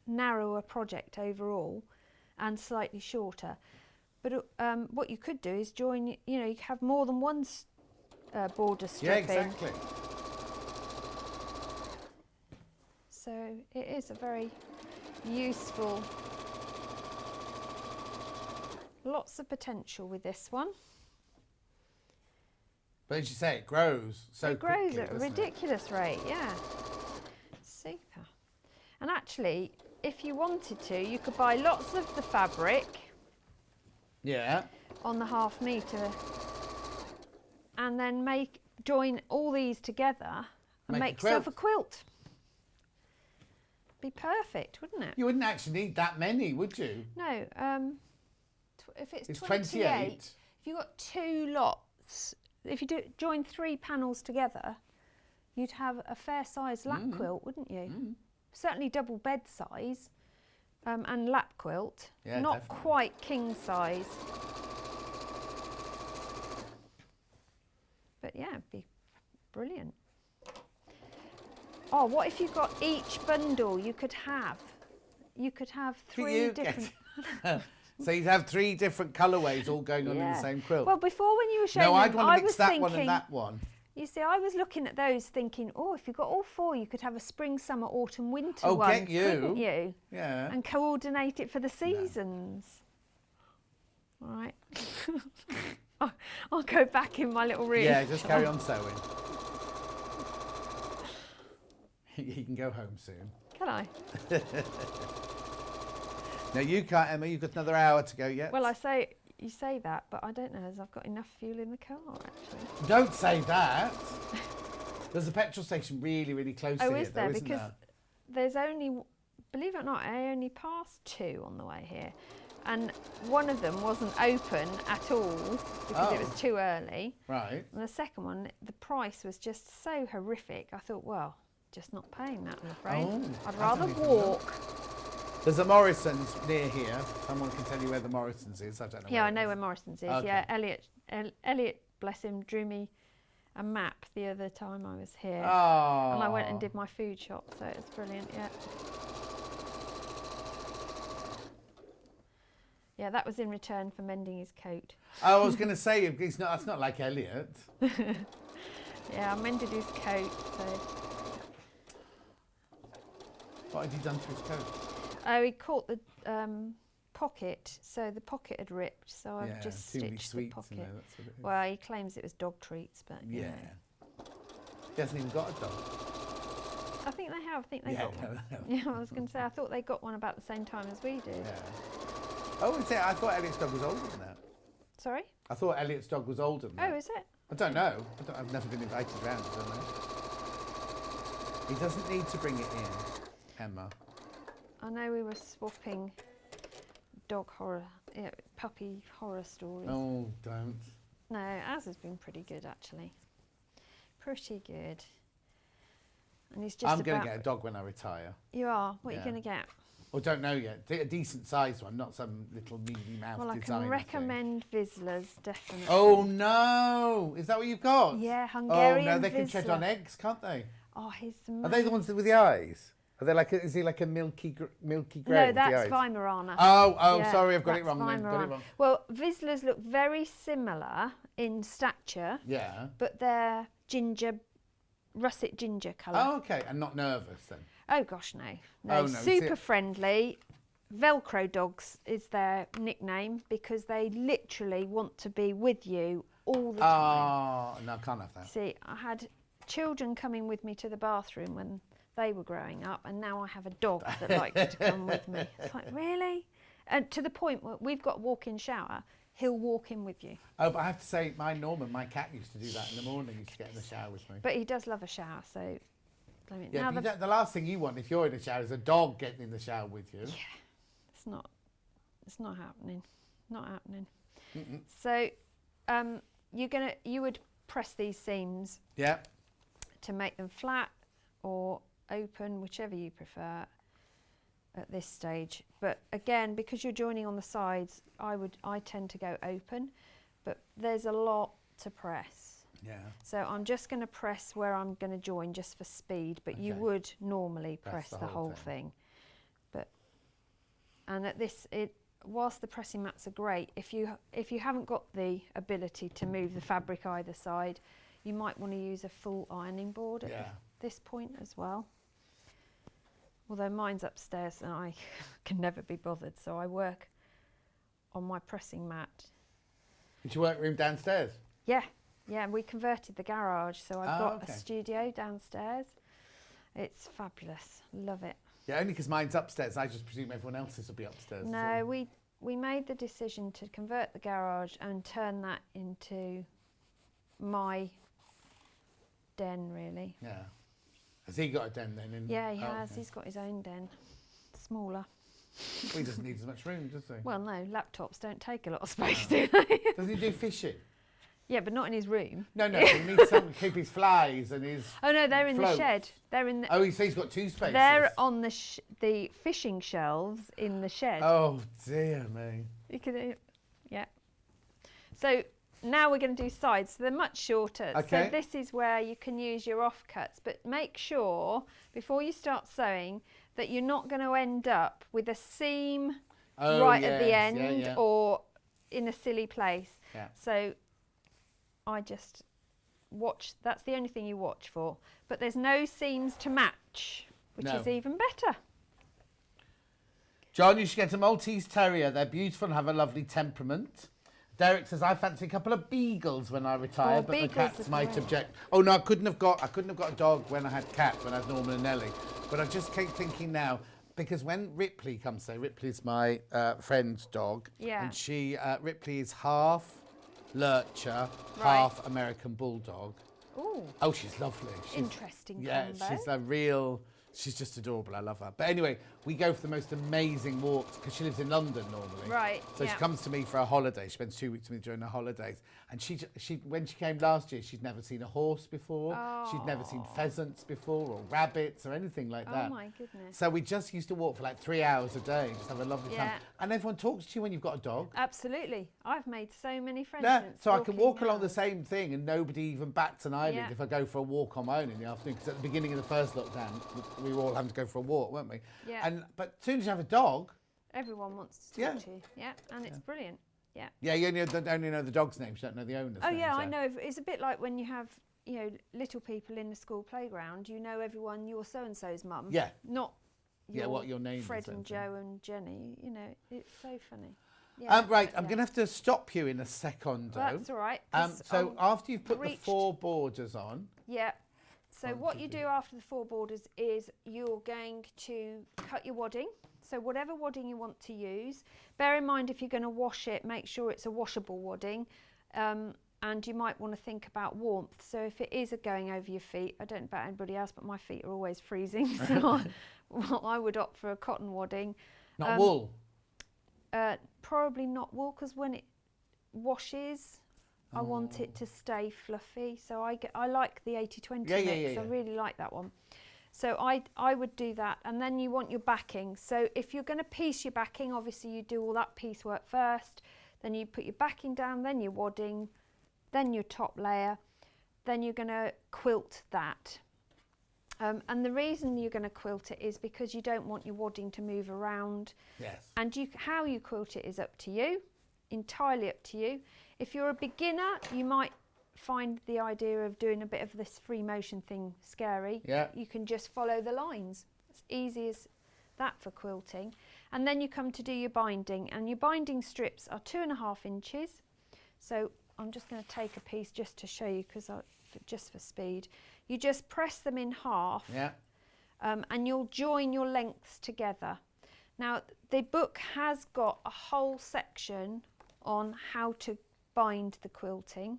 narrower project overall and slightly shorter. But what you could do is join, you could have more than one border strip in. Exactly. So it is a very useful, lots of potential with this one. But as you say, it grows so quickly. It grows at a ridiculous rate, yeah. Super. And actually, if you wanted to, you could buy lots of the fabric. Yeah. On the 1/2 metre, and then join all these together and make yourself a quilt. Be perfect, wouldn't it? You wouldn't actually need that many, would you? No. If it's 28. If you've got 2 lots, if you join 3 panels together, you'd have a fair size lap quilt, wouldn't you? Certainly double bed size. And lap quilt, not definitely. Quite king size. But yeah, it'd be brilliant. Oh, what if you got each bundle you could have? You could have three different... So you'd have 3 different colourways all going on in the Yeah. same quilt? Well, before when you were showing no, them, I'd want I to mix was that thinking, one and that one. You see, I was looking at those thinking, oh, if you got all 4, you could have a spring, summer, autumn, winter one, get you. couldn't you? Yeah. And coordinate it for the seasons. No. All right. I'll go back in my little room. Yeah, just carry on sewing. You can go home soon. Can I? No, you can't, Emma. You've got another hour to go yet. Well, you say that, but I don't know as I've got enough fuel in the car, actually. Don't say that. There's a petrol station really, really close to here, Is there? though, isn't Because there? there's only, believe it or not, I only passed 2 on the way here. And one of them wasn't open at all because it was too early. Right. And the second one, the price was just so horrific. I thought, well, just not paying that, I'm afraid. I'd rather walk. There's a Morrison's near here. Someone can tell you where the Morrison's is. I don't know. Yeah, where I it know is. where Morrison's is. Okay. Yeah, Elliot, bless him, drew me a map the other time I was here. Oh. And I went and did my food shop, so it was brilliant, yeah. Yeah, that was in return for mending his coat. Oh, I was going to say, it's not. That's not like Elliot. Yeah, I mended his coat, so... What had he done to his coat? Oh, he caught the pocket, so the pocket had ripped, so I've just too many stitched the sweets pocket. in there, that's what it is. Well, he claims it was dog treats, but you Yeah. know. He hasn't even got a dog. I think they have. I think they Yeah, got one. Yeah, I was going to say, I thought they got one about the same time as we did. Yeah. Oh, I thought Elliot's dog was older than that. Sorry? I thought Elliot's dog was older than that. Oh, is it? I don't know. I've never been invited round, I don't know. He doesn't need to bring it in, Emma. I know we were swapping puppy horror stories. Oh, don't. No, ours has been pretty good, actually. Pretty good. And he's just I'm going to get a dog when I retire. You are? What are you Yeah. going to get? Or don't know yet. A decent sized one, not some little mealy mouth Well, I designer can thing. recommend Vizsla's, definitely. Oh no! Is that what you've got? Yeah, Oh Hungarian no, they can tread Vizsla. on eggs, can't they? Oh, he's Are they the ones with the eyes? Are they like? Is he like a milky grey No, with the that's eyes? Weimaraner. Oh, Yeah, sorry, I've got it that's wrong then. Got it Weimaraner. wrong. Well, Vizsla's look very similar in stature, Yeah. but they're russet ginger colour. Oh, okay, and not nervous then. Oh gosh, no. Oh, no, Super see- friendly. Velcro dogs is their nickname because they literally want to be with you all the time. Oh no, I can't have that. See, I had children coming with me to the bathroom when they were growing up, and now I have a dog that likes to come with me. It's like, really? And to the point where we've got a walk-in shower, he'll walk in with you. Oh, but I have to say, my Norman, my cat, used to do that in the morning. He used to get in the shower with me. But he does love a shower, so... I mean, Yeah, now but the last thing you want if you're in the shower is a dog getting in the shower with you. Yeah, it's not happening. Not happening. So, you would press these seams Yeah. to make them flat or open, whichever you prefer at this stage. But again, because you're joining on the sides, I tend to go open, but there's a lot to press. Yeah. So I'm just going to press where I'm going to join just for speed, but you Okay. would normally press the the whole whole thing. And at this, whilst the pressing mats are great, if you haven't got the ability to move the fabric either side, you might want to use a full ironing board at this point as well. Although mine's upstairs and I can never be bothered, so I work on my pressing mat. Did you work room downstairs? Yeah, we converted the garage, so I've got okay. a studio downstairs. It's fabulous, love it. Yeah, only because mine's upstairs. I just presume everyone else's will be upstairs. as No, well. we made the decision to convert the garage and turn that into my den, really. Yeah. Has he got a den then? Yeah, he Oh, has. okay. He's got his own den, smaller. Well, he doesn't need as much room, does he? Well, no, laptops don't take a lot of space, do they? Does he do fishing? Yeah, but not in his room. No, he needs something to keep his flies and his. Oh no, they're in floats. the shed. They're in. Oh, he's got 2 spaces. They're on the fishing shelves in the shed. Oh dear me. You can, yeah. So now we're going to do sides. So they're much shorter. Okay. So this is where you can use your offcuts, but make sure before you start sewing that you're not going to end up with a seam right at the end or in a silly place. Yeah. So I just watch, that's the only thing you watch for. But there's no seams to match, which is even better. John, you should get a Maltese Terrier. They're beautiful and have a lovely temperament. Derek says, I fancy a couple of beagles when I retire, but the cats might object. Oh no, I couldn't have got a dog when I had cats, when I had Norman and Nellie. But I just keep thinking now, because when Ripley comes there, Ripley's my friend's dog, and she, Ripley is half lurcher, half American bulldog. Ooh. Oh, she's lovely. Interesting Yeah, combo. she's a real... She's just adorable. I love her. But anyway, we go for the most amazing walks because she lives in London normally. Right. So she comes to me for a holiday. She spends 2 weeks with me during her holidays. And she when she came last year, she'd never seen a horse before. Oh. She'd never seen pheasants before or rabbits or anything like that. Oh my goodness. So we just used to walk for like 3 hours a day, just have a lovely time. And everyone talks to you when you've got a dog. Absolutely. I've made so many friends since so I can walk along the hours. same thing and nobody even bats an eyelid if I go for a walk on my own in the afternoon. Because at the beginning of the first lockdown, we were all having to go for a walk, weren't we? Yeah. But as soon as you have a dog... Everyone wants to talk to you. Yeah, and it's brilliant. Yeah. Yeah, you only know the dog's name, you don't know the owner's name. Oh yeah, I know. It's a bit like when you have, little people in the school playground, you know everyone, you're so-and-so's mum. Yeah. Not what your name is. Fred and Joe and Jenny, it's so funny. Right, I'm going to have to stop you in a second. That's all right. So after you've put the 4 borders on... Yeah. So what you do after the 4 borders is you're going to cut your wadding. So whatever wadding you want to use, bear in mind if you're going to wash it, make sure it's a washable wadding. And you might want to think about warmth. So if it is going over your feet, I don't know about anybody else, but my feet are always freezing. So I would opt for a cotton wadding. Not wool? Probably not wool, because when it washes, I want it to stay fluffy. So I like the 80-20 mix. I really like that one. So I would do that. And then you want your backing. So if you're going to piece your backing, obviously you do all that piecework first. Then you put your backing down, then your wadding, then your top layer. Then you're going to quilt that. And the reason you're going to quilt it is because you don't want your wadding to move around. Yes. And how you quilt it is up to you, entirely up to you. If you're a beginner, you might find the idea of doing a bit of this free motion thing scary. Yeah. You can just follow the lines. It's easy as that for quilting. And then you come to do your binding, and your binding strips are 2.5 inches. So I'm just going to take a piece just to show you, just for speed. You just press them in half, and you'll join your lengths together. Now the book has got a whole section on how to bind the quilting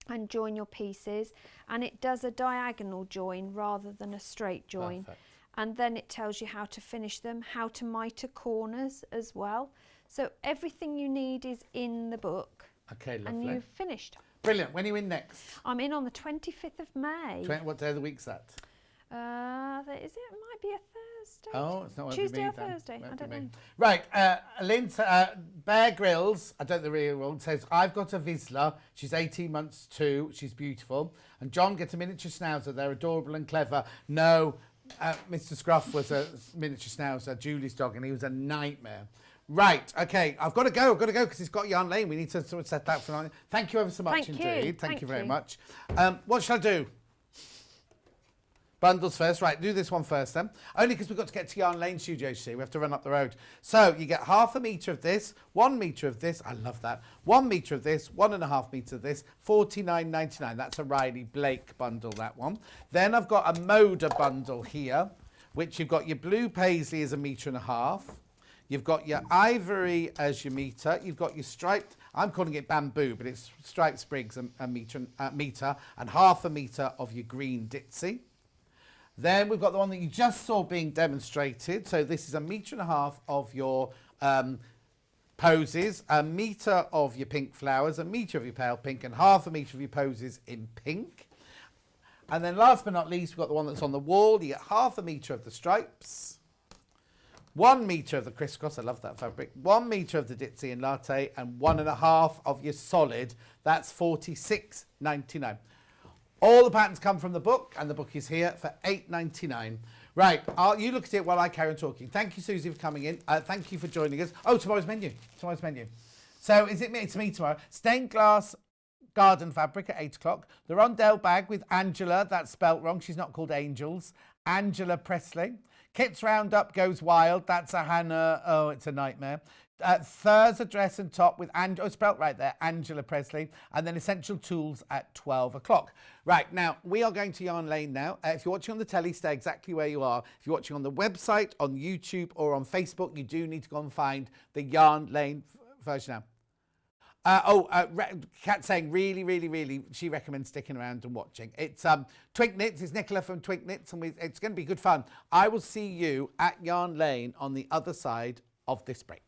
and join your pieces, and it does a diagonal join rather than a straight join. Perfect. And then it tells you how to finish them, how to mitre corners as well. So everything you need is in the book. Okay, lovely. And you've finished. Brilliant. When are you in next? I'm in on the 25th of May. What day of the week's that? It might be a Thursday. Oh, it's not Tuesday or Thursday. I don't know. Right, Lynn, Bear Grylls, I don't know the real one, says, I've got a Vizsla. She's 18 months too. She's beautiful. And John gets a miniature schnauzer. They're adorable and clever. No, Mr. Scruff was a miniature schnauzer, Julie's dog, and he was a nightmare. Right, okay, I've got to go because he's got Yarn Lane. We need to sort of set that for... Thank you ever so much indeed. Thank you very much. What shall I do? Bundles first. Right, do this one first then. Only because we've got to get to Yarn Lane Studios, see. We have to run up the road. So you get 1/2 metre of this, 1 metre of this. I love that. 1 metre of this, 1.5 metre of this, $49.99. That's a Riley Blake bundle, that one. Then I've got a Moda bundle here, which you've got your blue paisley as 1.5 metres. You've got your ivory as your metre. You've got your striped, I'm calling it bamboo, but it's striped sprigs a metre, and 1/2 metre of your green ditzy. Then we've got the one that you just saw being demonstrated. So this is 1.5 metres of your posies, 1 metre of your pink flowers, 1 metre of your pale pink, and 1/2 metre of your posies in pink. And then last but not least, we've got the one that's on the wall. You get 1/2 metre of the stripes, 1 metre of the crisscross, I love that fabric, 1 metre of the Ditzy and Latte, and 1.5 of your solid. That's $46.99. All the patterns come from the book, and the book is here for $8.99. Right, you look at it while I carry on talking. Thank you, Susie, for coming in. Thank you for joining us. Oh, tomorrow's menu. So is it me? It's me tomorrow. Stained glass garden fabric at 8 o'clock. The Rondelle bag with Angela. That's spelt wrong. She's not called Angels. Angela Presley. Kit's Roundup Goes Wild. That's a Hannah. Oh, it's a nightmare. Thursday dress and top with spelt right there, Angela Presley, and then Essential Tools at 12 o'clock. Right, now, we are going to Yarn Lane now. If you're watching on the telly, stay exactly where you are. If you're watching on the website, on YouTube, or on Facebook, you do need to go and find the Yarn Lane version now. Kat saying really, she recommends sticking around and watching. It's Twink Knits, it's Nicola from Twink Knits, and it's going to be good fun. I will see you at Yarn Lane on the other side of this break.